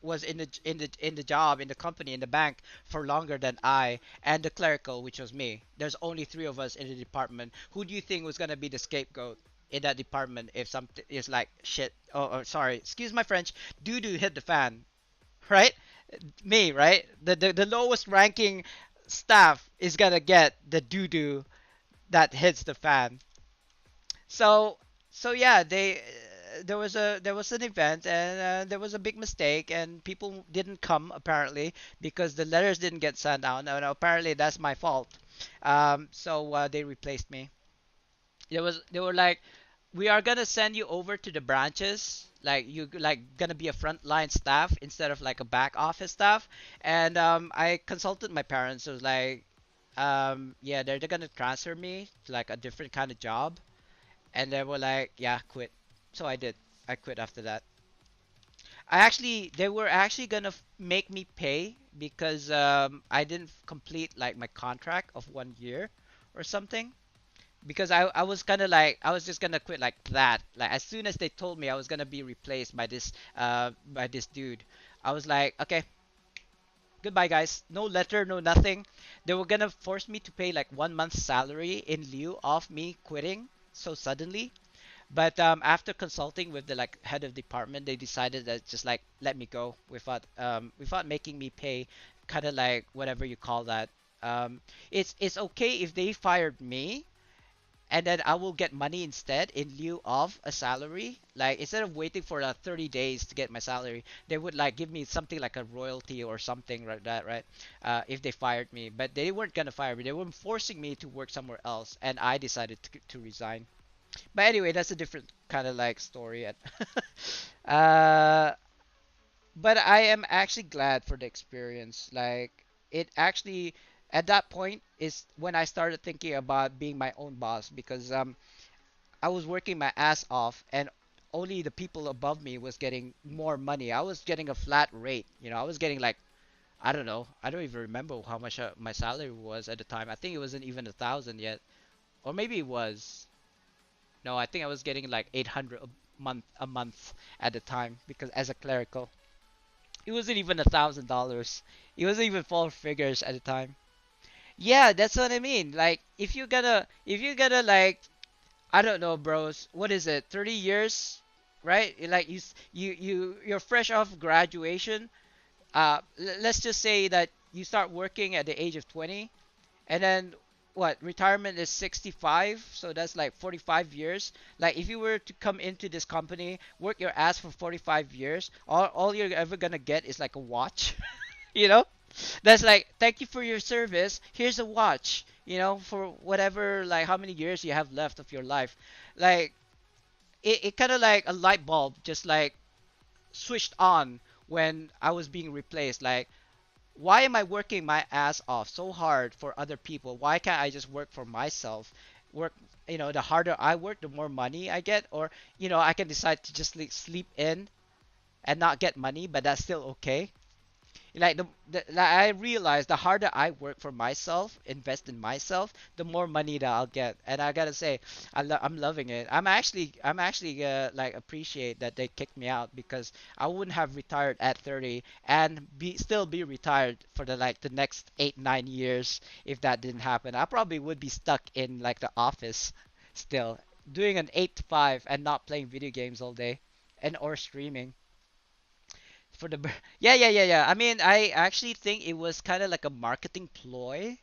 S1: was in the job in the company in the bank for longer than I and the clerical which was me. There's only three of us in the department. Who do you think was gonna be the scapegoat in that department if something is like shit? Oh, sorry, excuse my French. Doo doo hit the fan, right? Me, right? The lowest ranking staff is gonna get the doo doo that hits the fan. So so yeah, they there was an event and there was a big mistake and people didn't come apparently because the letters didn't get sent out. No, no, apparently that's my fault. So they replaced me. They were like, we are gonna send you over to the branches. Like you like gonna be a frontline staff instead of like a back office staff. And I consulted my parents. It was like, yeah, they're gonna transfer me to like a different kind of job and they were like, "Yeah, quit." So I did. I quit after that. They were actually gonna make me pay because I didn't complete like my contract of 1 year or something. Because I was kind of like I was just gonna quit like that. Like as soon as they told me I was gonna be replaced by this dude, I was like, okay, Goodbye, guys. No letter, no nothing. They were gonna force me to pay like 1 month's salary in lieu of me quitting so suddenly. But after consulting with the like head of department, they decided that just like let me go without making me pay kind of like whatever you call that. It's okay if they fired me and then I will get money instead in lieu of a salary. Like instead of waiting for 30 days to get my salary, they would like give me something like a royalty or something like that, right? If they fired me, but they weren't gonna fire me. They were forcing me to work somewhere else, and I decided to resign. But anyway, that's a different kind of like story. uh, but I am actually glad for the experience. Like it actually at that point is when I started thinking about being my own boss because I was working my ass off and only the people above me was getting more money. I was getting a flat rate. I was getting like I don't know. I don't even remember how much my salary was at the time. I think it wasn't even 1,000 yet, or maybe it was. No, I think I was getting like 800 a month at the time because as a clerical, it wasn't even $1,000. It wasn't even four figures at the time. Yeah, that's what I mean. Like if you gotta like I don't know, bros. What is it? 30 years, right? Like you're fresh off graduation. Let's just say that you start working at the age of 20, and then what? Retirement is 65, so that's like 45 years. Like if you were to come into this company, work your ass for 45 years, all you're ever gonna get is like a watch. you know? That's like, thank you for your service. Here's a watch, for whatever, like, how many years you have left of your life. Like, it kind of like a light bulb just like switched on when I was being replaced. Like, why am I working my ass off so hard for other people? Why can't I just work for myself? Work, the harder I work, the more money I get. Or, I can decide to just sleep in and not get money, but that's still okay. Like like I realize the harder I work for myself, invest in myself, the more money that I'll get. And I gotta say, I'm loving it. I'm actually like appreciate that they kicked me out because I wouldn't have retired at 30 and be retired for the next 8 9 years if that didn't happen. I probably would be stuck in like the office still doing an 8 to 5 and not playing video games all day and or streaming for the yeah, yeah, yeah, yeah. I mean, I actually think it was kind of like a marketing ploy.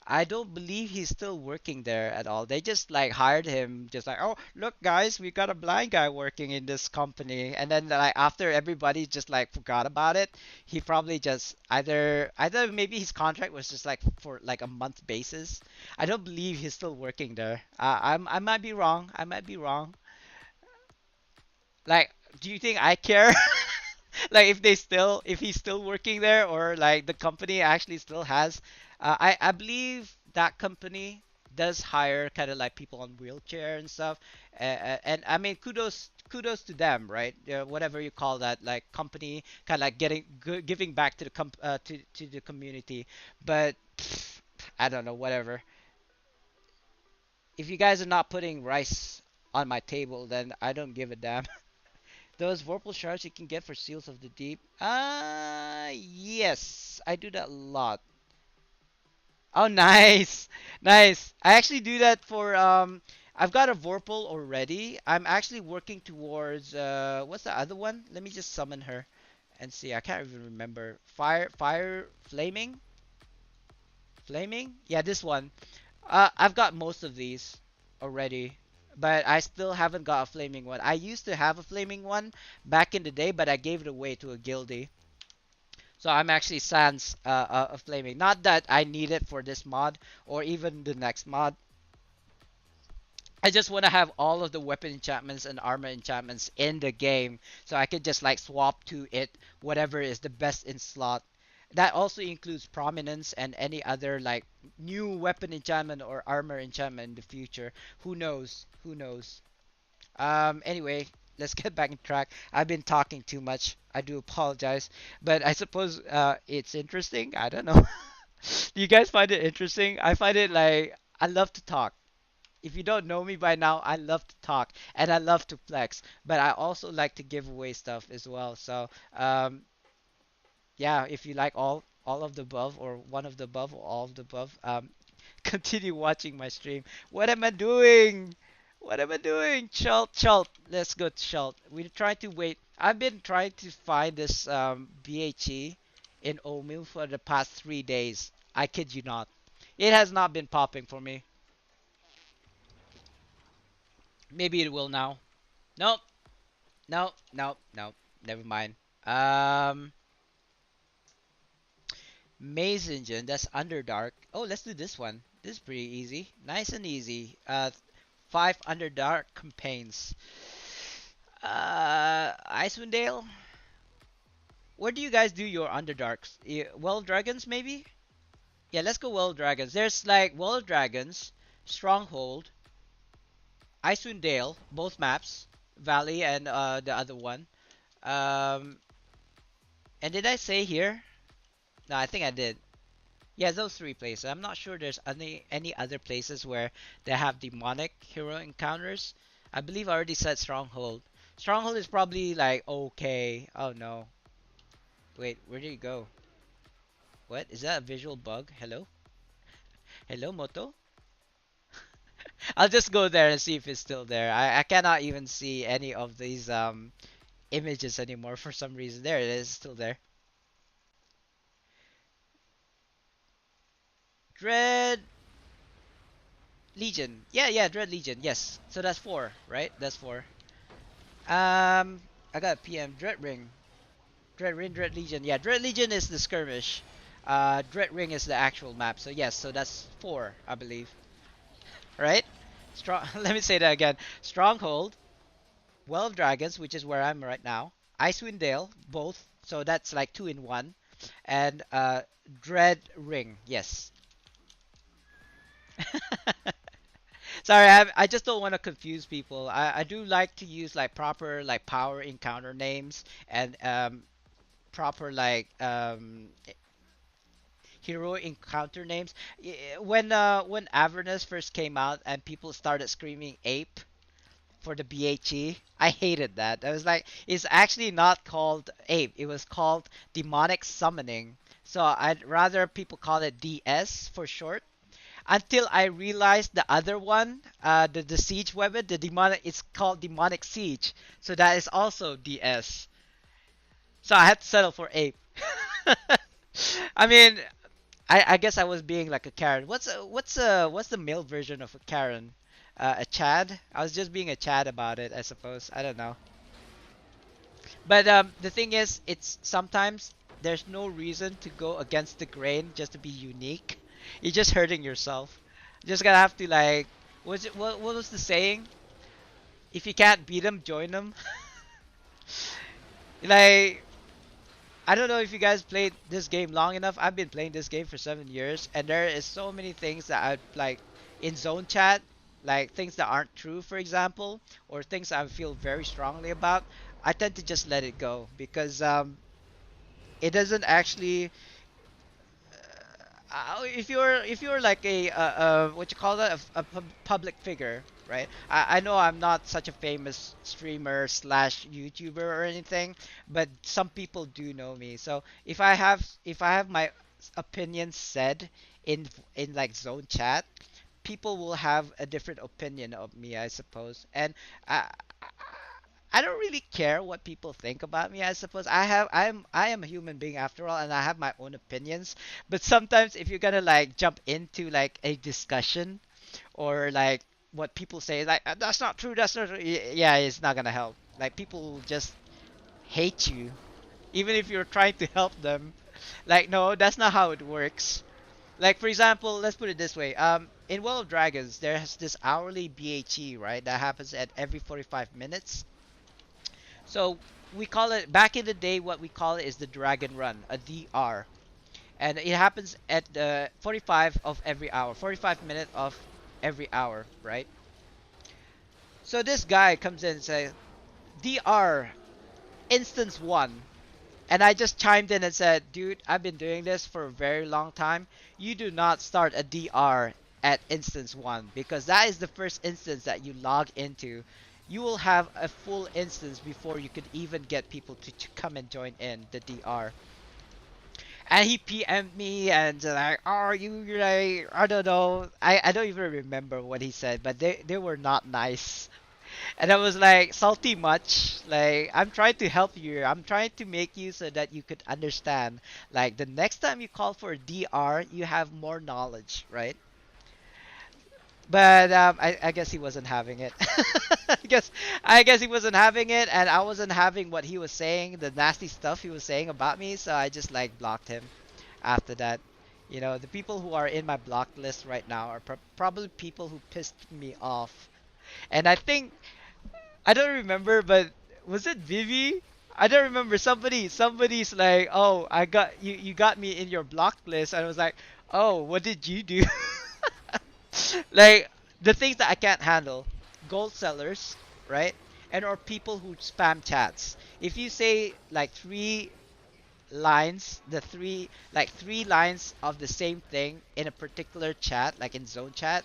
S1: I don't believe he's still working there at all. They just like hired him, just like, oh, look, guys, we got a blind guy working in this company. And then like after everybody just like forgot about it, he probably just either maybe his contract was just like for like a month basis. I don't believe he's still working there. I might be wrong. I might be wrong. Like, do you think I care? Like if he's still working there or like the company actually still has I believe that company does hire kind of like people on wheelchair and stuff and I mean kudos to them, right? Whatever you call that, like company kind of like giving back to to the community. But I don't know, whatever. If you guys are not putting rice on my table, then I don't give a damn. Those Vorpal shards you can get for Seals of the Deep. Yes. I do that a lot. Oh, nice. Nice. I actually do that for, I've got a Vorpal already. I'm actually working towards, what's the other one? Let me just summon her and see. I can't even remember. Flaming? Flaming? Yeah, this one. I've got most of these already, but I still haven't got a flaming one. I used to have a flaming one back in the day, but I gave it away to a guildie. So I'm actually sans a flaming. Not that I need it for this mod or even the next mod. I just want to have all of the weapon enchantments and armor enchantments in the game so I could just like swap to it whatever is the best in slot. That also includes prominence and any other like new weapon enchantment or armor enchantment in the future. Who knows? Who knows? Anyway, let's get back on track. I've been talking too much. I do apologize, but I suppose it's interesting. I don't know. Do you guys find it interesting? I find it like I love to talk. If you don't know me by now, I love to talk and I love to flex, but I also like to give away stuff as well. So, yeah, if you like all all of the above, or one of the above, or all of the above, continue watching my stream. What am I doing? What am I doing? Chult, chult. Let's go, chult. We try to wait. I've been trying to find this BHE in Omu for the past 3 days. I kid you not. It has not been popping for me. Maybe it will now. Nope. Nope. Nope. Nope. Never mind. Um, Maze Engine. That's Underdark. Oh, let's do this one. This is pretty easy. Nice and easy. Five Underdark campaigns. Icewind Dale. Where do you guys do your Underdarks? Well Dragons, maybe? Yeah, let's go Well Dragons. There's like Well Dragons, Stronghold, Icewind Dale, both maps, Valley and the other one. Um, and did I say here? No, I think I did. Yeah, those three places. I'm not sure there's any other places where they have demonic hero encounters. I believe I already said Stronghold. Stronghold is probably like okay. Oh no. Wait, where did you go? What? Is that a visual bug? Hello? Hello, Moto? I'll just go there and see if it's still there. I cannot even see any of these images anymore for some reason. There it is, still there. Dread Legion. Yeah, yeah, Dread Legion. Yes. So that's four, right? That's four. I got a PM. Dread Ring. Dread Ring, Dread Legion. Yeah, Dread Legion is the skirmish. Dread Ring is the actual map. So yes, so that's four, I believe. Right? Strong. Let me say that again. Stronghold, Well of Dragons, which is where I'm right now. Icewind Dale, both. So that's like two in one. And Dread Ring. Yes. Sorry, I just don't want to confuse people. I do like to use like proper like power encounter names and proper like hero encounter names. When Avernus first came out and people started screaming ape for the BHE, I hated that. I was like, it's actually not called ape. It was called demonic summoning. So I'd rather people call it DS for short. Until I realized the other one, the siege weapon, the demonic, it's called demonic siege. So that is also DS. So I had to settle for ape. I mean, I guess I was being like a Karen. What's the male version of a Karen? A Chad? I was just being a Chad about it, I suppose. I don't know. But the thing is, it's sometimes there's no reason to go against the grain just to be unique. You're just hurting yourself. You just gotta have to like, what was the saying? If you can't beat them, join them. Like, I don't know if you guys played this game long enough. I've been playing this game for 7 years, and there is so many things that I like in zone chat, like things that aren't true, for example, or things I feel very strongly about. I tend to just let it go because it doesn't actually. If you're like a what you call that, a public figure, right? I know I'm not such a famous streamer slash YouTuber or anything, but some people do know me. So if I have my opinion said in like zone chat, people will have a different opinion of me, I suppose. And I don't really care what people think about me. I suppose I am a human being after all, and I have my own opinions. But sometimes if you're gonna like jump into like a discussion or like what people say, like that's not true, that's not true. Yeah, it's not gonna help. Like people will just hate you, even if you're trying to help them. Like no, that's not how it works. Like for example, let's put it this way. In World of Dragons, there's this hourly BHE, right? That happens at every 45 minutes. So we call it back in the day. What we call it is the Dragon Run, a DR, and it happens at the 45 of every hour, 45 minutes of every hour, right? So this guy comes in and says, "DR instance one," and I just chimed in and said, "Dude, I've been doing this for a very long time. You do not start a DR at instance one because that is the first instance that you log into. You will have a full instance before you could even get people to come and join in the DR." And he PM'd me and like, "Oh, you like I don't know. I don't even remember what he said, but they were not nice." And I was like, "Salty much? Like I'm trying to help you. I'm trying to make you so that you could understand. Like the next time you call for a DR, you have more knowledge, right?" But I guess he wasn't having it. I guess he wasn't having it, and I wasn't having what he was saying, the nasty stuff he was saying about me. So I just like blocked him. After that, the people who are in my blocked list right now are probably people who pissed me off. And I think I don't remember, but was it Vivi? I don't remember. Somebody's like, "Oh, I got you. You got me in your blocked list," and I was like, "Oh, what did you do?" Like the things that I can't handle, gold sellers, right? And or people who spam chats. If you say like three lines of the same thing in a particular chat, like in zone chat,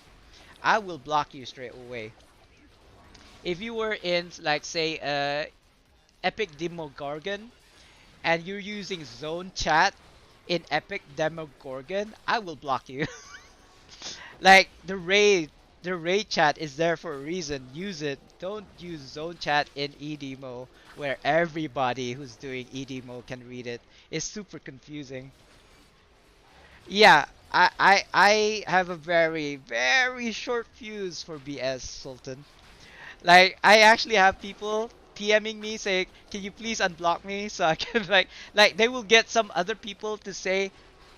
S1: I will block you straight away. If you were in like say Epic Demogorgon and you're using zone chat in Epic Demogorgon, I will block you. Like the raid chat is there for a reason. Use it. Don't use zone chat in EDMO where everybody who's doing EDMO can read it. It's super confusing. Yeah, I have a very very short fuse for BS, Sultan. Like I actually have people PMing me saying, "Can you please unblock me so I can like they will get some other people to say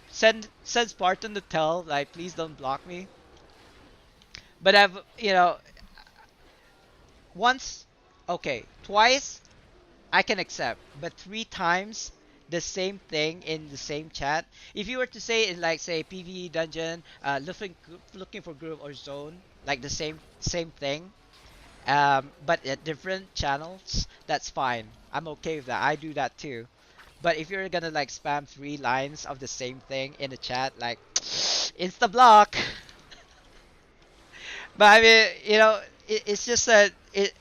S1: send Spartan to tell like please don't block me." But I've once, okay, twice I can accept, but three times the same thing in the same chat. If you were to say in like say PvE dungeon, looking for group or zone, like the same thing, but at different channels, that's fine. I'm okay with that. I do that too. But if you're gonna like spam three lines of the same thing in the chat, like insta block. But I mean, it's just that it.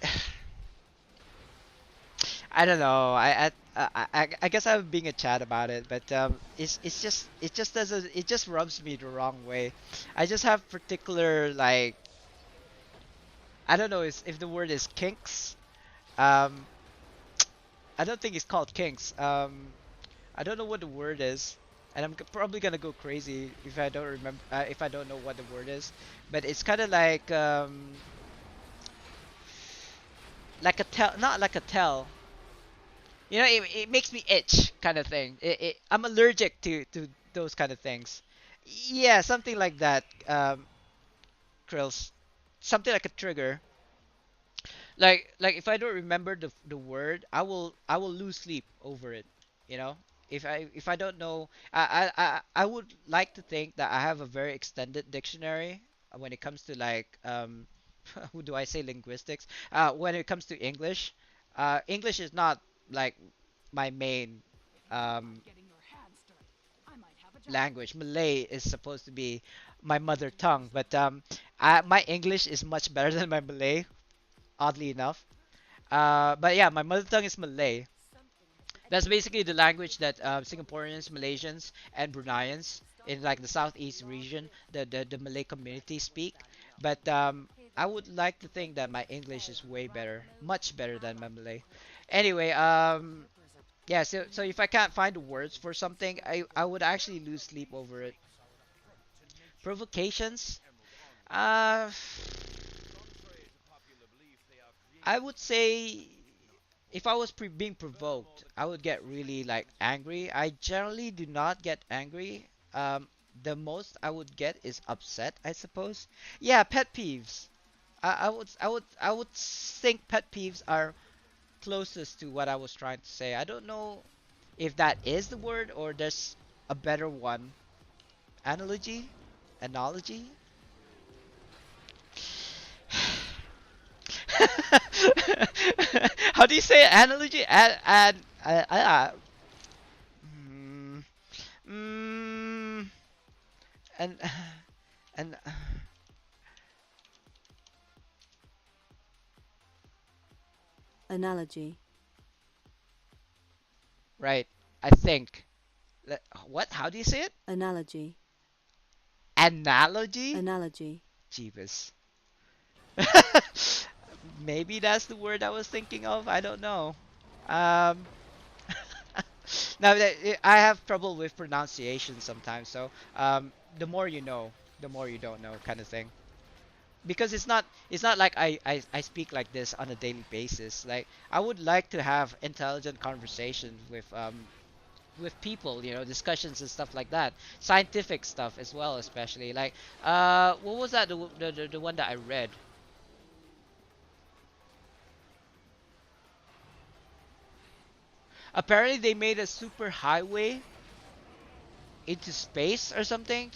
S1: I don't know. I guess I'm being a chat about it, but it just doesn't it just rubs me the wrong way. I just have particular like I don't know if the word is kinks. Um, I don't think it's called kinks. I don't know what the word is, and I'm probably gonna go crazy if I don't remember if I don't know what the word is. But it's kind of like a tell, not like a tell. It makes me itch, kind of thing. I'm allergic to those kind of things. Yeah, something like that. Krills, something like a trigger. Like if I don't remember the word, I will lose sleep over it. You know, if I don't know, I would like to think that I have a very extended dictionary when it comes to like who do I say linguistics? When it comes to English, English is not like my main um language. Malay is supposed to be my mother tongue, but my English is much better than my Malay, oddly enough. But yeah, my mother tongue is Malay. That's basically the language that Singaporeans, Malaysians, and Bruneians in like the southeast region, the Malay community speak. But I would like to think that my English is way better, much better than my Malay. Anyway, yeah. So if I can't find the words for something, I would actually lose sleep over it. Provocations. Uh, I would say if I was being provoked, I would get really like angry. I generally do not get angry. The most I would get is upset, I suppose. Yeah, pet peeves. I would think pet peeves are closest to what I was trying to say. I don't know if that is the word or there's a better one. Analogy? Analogy? How do you say analogy? Mm, mm, and and
S5: Analogy.
S1: right. I think. What? How do you say it?
S5: Analogy.
S1: Analogy?
S5: Analogy.
S1: Jeebus. Maybe that's the word I was thinking of. I don't know. Um, now I have trouble with pronunciation sometimes. So the more you know, the more you don't know, kind of thing. Because it's not like I speak like this on a daily basis. Like I would like to have intelligent conversations with people, discussions and stuff like that. Scientific stuff as well, especially. Like what was that the one that I read? Apparently they made a super highway into space or something.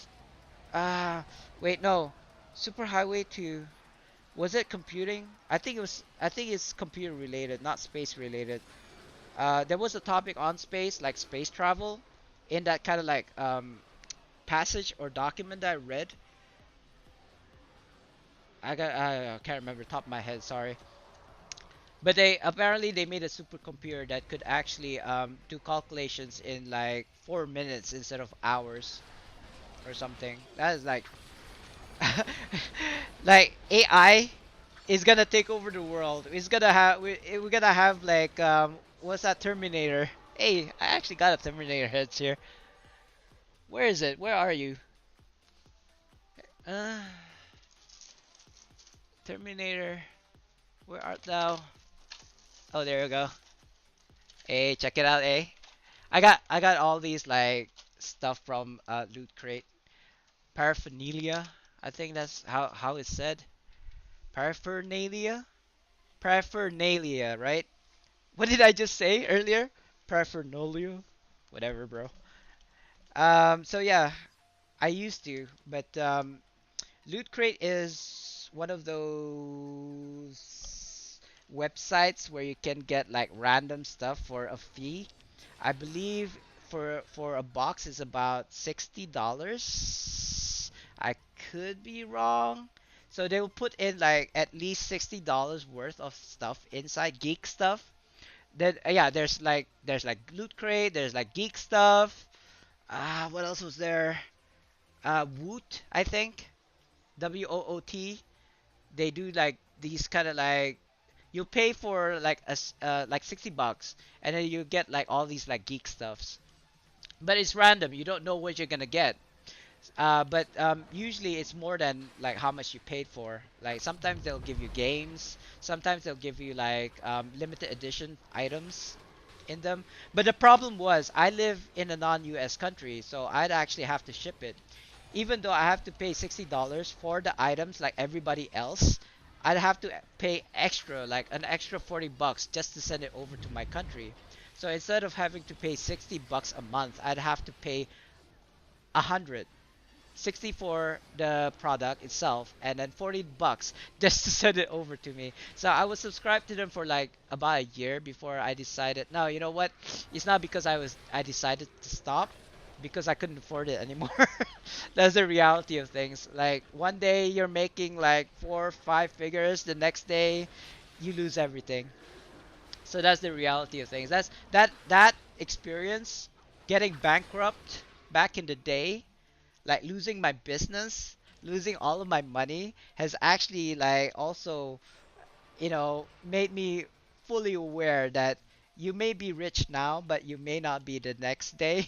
S1: Uh wait, no. Super highway to, was it computing? I think it's computer related, not space related. There was a topic on space, like space travel, in that kind of like passage or document that I read. I can't remember top of my head, sorry. But they made a supercomputer that could actually do calculations in like 4 minutes instead of hours or something. That is like like AI is gonna take over the world. We're gonna have like what's that Terminator? Hey, I actually got a Terminator heads here. Where is it? Where are you? Uh, Terminator, where art thou? Oh, there you go. Hey, check it out, eh? I got all these like stuff from Loot Crate. Paraphernalia. I think that's how it's said. Paraphernalia? Paraphernalia, right? What did I just say earlier? Paraphernalia? Whatever, bro. So yeah, I used to, but Loot Crate is one of those websites where you can get like random stuff for a fee. I believe for a box is about $60. I could be wrong. So they will put in like at least $60 worth of stuff inside geek stuff. Then yeah, there's like Loot Crate, there's like geek stuff. What else was there? Woot, I think. WOOT. They do like these kind of like, you pay for like like $60 and then you get like all these like geek stuffs. But it's random. You don't know what you're gonna get. But usually it's more than like how much you paid for. Like sometimes they'll give you games. Sometimes they'll give you like limited edition items in them. But the problem was I live in a non-US country, so I'd actually have to ship it. Even though I have to pay $60 for the items like everybody else, I'd have to pay extra, like an extra $40 just to send it over to my country. So instead of having to pay $60 a month, I'd have to pay 100 60 for the product itself and then $40 just to send it over to me. So I was subscribed to them for like about a year before I decided, no, you know what, it's not because I decided to stop, because I couldn't afford it anymore. That's the reality of things. Like one day you're making like 4 or 5 figures, the next day you lose everything. So that's the reality of things. That experience, getting bankrupt back in the day, like losing my business, losing all of my money, has actually like also, made me fully aware that you may be rich now, but you may not be the next day.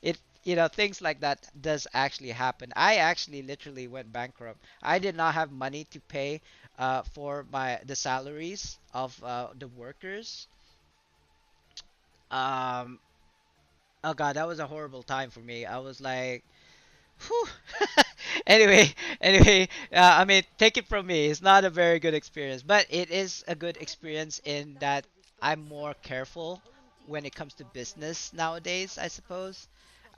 S1: it Things like that does actually happen. I actually literally went bankrupt. I did not have money to pay for the salaries of the workers. Um, oh god, that was a horrible time for me. I was like, whew. anyway, I mean, take it from me. It's not a very good experience, but it is a good experience in that I'm more careful when it comes to business nowadays, I suppose.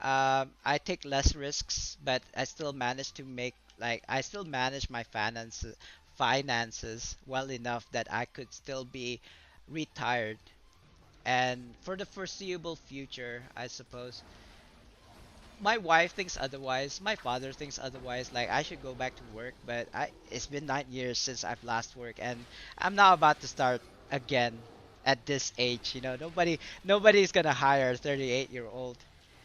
S1: I take less risks, but I still manage to I still manage my finances well enough that I could still be retired. And for the foreseeable future, I suppose my wife thinks otherwise. My father thinks otherwise. Like I should go back to work, but it's been 9 years since I've last worked, and I'm not about to start again at this age. Nobody's gonna hire a 38-year-old.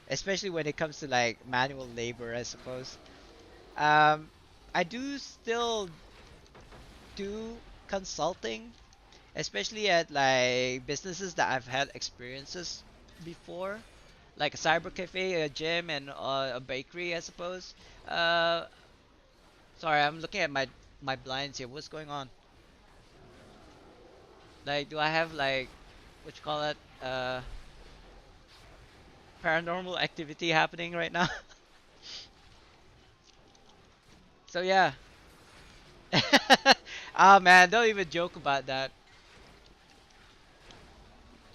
S1: especially when it comes to like manual labor, I suppose. Um, I do still do consulting, especially at like businesses that I've had experiences before, like a cyber cafe, a gym, and a bakery, I suppose. Uh, Sorry, I'm looking at my blinds here. What's going on? Like, do I have like what you call it? Paranormal activity happening right now? So yeah. Oh man, don't even joke about that.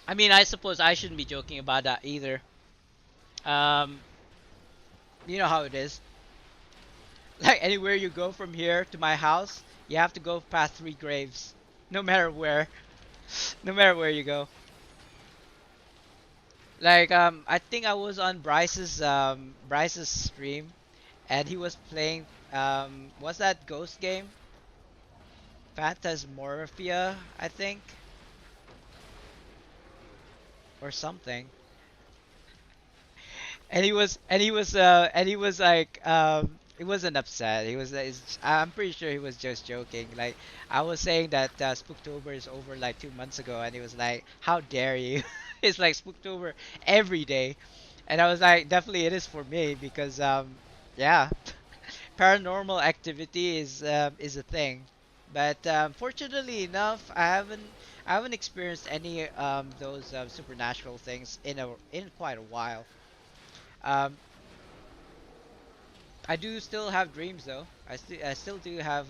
S1: I mean, I suppose I shouldn't be joking about that either. Um, you know how it is. Like anywhere you go from here to my house, you have to go past three graves, no matter where, no matter where you go. Like I think I was on Bryce's stream, and he was playing what's that ghost game? Phantasmorphia, I think, or something. And he was like he wasn't upset. I'm pretty sure he was just joking. Like I was saying that Spooktober is over like 2 months ago, and he was like, "How dare you?" It's like Spooktober every day, and I was like, "Definitely it is for me because yeah, paranormal activity is a thing." But fortunately enough, I haven't experienced any those supernatural things in quite a while. Um, I do still have dreams though. I still do have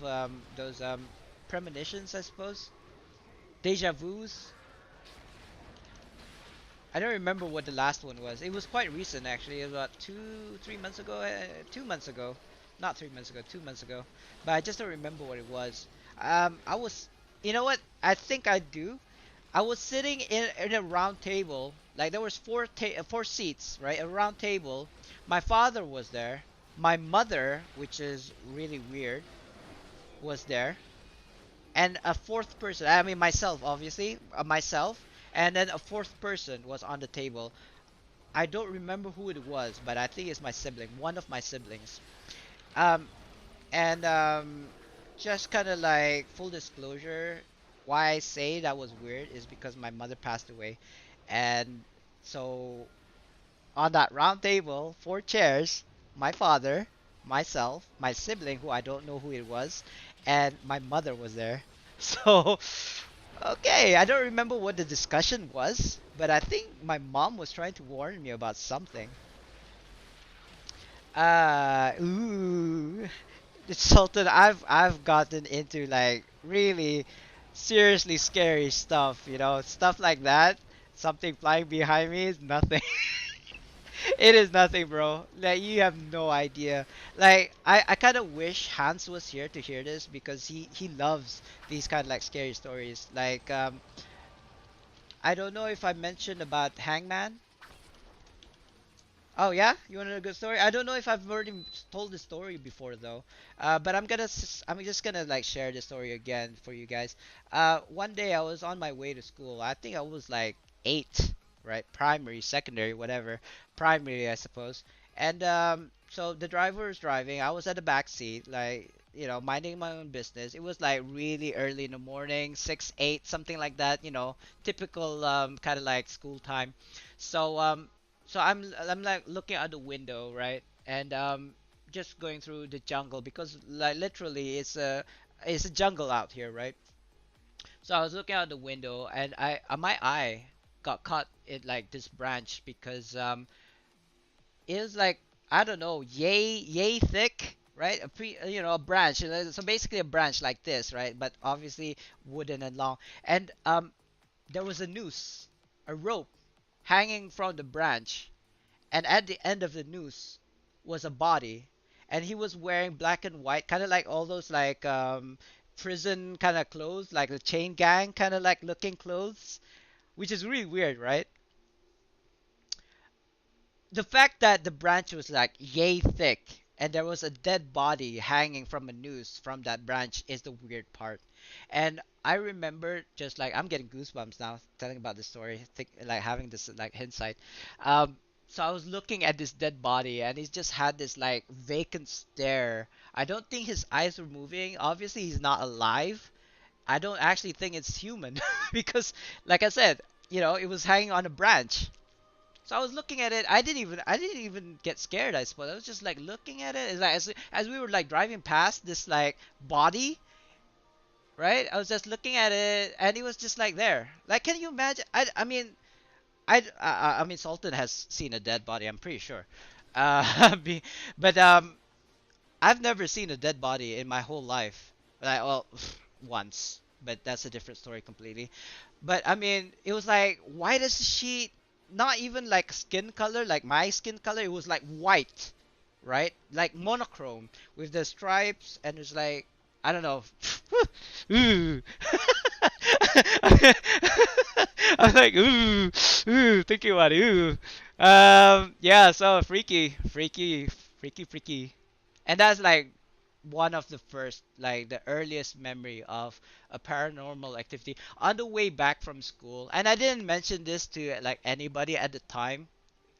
S1: those premonitions, I suppose. Deja vus. I don't remember what the last one was. It was quite recent actually. It was about 3 months ago. 2 months ago, not 3 months ago. 2 months ago. But I just don't remember what it was. I was. You know what? I think I do. I was sitting in a round table. Like there was four seats, right? A round table. My father was there. My mother, which is really weird, was there, and a fourth person. I mean myself, obviously, myself, and then a fourth person was on the table. I don't remember who it was, but I think it's my sibling, one of my siblings. Um, and just kind of like full disclosure, why I say that was weird is because my mother passed away, and so on that round table, four chairs, my father, myself, my sibling, who I don't know who it was, and my mother was there. So, okay, I don't remember what the discussion was, but I think my mom was trying to warn me about something. Ooh, Sultan, I've gotten into like really seriously scary stuff, stuff like that. Something flying behind me is nothing. It is nothing, bro. Like you have no idea. Like I kind of wish Hans was here to hear this because he loves these kind of like scary stories. Like I don't know if I mentioned about Hangman. Oh yeah, you want a good story? I don't know if I've already told the story before though. But I'm just gonna like share the story again for you guys. One day I was on my way to school. I think I was like 8, right? Primary, secondary, whatever. Primary, I suppose. And so the driver was driving. I was at the back seat, like minding my own business. It was like really early in the morning, 6, 8, something like that. Typical kind of like school time. So I'm like looking out the window, right? And just going through the jungle because like literally it's a jungle out here, right? So I was looking out the window and my eye got caught in like this branch because it was like I don't know, yay thick, right? A branch. So basically a branch like this, right? But obviously wooden and long. And there was a noose, a rope hanging from the branch, and at the end of the noose was a body, and he was wearing black and white, kind of like all those like prison kind of clothes, like the chain gang kind of like looking clothes, which is really weird, right? The fact that the branch was like yay thick and there was a dead body hanging from a noose from that branch is the weird part. And I remember I'm getting goosebumps now telling about this story, like having this like hindsight. Um, So I was looking at this dead body, and he just had this like vacant stare. I don't think his eyes were moving. Obviously, he's not alive. I don't actually think it's human because, like I said, it was hanging on a branch. So I was looking at it. I didn't even get scared. I suppose I was just like looking at it. It's like as we were like driving past this like body, right? I was just looking at it, and it was just like there. Like, can you imagine? I mean, Sultan has seen a dead body. I'm pretty sure. Be, but I've never seen a dead body in my whole life. Like, well, once, but that's a different story completely. But I mean, it was like, why does she not even like skin color, like my skin color? It was like white, right? Like monochrome with the stripes, and it's like, I don't know. Ooh. I'm like, ooh, thinking about it. Ooh. Yeah, so freaky, freaky, freaky, freaky. And that's like one of the first, like the earliest memory of a paranormal activity on the way back from school. And I didn't mention this to like anybody at the time.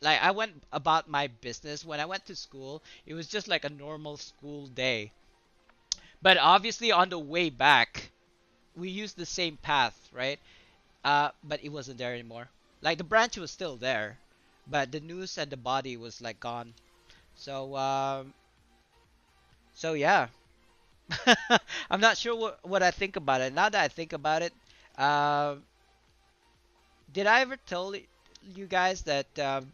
S1: Like, I went about my business when I went to school. It was just like a normal school day. But obviously on the way back, we used the same path, right? But it wasn't there anymore. Like, the branch was still there, but the noose and the body was like gone. So yeah. I'm not sure what I think about it. Now that I think about it, uh, did I ever tell you guys that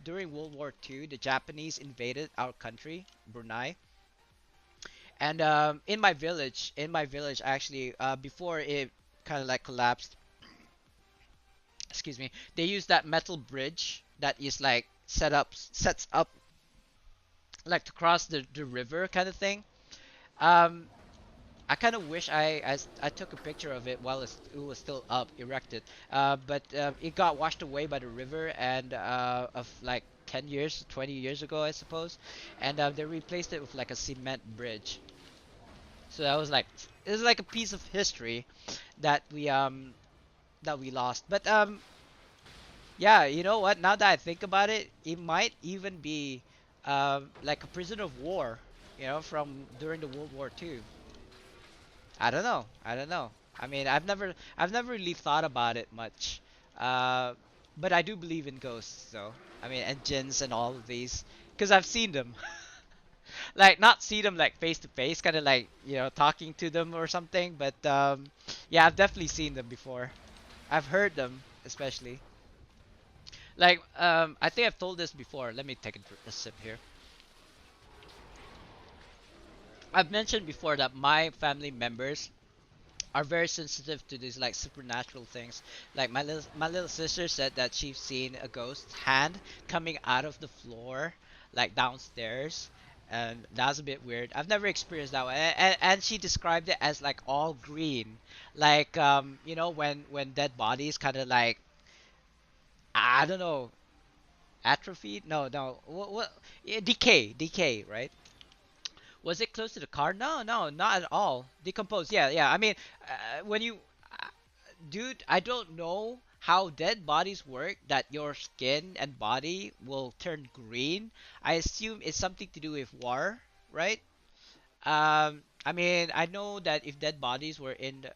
S1: during World War II, the Japanese invaded our country, Brunei? And in my village, actually, before it kind of like collapsed, excuse me, they used that metal bridge that is like sets up like to cross the river kind of thing. Um, I kind of wish I took a picture of it while it was still up, erected. But it got washed away by the river, and of like 10 years, 20 years ago, I suppose, and they replaced it with like a cement bridge. So that was like, it was like a piece of history that we lost. But yeah, you know what? Now that I think about it, it might even be like a prisoner of war, from during the World War II. I don't know. I don't know. I mean, I've never really thought about it much. Uh, but I do believe in ghosts, though. I mean, and jinns and all of these, because I've seen them. Like, not see them like face to face, kind of like talking to them or something. But yeah, I've definitely seen them before. I've heard them, especially. Like, I think I've told this before. Let me take a sip here. I've mentioned before that my family members are very sensitive to these like supernatural things. Like, my little sister said that she's seen a ghost hand coming out of the floor, like downstairs, and that's a bit weird. I've never experienced that one, and she described it as like all green, like when dead bodies kind of like, I don't know, atrophied. No, no, what? Yeah, decay, right? Was it close to the car? No, no, not at all. Decomposed. Yeah, yeah. I mean, when you, uh, dude, I don't know how dead bodies work that your skin and body will turn green. I assume it's something to do with war, right? I mean, I know that if dead bodies were and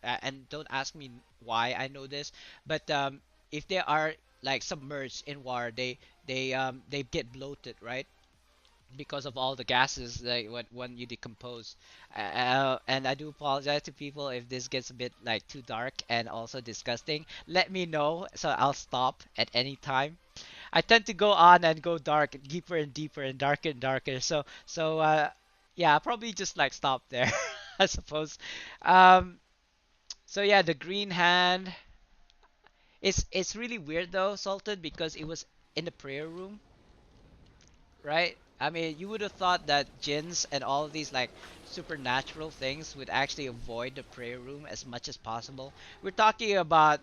S1: don't ask me why I know this, but if they are like submerged in water, they get bloated, right? Because of all the gases like when you decompose. And I do apologize to people if this gets a bit like too dark and also disgusting. Let me know so I'll stop at any time. I tend to go on and go dark, deeper and deeper, and darker and darker. So yeah, I'll probably just like stop there, I suppose. Um, so yeah, the green hand. It's really weird though, Salted, because it was in the prayer room, right? I mean, you would have thought that jinns and all of these like supernatural things would actually avoid the prayer room as much as possible. We're talking about,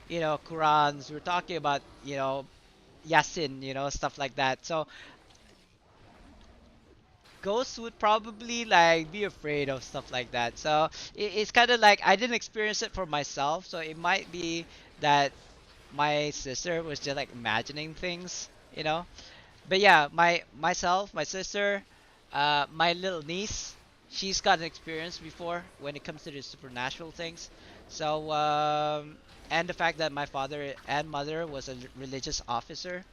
S1: Qurans, we're talking about, Yasin, stuff like that. So ghosts would probably like be afraid of stuff like that. So it's kind of like I didn't experience it for myself, so it might be that my sister was just like imagining things, you know. But yeah, my sister, my little niece, she's got an experience before when it comes to the supernatural things. So and the fact that my father and mother was a religious officer,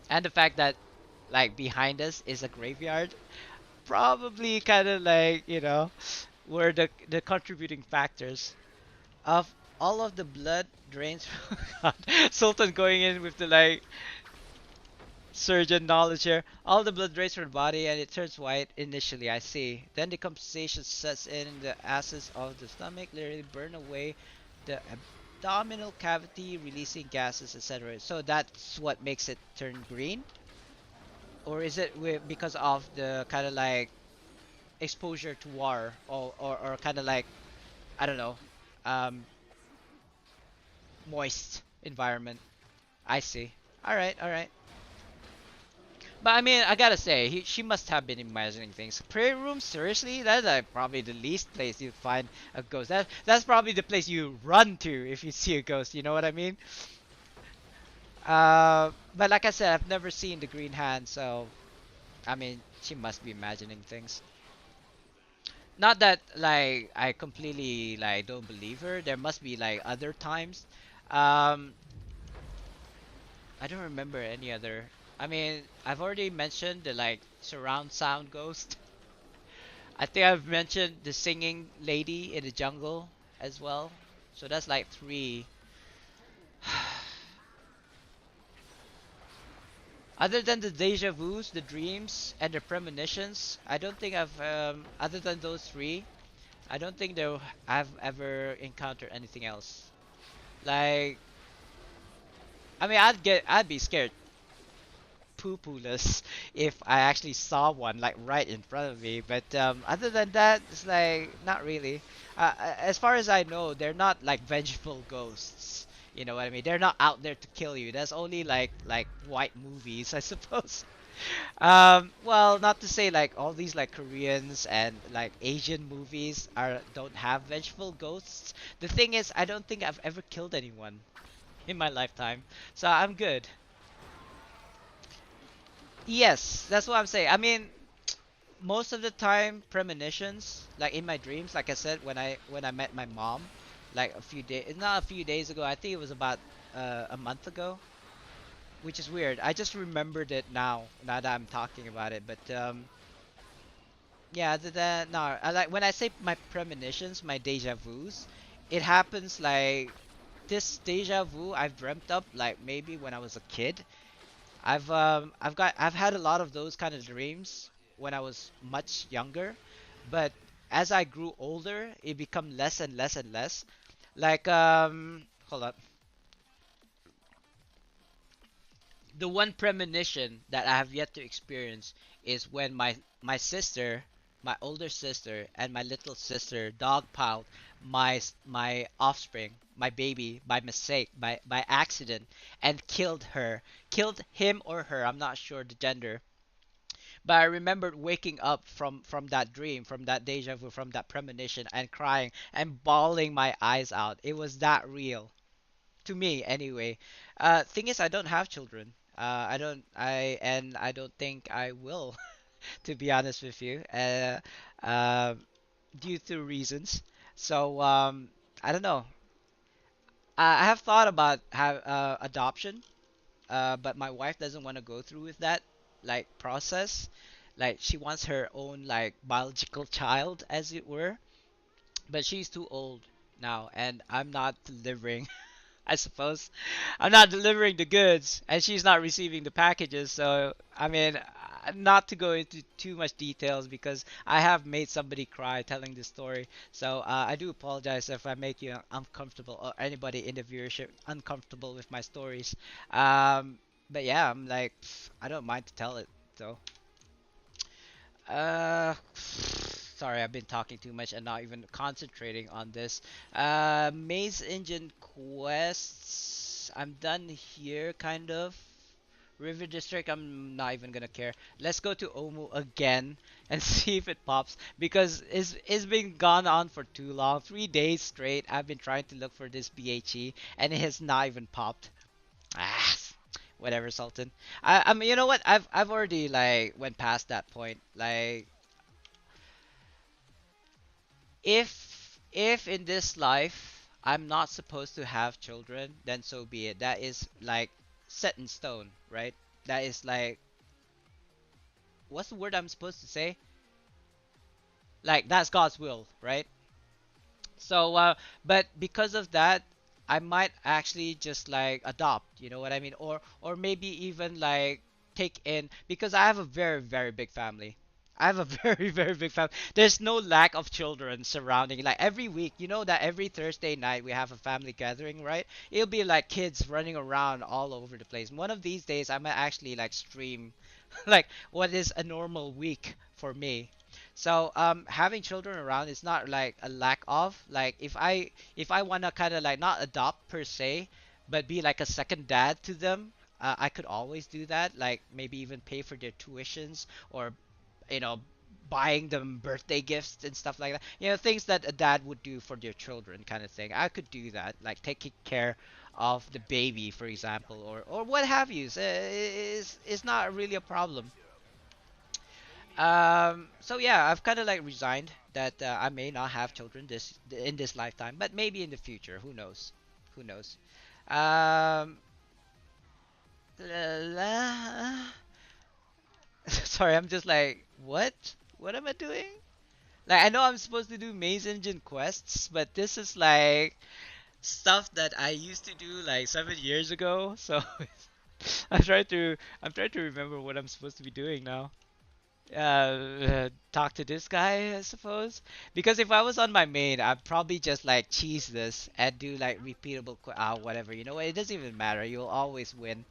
S1: and the fact that like behind us is a graveyard, probably kind of like were the contributing factors of all of the blood drains. God, Sultan going in with the like surgeon knowledge here. All the blood drains from the body and it turns white initially, I see. Then decompensation sets in, the acids of the stomach literally burn away the abdominal cavity, releasing gases, etc. So that's what makes it turn green? Or is it because of the kind of like exposure to water, or kind of like, I don't know, um, moist environment? I see. Alright, alright. But I mean, I gotta say, she must have been imagining things. Prayer room, seriously? That's like probably the least place you'd find a ghost. That's probably the place you run to if you see a ghost. You know what I mean? But like I said, I've never seen the Green Hand, so I mean, she must be imagining things. Not that like I completely like don't believe her. There must be like other times. Um, I don't remember any other. I mean, I've already mentioned the like surround sound ghost. I think I've mentioned the singing lady in the jungle as well. So that's like three. Other than the deja vus, the dreams, and the premonitions, I don't think I've other than those three, I don't think there I've ever encountered anything else. Like, I mean, I'd be scared poo-pooless if I actually saw one like right in front of me. But other than that, it's like not really. As far as I know, they're not like vengeful ghosts. You know what I mean? They're not out there to kill you. That's only like white movies, I suppose. Well, not to say like all these like Koreans and like Asian movies are don't have vengeful ghosts. The thing is, I don't think I've ever killed anyone in my lifetime, so I'm good. Yes, that's what I'm saying. I mean, most of the time, premonitions, like in my dreams, like I said, when I met my mom, like a few days, not a few days ago. I think it was about a month ago, which is weird. I just remembered it now that I'm talking about it. But yeah, no, I like when I say my premonitions, my deja vus, it happens like this deja vu I've dreamt up like maybe when I was a kid. I've had a lot of those kind of dreams when I was much younger, but as I grew older, it become less and less and less. Like hold up. The one premonition that I have yet to experience is when my sister, my older sister, and my little sister dogpiled my offspring, my baby, by mistake, by accident, and killed him or her. I'm not sure the gender, but I remembered waking up from that dream, from that deja vu, from that premonition, and crying and bawling my eyes out. It was that real to me anyway. Thing is, I don't have children. I don't. I don't think I will, to be honest with you. Uh, due to reasons. So I don't know. I have thought about adoption, but my wife doesn't want to go through with that like process. Like she wants her own like biological child, as it were. But she's too old now, and I'm not delivering. I suppose. I'm not delivering the goods, and she's not receiving the packages. So, I mean, not to go into too much details because I have made somebody cry telling this story. So, I do apologize if I make you uncomfortable or anybody in the viewership uncomfortable with my stories. But yeah, I'm like, I don't mind to tell it though. Sorry, I've been talking too much and not even concentrating on this. Maze Engine quests. I'm done here, kind of. River District, I'm not even gonna care. Let's go to Omu again and see if it pops because it's been gone on for too long. 3 days straight. I've been trying to look for this BHE and it has not even popped. Ah, Whatever, Sultan. I mean, you know what? I've already like went past that point. Like, if in this life I'm not supposed to have children, then so be it. That is like set in stone, right? That is like, what's the word I'm supposed to say? Like, that's God's will, right? So, but because of that, I might actually just like adopt, you know what I mean? Or maybe even like take in, because I have a very, very big family. I have a very, very big family. There's no lack of children surrounding. Like every week, you know that every Thursday night we have a family gathering, right? It'll be like kids running around all over the place. One of these days, I might actually like stream, like what is a normal week for me. So having children around is not like a lack of, like if I wanna kind of like not adopt per se, but be like a second dad to them, I could always do that. Like maybe even pay for their tuitions, or you know buying them birthday gifts and stuff like that. You know, things that a dad would do for their children, kind of thing. I could do that, like taking care of the baby, for example, or what have you. Is not really a problem. So yeah, I've kind of like resigned that I may not have children this in this lifetime, but maybe in the future. Who knows? Who knows? Um, sorry, I'm just like, what? What am I doing? Like, I know I'm supposed to do maze engine quests, but this is like stuff that I used to do like 7 years ago. So I'm trying to remember what I'm supposed to be doing now. Talk to this guy, I suppose. Because if I was on my main, I'd probably just like cheese this and do like repeatable whatever. You know what? It doesn't even matter. You'll always win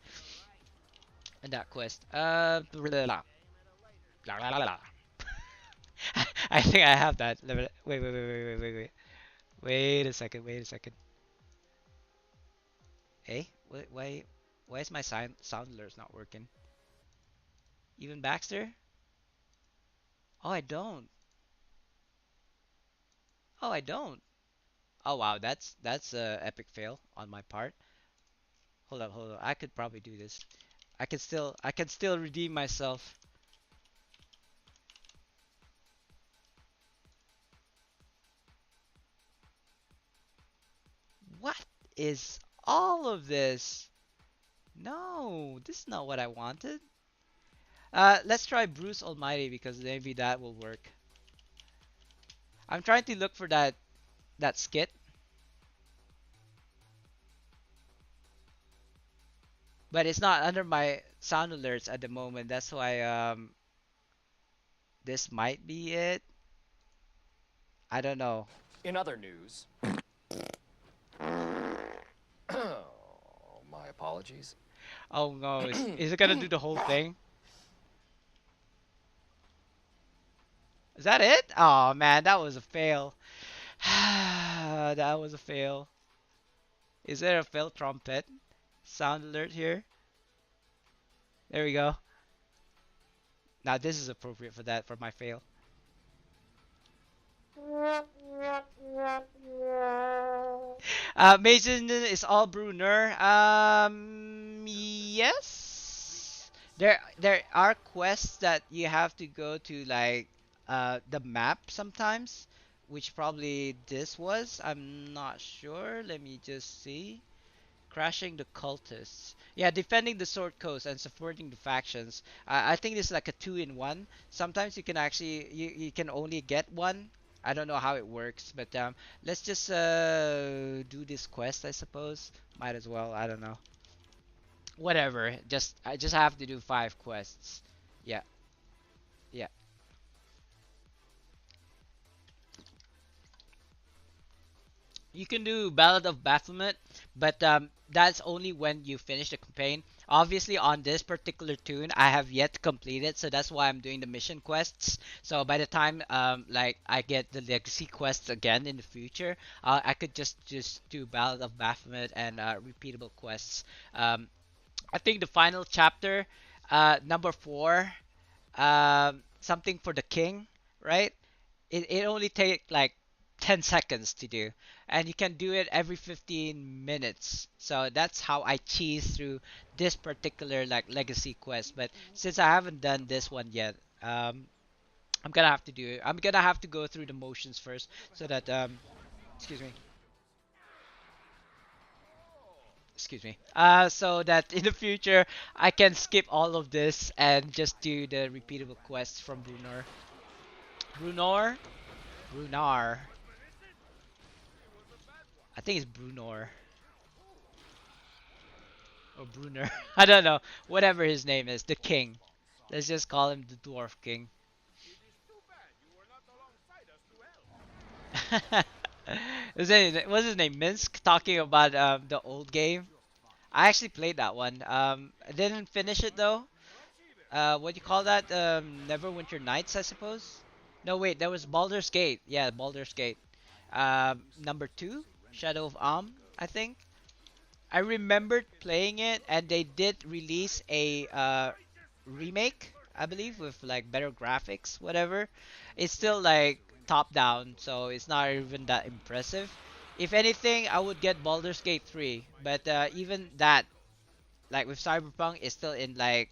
S1: in that quest. Blah, blah, blah, blah, blah, blah. I think I have that. Wait. Wait a second. Wait a second. Hey, why is my sound alerts not working? Even Baxter? Oh, I don't. Oh, I don't. Oh wow, that's a epic fail on my part. Hold up. I could probably do this. I can still redeem myself. What is all of this? No, this is not what I wanted. Let's try Bruce Almighty because maybe that will work. I'm trying to look for that skit, but it's not under my sound alerts at the moment. That's why this might be it. I don't know.
S5: In other news, my apologies.
S1: Oh no, is it gonna do the whole thing? Is that it? Oh man, that was a fail. That was a fail. Is there a fail trumpet? Sound alert here. There we go. Now this is appropriate for that, for my fail. Mason is all Bruner. Yes. There are quests that you have to go to like the map sometimes, which probably this was. I'm not sure. Let me just see. Crashing the cultists. Yeah, defending the Sword Coast and supporting the factions. I think this is like a two-in-one. Sometimes you can actually you can only get one. I don't know how it works, but let's just do this quest, I suppose. Might as well. I don't know. Whatever. I just have to do 5 quests. Yeah, yeah. You can do Ballad of Baphomet, but that's only when you finish the campaign. Obviously, on this particular tune, I have yet to complete it, so that's why I'm doing the mission quests. So by the time like I get the legacy quests again in the future, I could just do Ballad of Baphomet and repeatable quests. I think the final chapter, number 4, something for the king, right? It only take like 10 seconds to do, and you can do it every 15 minutes. So that's how I cheese through this particular like legacy quest. But since I haven't done this one yet, I'm gonna have to do it. I'm gonna have to go through the motions first so that excuse me. Excuse me. So that in the future I can skip all of this and just do the repeatable quests from Brunar. Brunar? Brunar. I think it's Brunor or Bruner. I don't know. Whatever his name is, the king. Let's just call him the Dwarf King. What's his name? Minsk talking about the old game. I actually played that one. I didn't finish it though. What do you call that? Neverwinter Nights, I suppose. No, wait, that was Baldur's Gate. Yeah, Baldur's Gate. Number two, Shadow of I think. I remembered playing it, and they did release a remake, I believe, with like better graphics, whatever. It's still like top down, so it's not even that impressive. If anything, I would get Baldur's Gate 3, but even that, like with Cyberpunk, is still in like,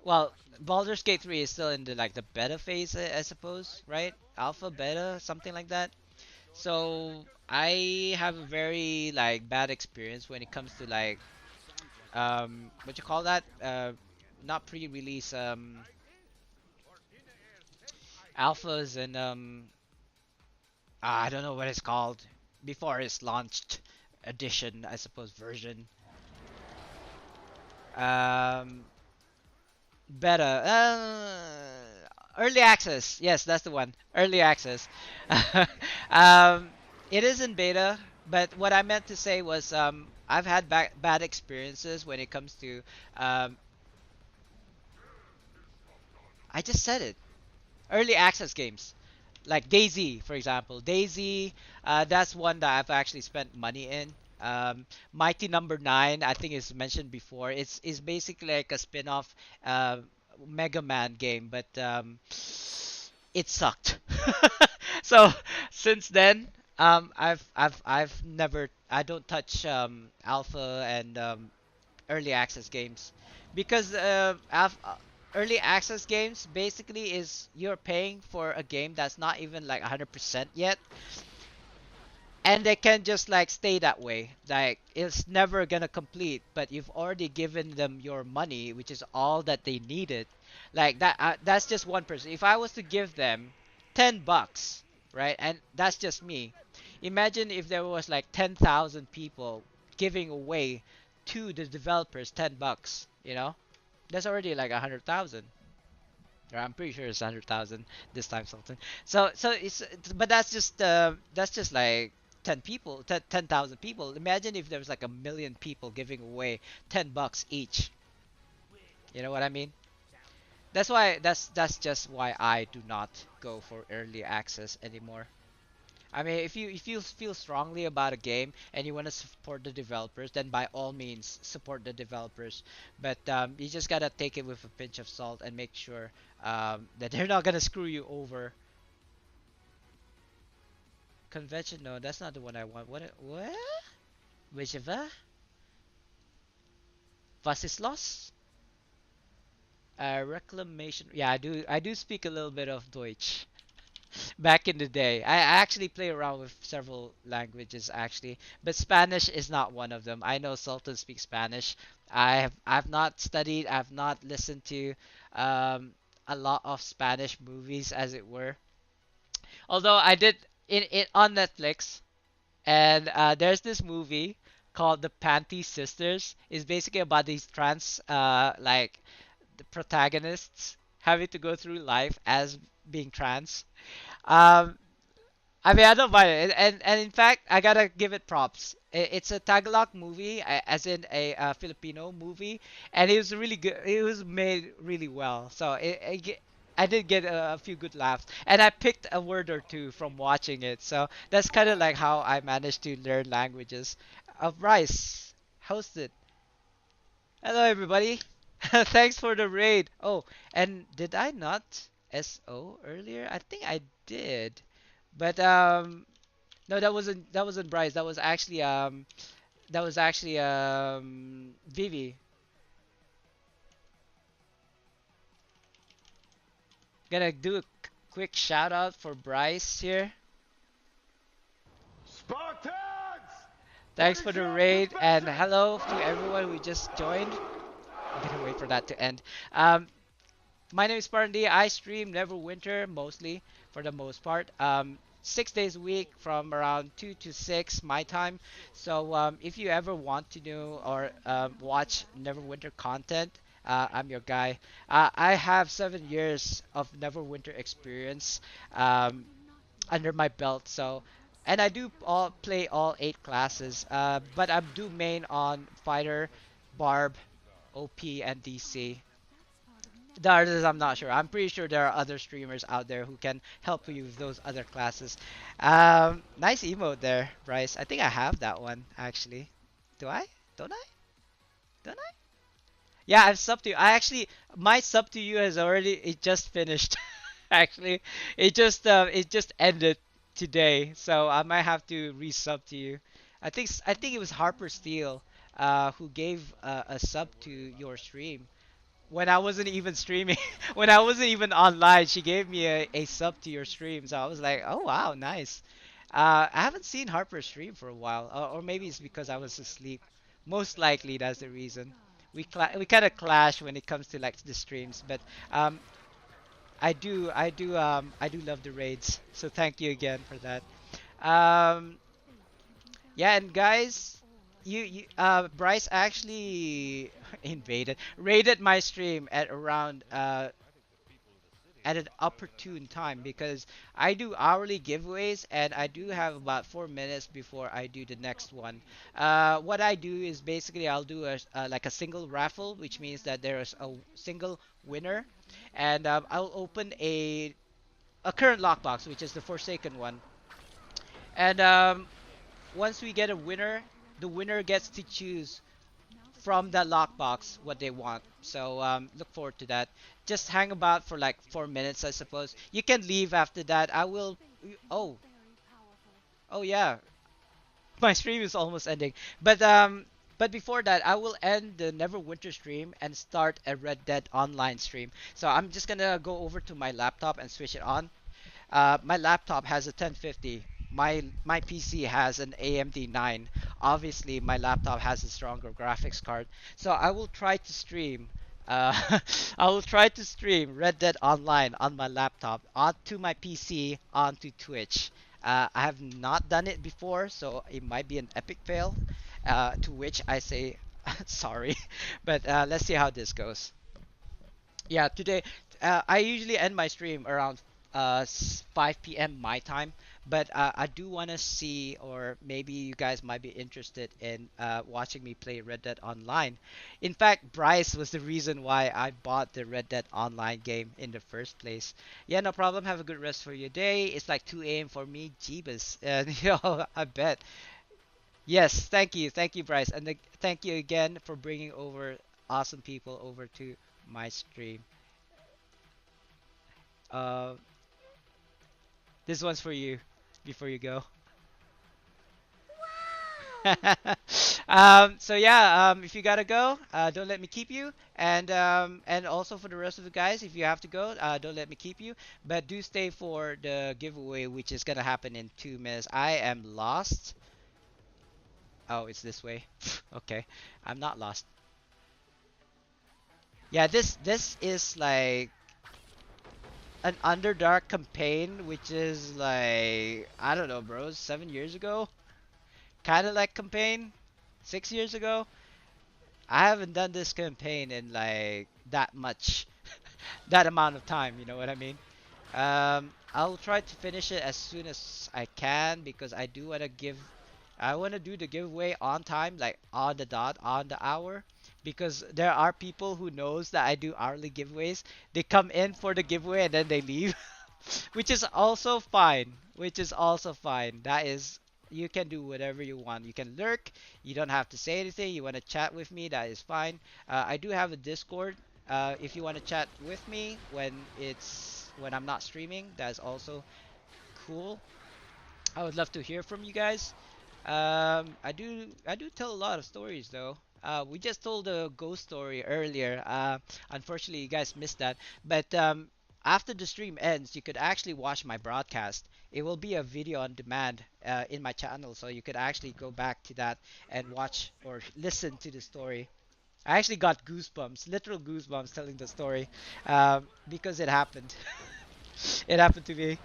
S1: well, Baldur's Gate 3 is still in the like the beta phase, I suppose, right? Alpha, beta, something like that. So I have a very like bad experience when it comes to like what you call that? Not pre-release alphas and I don't know what it's called before it's launched edition, I suppose version. Um, Beta. Early access. Yes, that's the one. Early access. um, it is in beta, but what I meant to say was I've had bad experiences when it comes to. Um, I just said it. Early access games. Like Daisy, for example. Daisy, that's one that I've actually spent money in. Mighty Number Nine, I think is mentioned before. It's basically like a spin-off uh, Mega Man game, but it sucked. So since then, I've never I don't touch alpha and early access games because early access games basically is you're paying for a game that's not even like 100% yet, and they can just like stay that way, like it's never gonna complete, but you've already given them your money, which is all that they needed. Like that that's just one person. If I was to give them $10, right, and that's just me, imagine if there was like 10,000 people giving away to the developers $10, that's already like 100,000. Or I'm pretty sure it's 100,000 this time something. So but that's just like 10 people, 10,000 people. Imagine if there was like a million people giving away $10 each. You know what I mean? That's just why I do not go for early access anymore. I mean, if you feel strongly about a game and you want to support the developers, then by all means support the developers. But you just gotta take it with a pinch of salt and make sure that they're not gonna screw you over. Convention? No, that's not the one I want. What? Wyzwa? Vasislos? Reclamation. Yeah, I do speak a little bit of Deutsch. Back in the day. I actually play around with several languages actually, but Spanish is not one of them. I know Sultan speaks Spanish. I've not studied, I've not listened to um, a lot of Spanish movies as it were. Although I did in on Netflix, and there's this movie called The Panty Sisters. It's basically about these trans like the protagonists having to go through life as being trans. Um, I mean, I don't mind it, and in fact, I gotta give it props. It's a Tagalog movie, as in a Filipino movie, and it was really good. It was made really well, so I did get a few good laughs, and I picked a word or two from watching it. So that's kind of like how I managed to learn languages. Rice hosted. Hello, everybody. Thanks for the raid. Oh, and did I not SO earlier? I think I did. But no, that wasn't Bryce. That was actually Vivi. Gonna do a quick shout out for Bryce here.
S2: Spartans! What
S1: Thanks for
S2: is
S1: the
S2: your
S1: raid and
S2: profession?
S1: hello to everyone who just joined. I'm gonna wait for that to end. Um, My name is Spartandee. I stream Neverwinter mostly, for the most part. 6 days a week from around 2 to 6 my time. So if you ever want to know or watch Neverwinter content, I'm your guy. I have 7 years of Neverwinter experience under my belt. So, and I do all play all 8 classes. But I do main on fighter, barb, OP, and DC. The others, I'm not sure. I'm pretty sure there are other streamers out there who can help you with those other classes. Nice emote there, Bryce. I think I have that one actually. Do I? Don't I? Don't I? Yeah, I've subbed to you. I actually, my sub to you has already. It just finished. Actually, it just ended today, so I might have to resub to you. I think it was Harper Steele, who gave a sub to your stream when I wasn't even streaming, when I wasn't even online. She gave me a sub to your stream, so I was like, oh wow, nice. I haven't seen Harper stream for a while, or maybe it's because I was asleep. Most likely that's the reason. We kind of clash when it comes to like the streams, but um, I do love the raids. So thank you again for that. Um, yeah, and guys, Bryce actually raided my stream at around at an opportune time because I do hourly giveaways and I do have about 4 minutes before I do the next one. What I do is basically I'll do like a single raffle, which means that there is a single winner, and I'll open a current lockbox, which is the Forsaken one, and once we get a winner, the winner gets to choose from that lockbox what they want. So look forward to that. Just hang about for like 4 minutes, I suppose. You can leave after that. I will. Oh, oh yeah. My stream is almost ending. But before that, I will end the Neverwinter stream and start a Red Dead Online stream. So I'm just gonna go over to my laptop and switch it on. My laptop has a 1050. My PC has an AMD 9. Obviously, my laptop has a stronger graphics card. So I will try to stream. I will try to stream Red Dead Online on my laptop onto my PC onto Twitch. I have not done it before, so it might be an epic fail. To which I say sorry, but let's see how this goes. Yeah, today I usually end my stream around 5 p.m. my time, but I do want to see, or maybe you guys might be interested in watching me play Red Dead Online. In fact, Bryce was the reason why I bought the Red Dead Online game in the first place. Yeah, no problem. Have a good rest for your day. It's like 2 a.m. for me, Jeebus, and I bet. Yes, thank you, Bryce, and thank you again for bringing over awesome people over to my stream. Uh, this one's for you before you go. So yeah, if you gotta go, don't let me keep you. And also for the rest of the guys, if you have to go, don't let me keep you. But do stay for the giveaway, which is gonna happen in 2 minutes. I am lost. Oh, it's this way. Okay, I'm not lost. Yeah, this is like an Underdark campaign, which is like I don't know, bro, 7 years ago, kind of like campaign, 6 years ago. I haven't done this campaign in like that much, that amount of time. You know what I mean? I'll try to finish it as soon as I can because I want to do the giveaway on time, like on the dot, on the hour. Because there are people who knows that I do hourly giveaways. They come in for the giveaway and then they leave, which is also fine. Which is also fine. That is, you can do whatever you want. You can lurk. You don't have to say anything. You want to chat with me, that is fine. I do have a Discord. If you want to chat with me when I'm not streaming, that is also cool. I would love to hear from you guys. I do tell a lot of stories though. We just told a ghost story earlier. Unfortunately, you guys missed that. But after the stream ends, you could actually watch my broadcast. It will be a video on demand in my channel, so you could actually go back to that and watch or listen to the story. I actually got goosebumps, literal goosebumps, telling the story because it happened. It happened to me.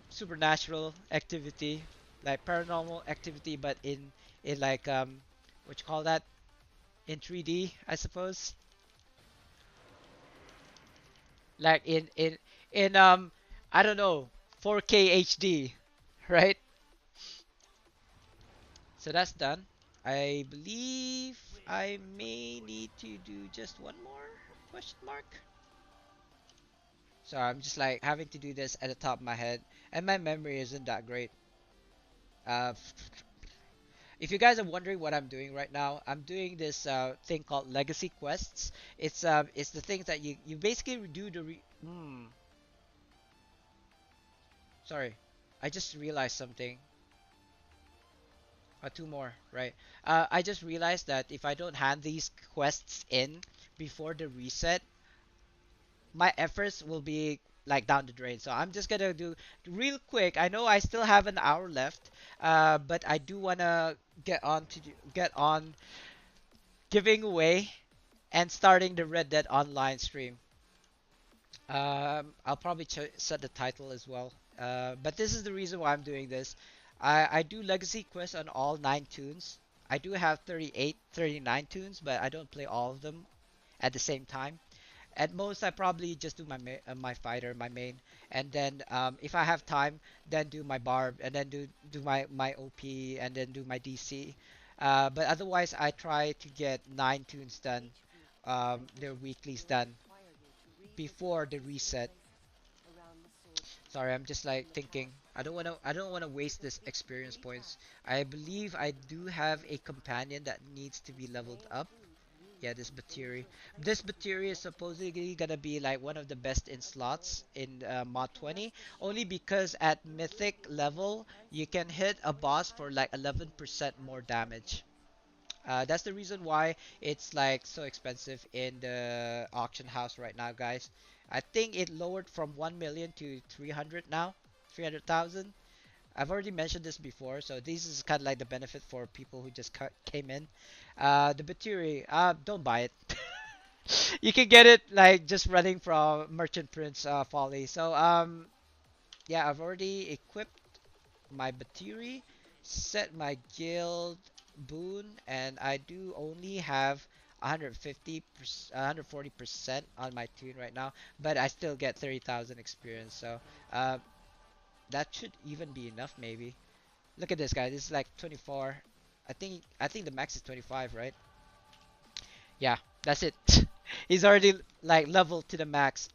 S1: Supernatural activity, like paranormal activity, but in like what you call that, in 3D, I suppose. Like in I don't know, 4K HD, right? So that's done. I believe I may need to do just one more question mark. So I'm just like having to do this at the top of my head, and my memory isn't that great. Uh, if you guys are wondering what I'm doing right now, I'm doing this thing called legacy quests. It's the things that you basically do sorry, I just realized something. Two more, right? I just realized that if I don't hand these quests in before the reset, my efforts will be like down the drain. So I'm just gonna do real quick. I know I still have an hour left, but I do wanna get on giving away and starting the Red Dead Online stream. I'll probably set the title as well. But this is the reason why I'm doing this. I do legacy quests on all 9 tunes. I do have 38, 39 tunes, but I don't play all of them at the same time. At most, I probably just do my fighter, my main, and then if I have time, then do my barb, and then do my OP, and then do my DC. But otherwise, I try to get 9 tunes done, their weeklies done before the reset. Sorry, I'm just like thinking. I don't wanna waste this experience points. I believe I do have a companion that needs to be leveled up. Yeah, this Batiri. This Batiri is supposedly gonna be like one of the best in slots in mod 20, only because at mythic level you can hit a boss for like 11% more damage. That's the reason why it's like so expensive in the auction house right now, guys. I think it lowered from 1 million to 300 now, 300,000. I've already mentioned this before, so this is kind of like the benefit for people who just came in. The Baturi, don't buy it. You can get it like just running from Merchant Prince Folly. So yeah, I've already equipped my Batiri, set my guild boon, and I do only have 150 140% on my tune right now, but I still get 30,000 experience. So that should even be enough, maybe. Look at this guy. This is like 24. I think the max is 25, right? Yeah, that's it. He's already like leveled to the max.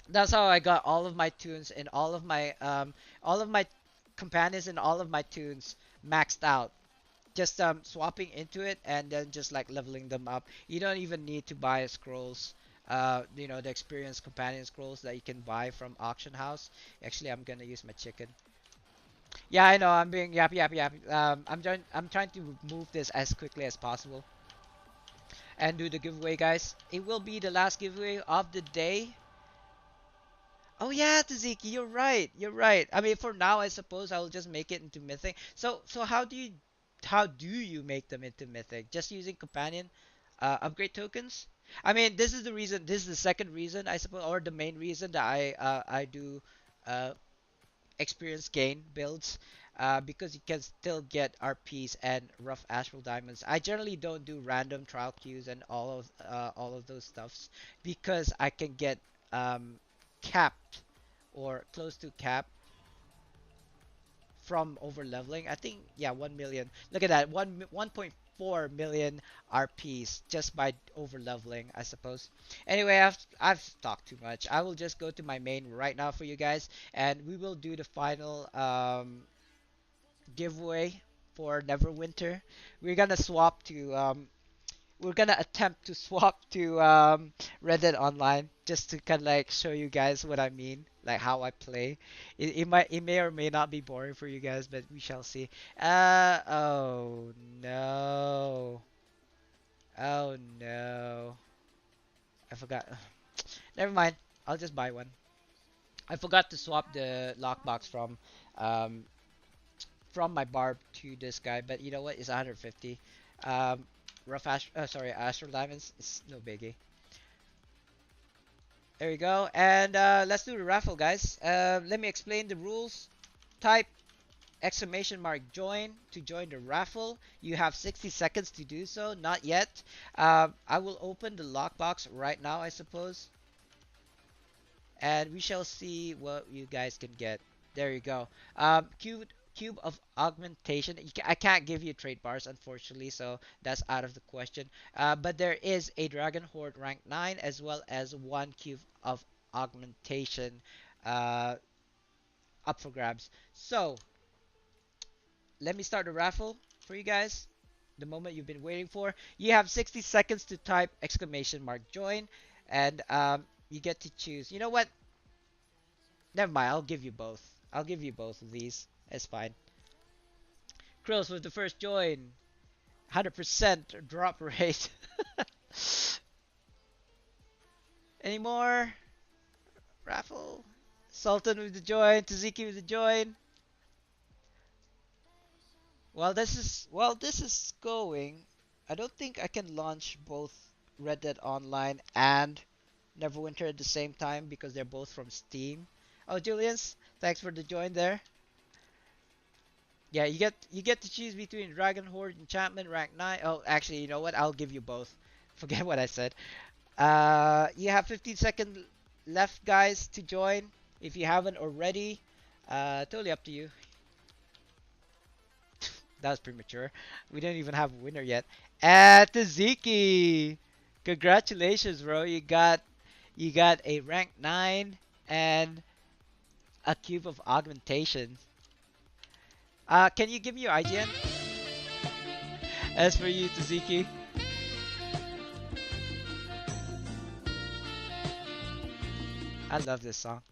S1: That's how I got all of my tunes and all of my companions and all of my tunes maxed out. Just swapping into it and then just like leveling them up. You don't even need to buy scrolls. The experience companion scrolls that you can buy from auction house. Actually, I'm gonna use my chicken. Yeah, I know. I'm being yappy, yappy, yappy. I'm trying to move this as quickly as possible and do the giveaway, guys. It will be the last giveaway of the day. Oh yeah, Taziki, you're right. You're right. I mean, for now, I suppose I'll just make it into mythic. So how do you make them into mythic? Just using companion upgrade tokens? I mean, this is the reason. This is the second reason, I suppose, or the main reason that I do uh, experience gain builds, because you can still get RPs and rough astral diamonds. I generally don't do random trial queues and all of those stuffs because I can get um, capped or close to cap from over leveling. I think, yeah, 1 million. Look at that, 1.4 million RPs just by over leveling, I suppose. Anyway, I've talked too much. I will just go to my main right now for you guys, and we will do the final giveaway for Neverwinter. We're gonna swap to we're gonna attempt to swap to Red Dead Online just to kind of like show you guys what I mean. like how I play. It may or may not be boring for you guys, but we shall see. Oh no. Oh no. I forgot. Never mind. I'll just buy one. I forgot to swap the lockbox um from my barb to this guy, but you know what? It's 150. Rough Ash, sorry, Astral Diamonds. It's no biggie. There you go. And let's do the raffle, guys. Let me explain the rules. Type exclamation mark join to join the raffle. You have 60 seconds to do so. Not yet. I will open the lockbox right now, I suppose, and we shall see what you guys can get. There you go. Cube of augmentation. I can't give you trade bars, unfortunately, so that's out of the question. But there is a Dragon Horde rank 9 as well as one cube of augmentation uh, up for grabs. So let me start the raffle for you guys. The moment you've been waiting for. You have 60 seconds to type exclamation mark join, and you get to choose. You know what? Never mind. I'll give you both. I'll give you both of these. It's fine. Krills was the first join. 100% drop rate. Any more? Raffle? Sultan with the join. Taziki with the join. While this is going, I don't think I can launch both Red Dead Online and Neverwinter at the same time because they're both from Steam. Oh, Julius, thanks for the join there. Yeah, you get to choose between Dragon Horde Enchantment rank 9. Oh, actually, you know what? I'll give you both. Forget what I said. You have 15 seconds left, guys, to join. If you haven't already, totally up to you. That was premature. We don't even have a winner yet. At Taziki, congratulations, bro. You got a rank 9 and a cube of augmentation. Can you give me your IGN? As for you, Taziki. I love this song.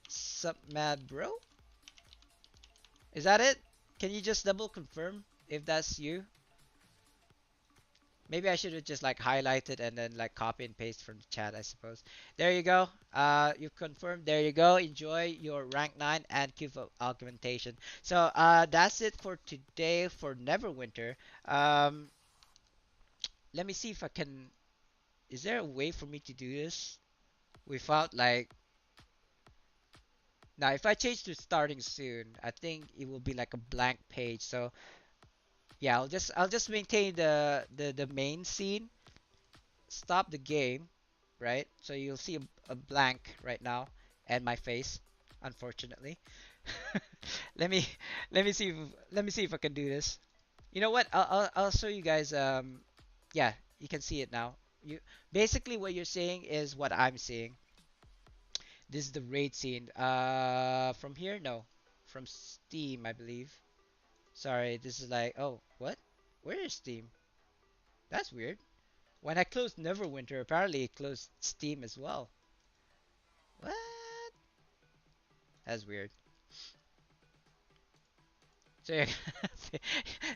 S1: Sup mad bro? Is that it? Can you just double confirm if that's you? Maybe I should have just like highlighted and then like copy and paste from the chat, I suppose. There you go. You've confirmed. There you go. Enjoy your rank 9 and cube of augmentation. So that's it for today for Neverwinter. Um, let me see if I can. Is there a way for me to do this without like? Now, if I change to starting soon, I think it will be like a blank page. So yeah, I'll just maintain the main scene. Stop the game, right? So you'll see a blank right now and my face, unfortunately. let me let me see if I can do this. You know what? I'll show you guys. Yeah, you can see it now. You basically what you're seeing is what I'm seeing. This is the raid scene. From here, no, from Steam, I believe. Sorry, this is like, oh, what? Where is Steam? That's weird. When I closed Neverwinter, apparently it closed Steam as well. What? That's weird. So yeah,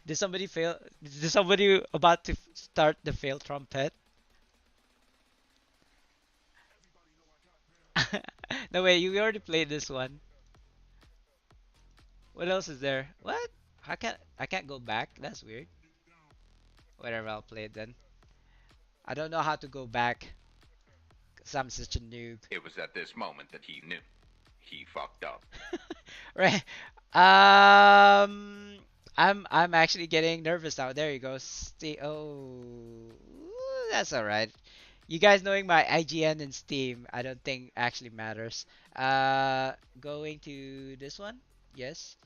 S1: did somebody fail? Did somebody about to start the fail trumpet? No way, you already played this one. What else is there? What? I can't go back. That's weird. Whatever, I'll play it then. I don't know how to go back, 'cause I'm such a noob.
S4: It was at this moment that he knew. He fucked up.
S1: Right. Um, I'm actually getting nervous now. There you go. Oh, that's all right. You guys knowing my IGN and Steam, I don't think actually matters. Going to this one, yes.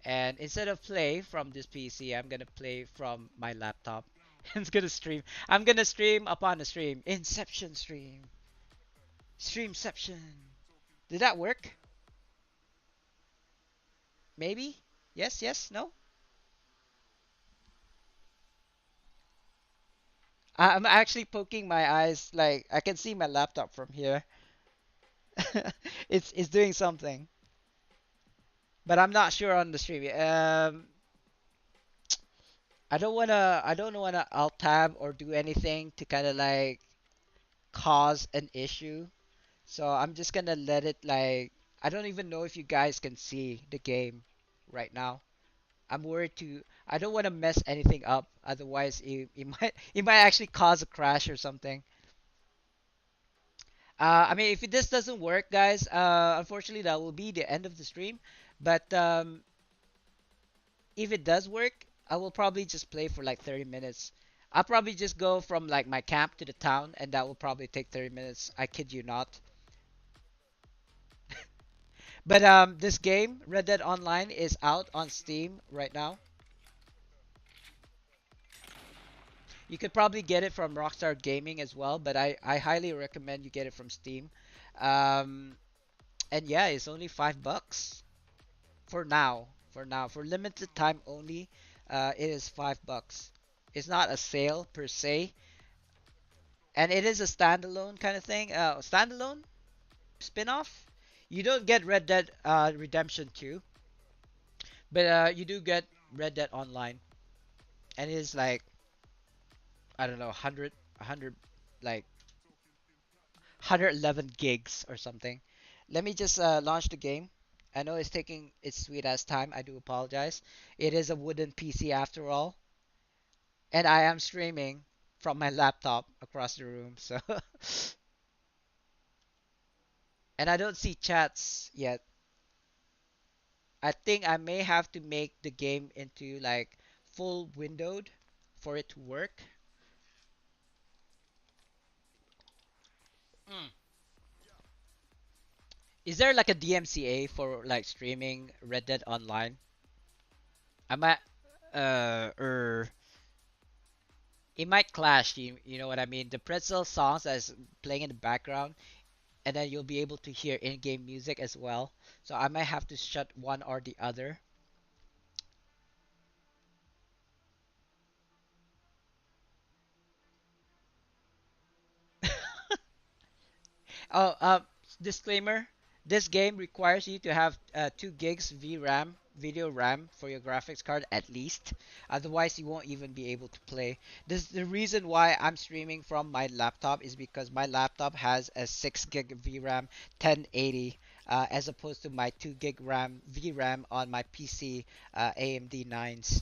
S1: And instead of play from this PC, I'm gonna play from my laptop. It's gonna stream. I'm gonna stream upon the stream. Inception stream. Streamception. Did that work? Maybe? Yes, yes, no? I'm actually poking my eyes, like I can see my laptop from here. It's doing something, but I'm not sure on the stream. I don't wanna alt tab or do anything to kind of like cause an issue. So I'm just gonna let it like I don't even know if you guys can see the game right now. I'm worried to I don't want to mess anything up. Otherwise, it might it might actually cause a crash or something. I mean, if this doesn't work, guys, unfortunately that will be the end of the stream. But if it does work, I will probably just play for like 30 minutes. I'll probably just go from like my camp to the town, and that will probably take 30 minutes. I kid you not. But this game, Red Dead Online, is out on Steam right now. You could probably get it from Rockstar Gaming as well, but I highly recommend you get it from Steam. Um, and yeah, it's only $5 for now. For now, for limited time only, it is $5. It's not a sale per se, and it is a standalone kind of thing. Standalone spin-off. You don't get Red Dead Redemption 2, but you do get Red Dead Online, and it is like I don't know, 100 like 111 gigs or something. Let me just launch the game. I know it's taking its sweet ass time. I do apologize. It is a wooden PC after all, and I am streaming from my laptop across the room. So, and I don't see chats yet. I think I may have to make the game into like full windowed for it to work. Mm. Is there like a DMCA for like streaming Red Dead Online? I might, or it might clash. You know what I mean? The pretzel songs that's playing in the background, and then you'll be able to hear in-game music as well. So I might have to shut one or the other. Oh, disclaimer: this game requires you to have 2 gigs VRAM, video RAM for your graphics card at least. Otherwise, you won't even be able to play. This the reason why I'm streaming from my laptop is because my laptop has a 6 gig VRAM 1080. As opposed to my 2 gig RAM VRAM on my PC AMD 9s.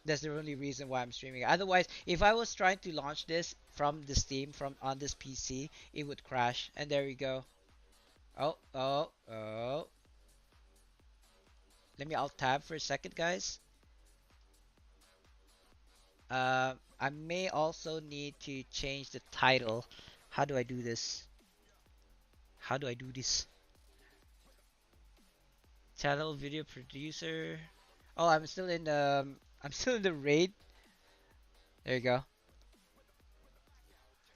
S1: That's the only reason why I'm streaming. Otherwise, if I was trying to launch this from the Steam from on this PC, it would crash. And there we go. Oh, oh, oh. Let me alt tab for a second, guys. I may also need to change the title. How do I do this? How do I do this? Channel video producer. Oh, I'm still in the I'm still in the raid. There you go.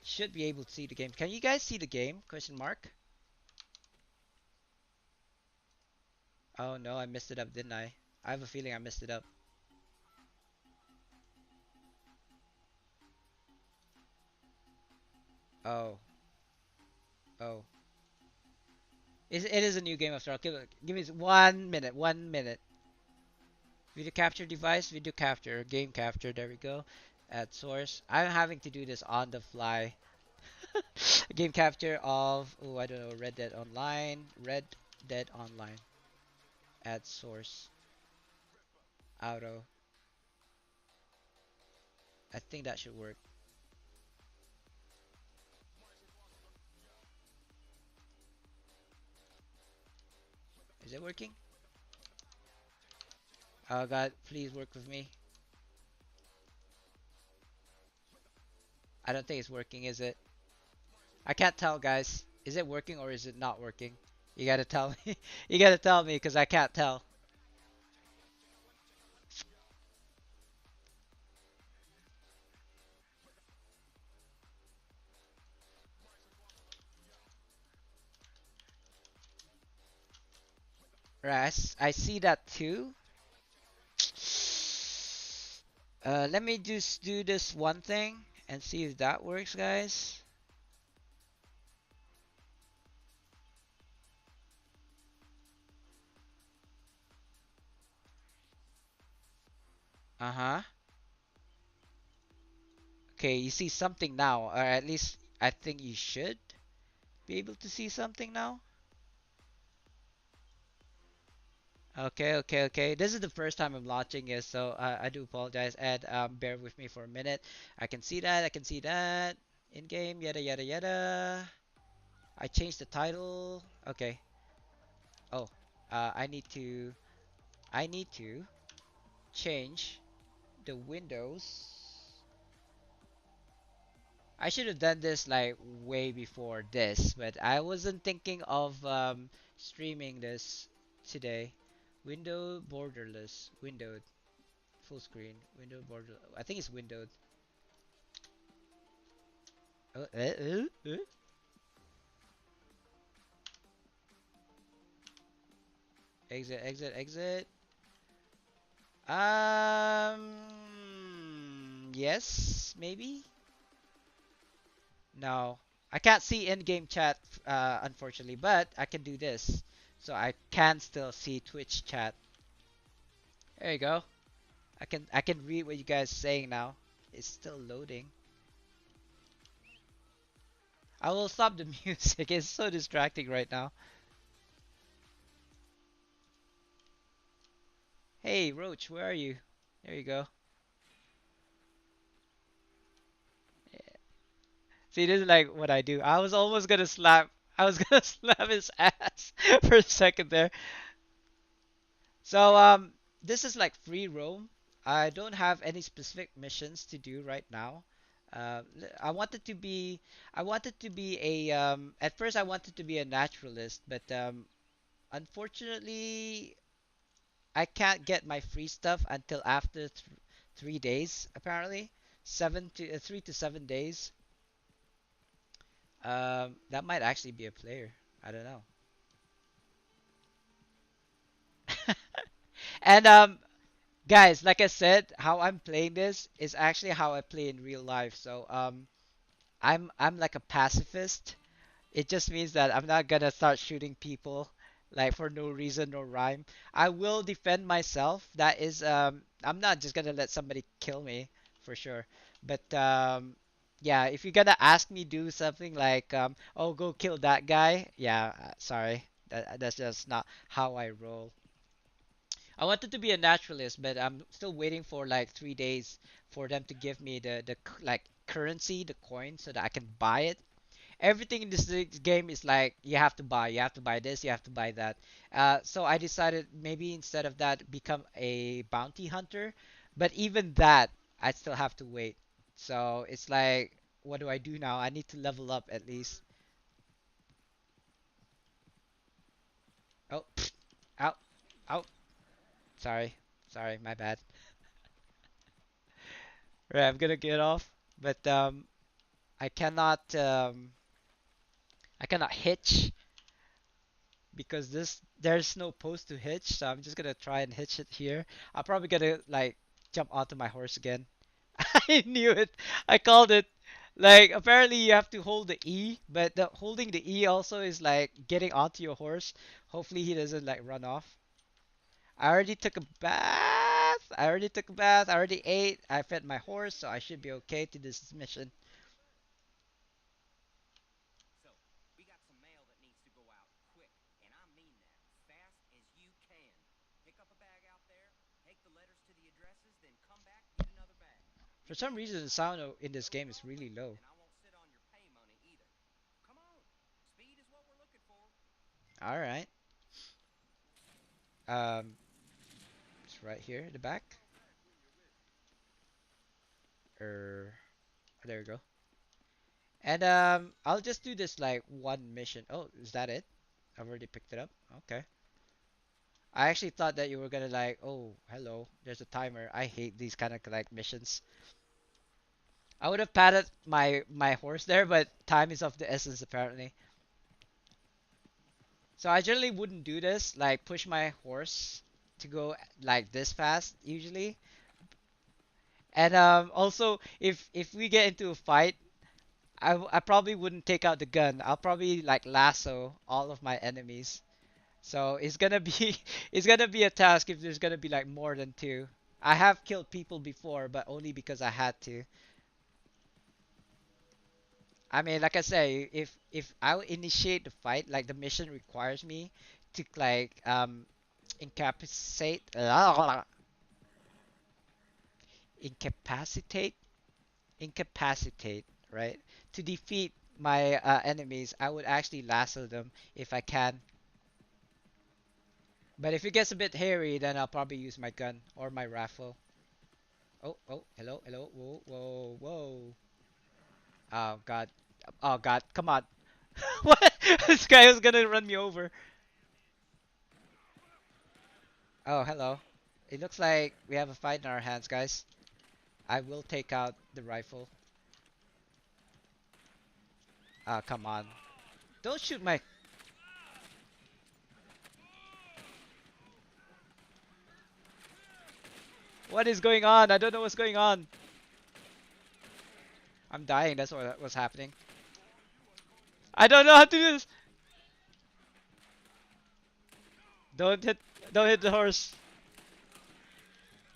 S1: Should be able to see the game. Can you guys see the game? Question mark. Oh no, I messed it up, didn't I? I have a feeling I messed it up. Oh, oh. It is a new game after all. Give me 1 minute. 1 minute. Video capture device, video capture, game capture. There we go. Add source. I'm having to do this on the fly. Game capture of oh I don't know Red Dead Online. Red Dead Online. Add source. Auto. I think that should work. Is it working? Oh god, please work with me. I don't think it's working, is it? I can't tell, guys. Is it working or is it not working? You gotta tell me. You gotta tell me because I can't tell. Right, I see that too. Let me just do this one thing and see if that works, guys. Uh-huh. Okay, you see something now, or at least I think you should be able to see something now. Okay, okay, okay. This is the first time I'm launching it, so I do apologize, and bear with me for a minute. I can see that, I can see that. In game, yada yada yada. I changed the title. Okay. Oh, I need to change the windows. I should have done this like way before this, but I wasn't thinking of streaming this today. Window borderless, windowed, full screen, window border. I think it's windowed. Oh, exit, exit, exit. Yes, maybe. No, I can't see in-game chat, unfortunately, but I can do this, so I can still see Twitch chat. There you go. I can read what you guys saying now. It's still loading. I will stop the music. It's so distracting right now. Hey, Roach, where are you? There you go. See, this is like what I do. I was almost gonna slap. I was gonna slap his ass for a second there. So this is like free roam. I don't have any specific missions to do right now. I wanted to be, a at first I wanted to be a naturalist, but unfortunately I can't get my free stuff until after 3 days apparently, 3 to 7 days. That might actually be a player. I don't know. And guys, like I said, how I'm playing this is actually how I play in real life. So I'm like a pacifist. It just means that I'm not gonna start shooting people like for no reason, no rhyme. I will defend myself. That is I'm not just gonna let somebody kill me for sure. But yeah, if you're gonna ask me do something like oh, go kill that guy, yeah, sorry. That's just not how I roll. I wanted to be a naturalist, but I'm still waiting for like 3 days for them to give me the like currency, the coin, so that I can buy it. Everything in this game is like you have to buy this, you have to buy that. So I decided maybe instead of that, become a bounty hunter. But even that, I still have to wait. So it's like, what do I do now? I need to level up at least. Oh, out, out. Sorry, sorry, my bad. Right, I'm gonna get off, but I cannot I cannot hitch because there's no post to hitch, so I'm just gonna try and hitch it here. I'm probably gonna like jump onto my horse again. I knew it. I called it. Like apparently you have to hold the E, but the holding the E also is like getting onto your horse. Hopefully he doesn't like run off. I already took a bath. I already took a bath. I already ate. I fed my horse, so I should be okay to this mission.
S6: So, we got some mail that needs to go out quick, and I mean that, fast as you can. Pick up a bag out there, take the letters to the addresses, then come back, get another bag.
S1: For
S6: Be
S1: some
S6: quick,
S1: reason, the sound in
S6: don't
S1: this game is
S6: overload,
S1: really low.
S6: and I won't sit on your pay money either. Come on, speed is what we're looking for.
S1: All right. Um, it's right here in the back. There we go. And I'll just do this like one mission. Oh, is that it? I've already picked it up. Okay. I actually thought that you were gonna like, oh, hello, there's a timer. I hate these kind of like missions. I would have patted my horse there, but time is of the essence apparently. So I generally wouldn't do this, like push my horse to go like this fast usually. And also if we get into a fight, I probably wouldn't take out the gun. I'll probably like lasso all of my enemies. So it's gonna be it's gonna be a task if there's gonna be like more than two. I have killed people before, but only because I had to. I mean, like I say, if I initiate the fight, like the mission requires me to like incapacitate incapacitate incapacitate, right? To defeat my enemies, I would actually lasso them if I can. But if it gets a bit hairy, then I'll probably use my gun or my rifle. Oh, oh, hello, hello, whoa, whoa, whoa. Oh God, oh God, come on. What? This guy was gonna run me over. Oh, hello. It looks like we have a fight in our hands, guys. I will take out the rifle. Ah, come on. Don't shoot my... What is going on? I don't know what's going on. I'm dying, that's what was happening. I don't know how to do this. Don't hit, don't hit the horse.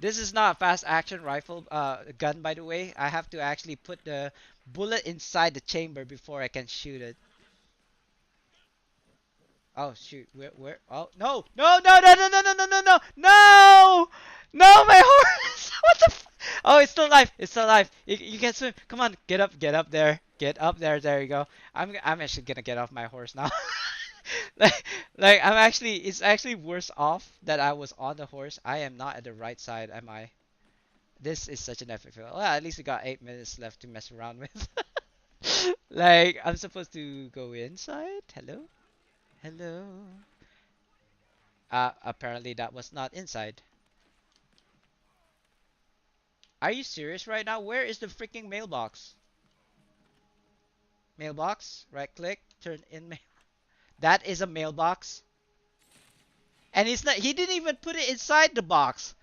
S1: This is not a fast action rifle gun, by the way. I have to actually put the bullet inside the chamber before I can shoot it. Oh shoot, where, oh, no, no, no, no, no, no, no, no, no, no, no, no, my horse, what the oh, it's still alive, it's still alive, you can swim, come on, get up there, there you go. I'm actually gonna get off my horse now. like, I'm actually, it's actually worse off that I was on the horse. I am not at the right side, am I? This is such an epic fail. Well, at least we got 8 minutes left to mess around with. Like, I'm supposed to go inside, hello? Hello. Apparently that was not inside. Are you serious right now? Where is the freaking mailbox? Mailbox. Right click. Turn in mail. That is a mailbox. And it's not. He didn't even put it inside the box.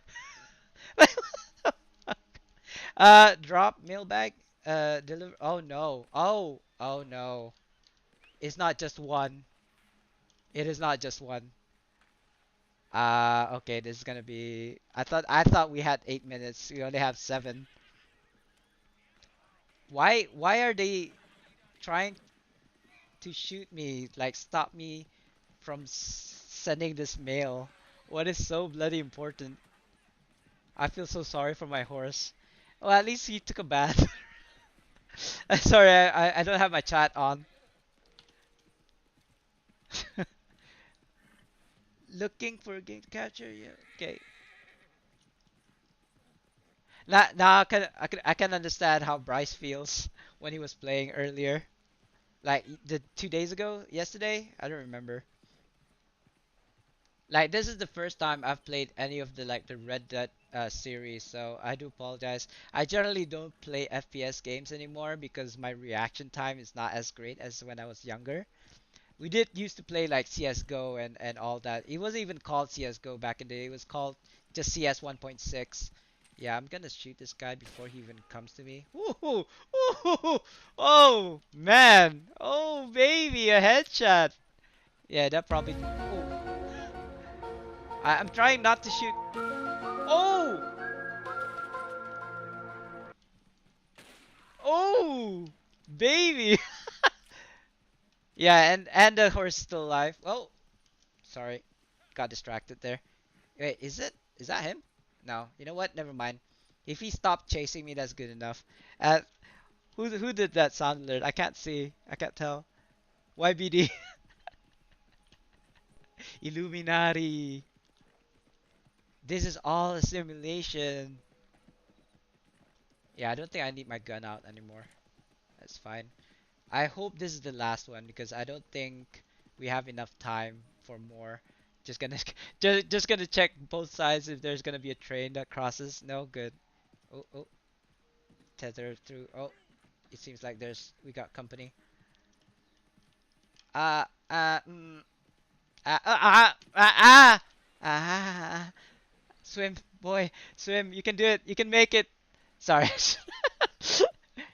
S1: Like, what the fuck? Drop mailbag. Deliver. Oh no. Oh. Oh no. It's not just one. It is not just one. Okay. This is gonna be. I thought we had 8 minutes. We only have 7. Why are they trying to shoot me, like stop me from sending this mail? What is so bloody important? I feel so sorry for my horse. Well, at least he took a bath. Sorry, I don't have my chat on. Looking for a game catcher, yeah. Okay. Now I can understand how Bryce feels when he was playing earlier. Like the 2 days ago, yesterday, I don't remember. Like this is the first time I've played any of the like the Red Dead series, so I do apologize. I generally don't play FPS games anymore because my reaction time is not as great as when I was younger. We did used to play like CS:GO and all that. It wasn't even called CS:GO back in the day. It was called just CS 1.6. Yeah, I'm gonna shoot this guy before he even comes to me. Ooh, ooh, oh man, oh baby, a headshot. Yeah, that probably. Oh, I'm trying not to shoot. Oh! Oh! Baby! Yeah, and the horse is still alive. Oh! Sorry. Got distracted there. Wait, is it? Is that him? No. You know what? Never mind. If he stopped chasing me, that's good enough. Uh, who did that sound alert? I can't see. I can't tell. YBD. Illuminati. This is all a simulation. Yeah, I don't think I need my gun out anymore. That's fine. I hope this is the last one because I don't think we have enough time for more. Just gonna just gonna check both sides if there's gonna be a train that crosses. No, good. Oh, oh, tether through. Oh, it seems like we got company. Uh, uh, mm, ah, ah. Swim, boy, swim. You can do it. You can make it. Sorry.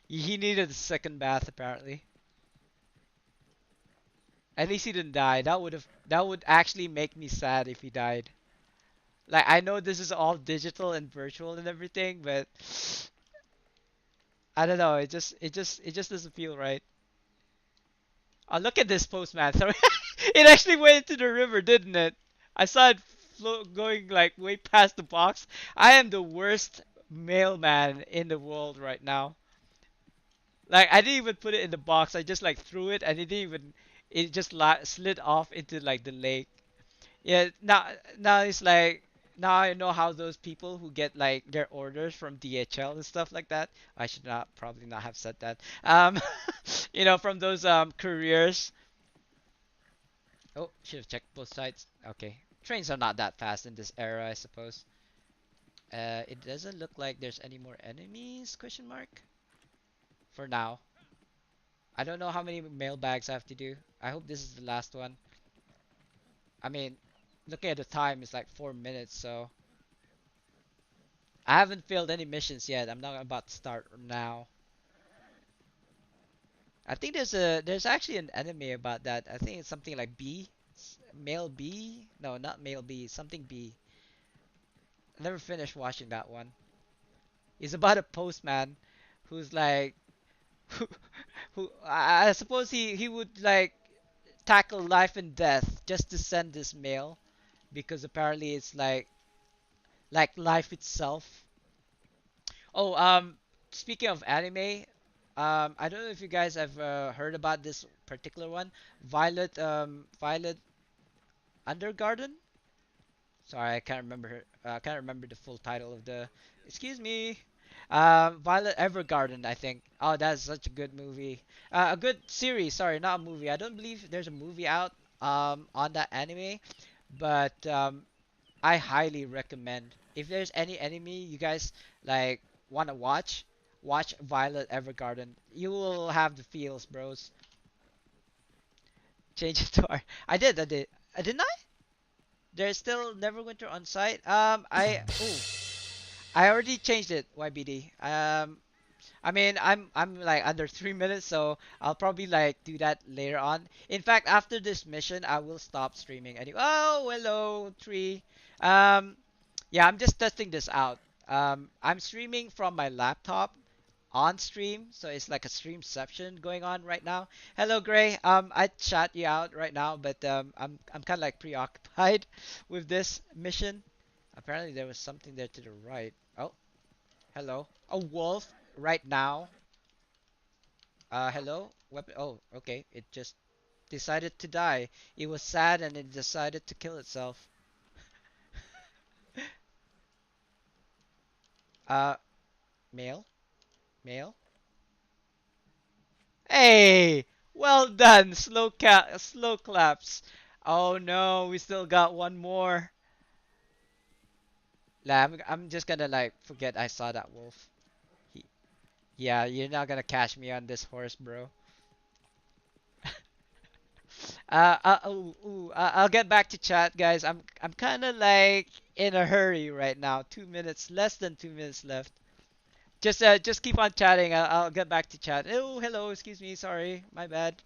S1: He needed a second bath apparently. At least he didn't die. That would actually make me sad if he died. Like I know this is all digital and virtual and everything, but I don't know. It just doesn't feel right. Oh, look at this postman. Sorry, it actually went into the river, didn't it? I saw it going like way past the box. I am the worst mailman in the world right now. Like I didn't even put it in the box. I just like threw it, and it didn't even. It just slid off into like the lake. Yeah. Now it's like now I know how those people who get like their orders from DHL and stuff like that. I should not probably not have said that. From those couriers. Oh, should have checked both sides. Okay. Trains are not that fast in this era, I suppose. It doesn't look like there's any more enemies, question mark, for now. I don't know how many mailbags I have to do. I hope this is the last one. I mean, looking at the time, it's like 4 minutes, so I haven't failed any missions yet. I'm not about to start now. I think there's actually an enemy about that. I think it's something like B, male B. No, not male B. Something B. I never finished watching that one. It's about a postman who's like who, I suppose he would like tackle life and death just to send this mail because apparently it's like life itself. Oh, speaking of anime, I don't know if you guys have heard about this particular one, Violet Undergarden. Sorry, I can't remember I can't remember the full title of the. Excuse me. Violet Evergarden, I think. Oh, that's such a good movie. A good series. Sorry, not a movie. I don't believe there's a movie out on that anime, but I highly recommend. If there's any anime you guys like want to watch Violet Evergarden. You will have the feels, bros. Change it to our. I did. Didn't I? There's still Neverwinter on site. I already changed it, YBD. I mean, I'm like under 3 minutes, so I'll probably like do that later on. In fact, after this mission, I will stop streaming. Anyway, oh hello tree. Um, yeah, I'm just testing this out. I'm streaming from my laptop on stream, so it's like a streamception going on right now. Hello, Gray. I chat you out right now, but I'm kind of like preoccupied with this mission. Apparently, there was something there to the right. Oh, hello. A wolf right now. Hello. Weapon. Oh, okay. It just decided to die. It was sad and it decided to kill itself. Uh, male, male. Hey, well done. Slow claps. Oh no, we still got one more. Nah, I'm just gonna like forget I saw that wolf. He, yeah, you're not gonna catch me on this horse, bro. I'll get back to chat, guys. I'm kind of like in a hurry right now. 2 minutes, less than 2 minutes left. Just keep on chatting. I'll get back to chat. Oh, hello. Excuse me. Sorry, my bad.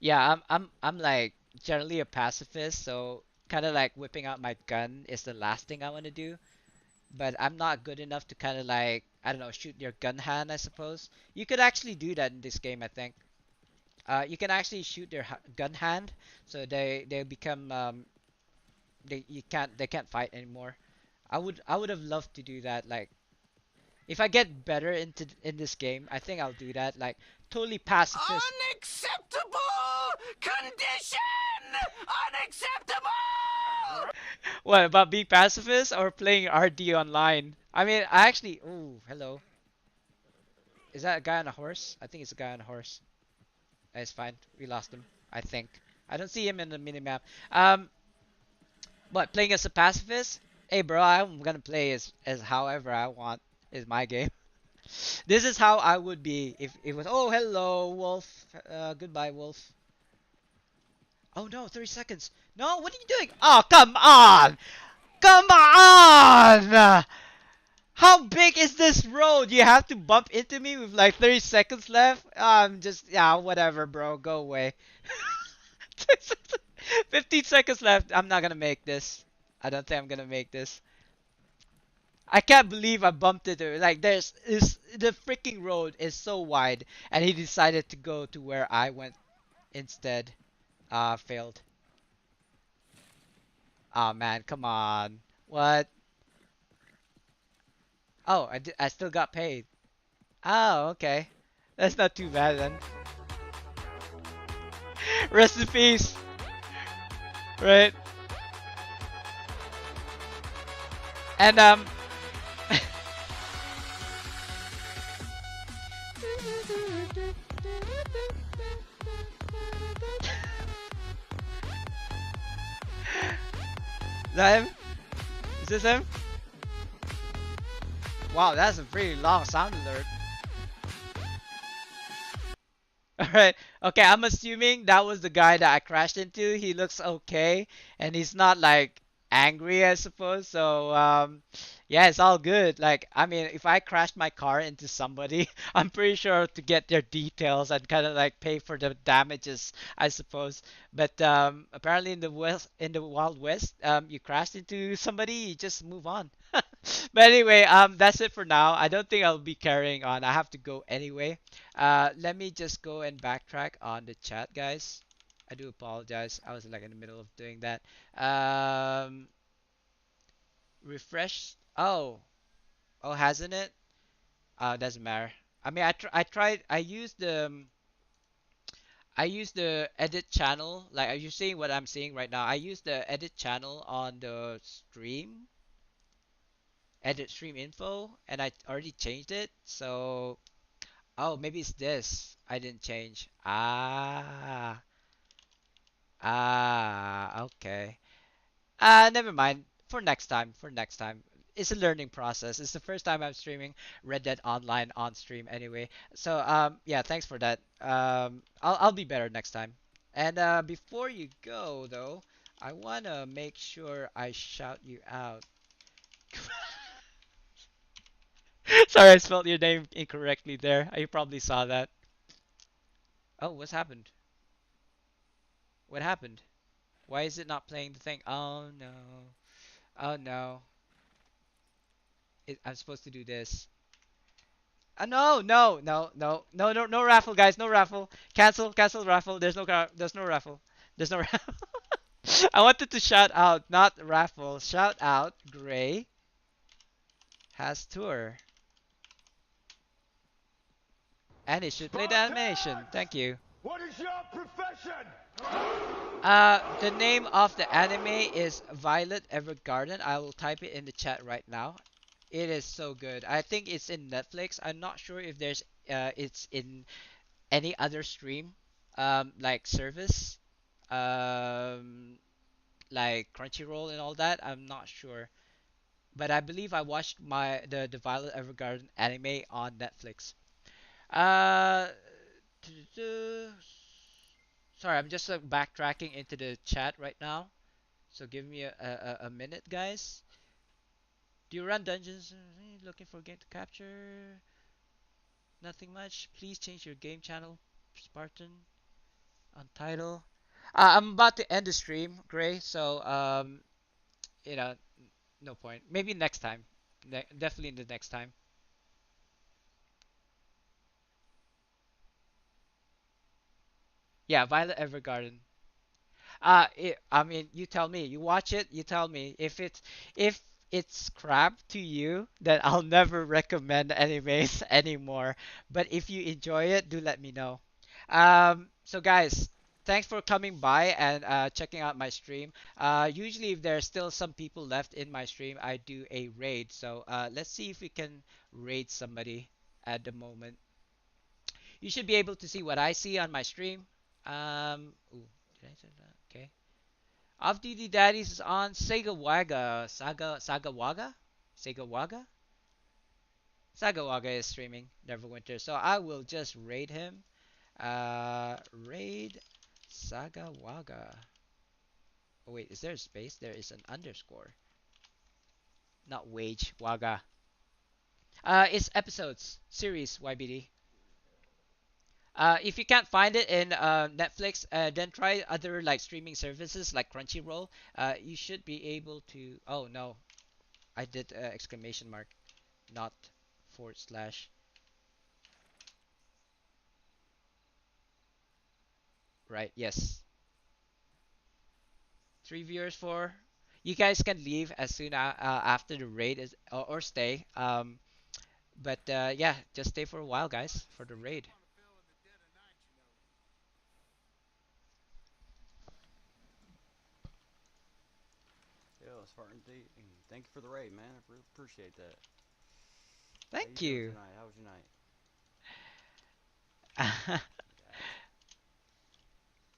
S1: Yeah, I'm like generally a pacifist, so kind of like whipping out my gun is the last thing I want to do. But I'm not good enough to kind of like I don't know shoot your gun hand. I suppose you could actually do that in this game. I think. You can actually shoot their gun hand, so they become they can't fight anymore. I would have loved to do that. Like if I get better in this game, I think I'll do that. Like totally pacifist.
S6: Unacceptable condition! Unacceptable!
S1: What about being pacifist or playing RD online? I mean, I actually. Oh, hello. Is that a guy on a horse? I think it's a guy on a horse. It's fine. We lost him. I think. I don't see him in the minimap. Um, But playing as a pacifist? Hey bro, I'm gonna play as however I want. Is my game. This is how I would be if it was. Oh hello wolf. Goodbye wolf. Oh no, 30 seconds. No, what are you doing? Oh come on, come on. How big is this road? You have to bump into me with like 30 seconds left. I'm just yeah, whatever, bro. Go away. 15 seconds left. I'm not gonna make this. I don't think I'm gonna make this. I can't believe I bumped into it. Like there's is the freaking road is so wide, and he decided to go to where I went instead. Failed. Oh man, come on. What? Oh, I still got paid. Oh, okay. That's not too bad then. Rest in peace. Right? And is that him? Is this him? Wow, that's a pretty long sound alert. Alright. Okay, I'm assuming that was the guy that I crashed into. He looks okay and he's not like angry, I suppose. So yeah, it's all good. Like I mean, if I crashed my car into somebody, I'm pretty sure to get their details and kind of like pay for the damages, I suppose. But apparently in the Wild West, you crashed into somebody, you just move on. But anyway, that's it for now. I don't think I'll be carrying on. I have to go anyway. Let me just go and backtrack on the chat, guys. I do apologize. I was like in the middle of doing that. Refresh. Oh, hasn't it? Doesn't matter. I mean, I tried. I used the edit channel. Like, are you seeing what I'm seeing right now? I used the edit channel on the stream, edit stream info, and I already changed it. So, oh, maybe it's this. I didn't change. Okay. Never mind. For next time. For next time. It's a learning process. It's the first time I'm streaming Red Dead Online on stream anyway. So yeah, thanks for that. I'll be better next time. And before you go though, I wanna make sure I shout you out. Sorry, I spelled your name incorrectly there. You probably saw that. Oh, what's happened? What happened? Why is it not playing the thing? Oh no. Oh no. I'm supposed to do this. No, no, no, no, no, no, no raffle, guys. No raffle. Cancel raffle. There's no raffle. There's no raffle. I wanted to shout out, not raffle. Shout out. Gray has tour, and it should play the animation.
S2: Spartans!
S1: Thank you.
S2: What is your profession?
S1: The name of the anime is Violet Evergarden. I will type it in the chat right now. It is so good. I think it's in Netflix. I'm not sure if there's it's in any other stream like service um like Crunchyroll and all that. I'm not sure. But I believe I watched the Violet Evergarden anime on Netflix. Uh sorry, I'm just backtracking into the chat right now. So give me a minute, guys. Do you run dungeons? Looking for a game to capture? Nothing much. Please change your game channel. Spartan on title. I'm about to end the stream, Gray. So you know, no point. Maybe next time. Definitely the next time. Yeah, Violet Evergarden. I mean, you tell me. You watch it. You tell me if it's crap to you, then I'll never recommend animes anymore. But if you enjoy it, do let me know. So guys, thanks for coming by and checking out my stream. Usually, if there's still some people left in my stream, I do a raid. So let's see if we can raid somebody at the moment. You should be able to see what I see on my stream. Ooh, did I say that? Okay. Off Duty Daddies is on Sega Waga. Saga Waga? Sega Waga? Saga Waga is streaming Neverwinter. So I will just raid him. Raid Saga Waga. Oh wait, is there a space? There is an underscore. Not wage, Waga. It's episodes, series, YBD. If you can't find it in Netflix, then try other like streaming services like Crunchyroll. You should be able to. Oh no, I did exclamation mark, not forward slash. Right. Yes. Three viewers for. You guys can leave as soon after the raid is or stay. But yeah, just stay for a while, guys, for the raid.
S7: Yo, Spartandee, thank you for the raid, man. I really appreciate that. How you
S1: Thank
S7: doing
S1: you.
S7: tonight? How was your night? Gotcha.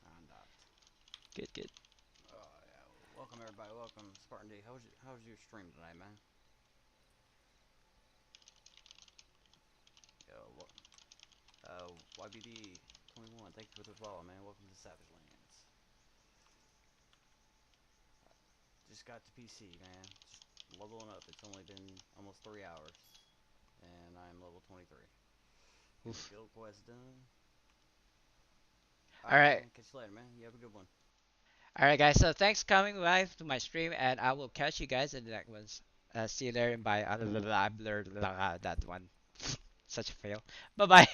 S7: I'm not.
S1: Good, good.
S7: Oh yeah. Welcome everybody. Welcome Spartandee. How was your stream tonight, man? Yo, YBD 21. Thank you for the follow, man. Welcome to Savage Lands. Just got to PC, man. Just leveling up. It's only been almost 3 hours, and I'm level 23. Get my
S1: Oof.
S7: guild quest done.
S1: All
S7: Alright,
S1: right.
S7: man. Catch you later, man. You have a good one.
S1: All right, guys. So thanks coming live to my stream, and I will catch you guys in the next ones. See you there and bye. That one. Such a fail. Bye bye.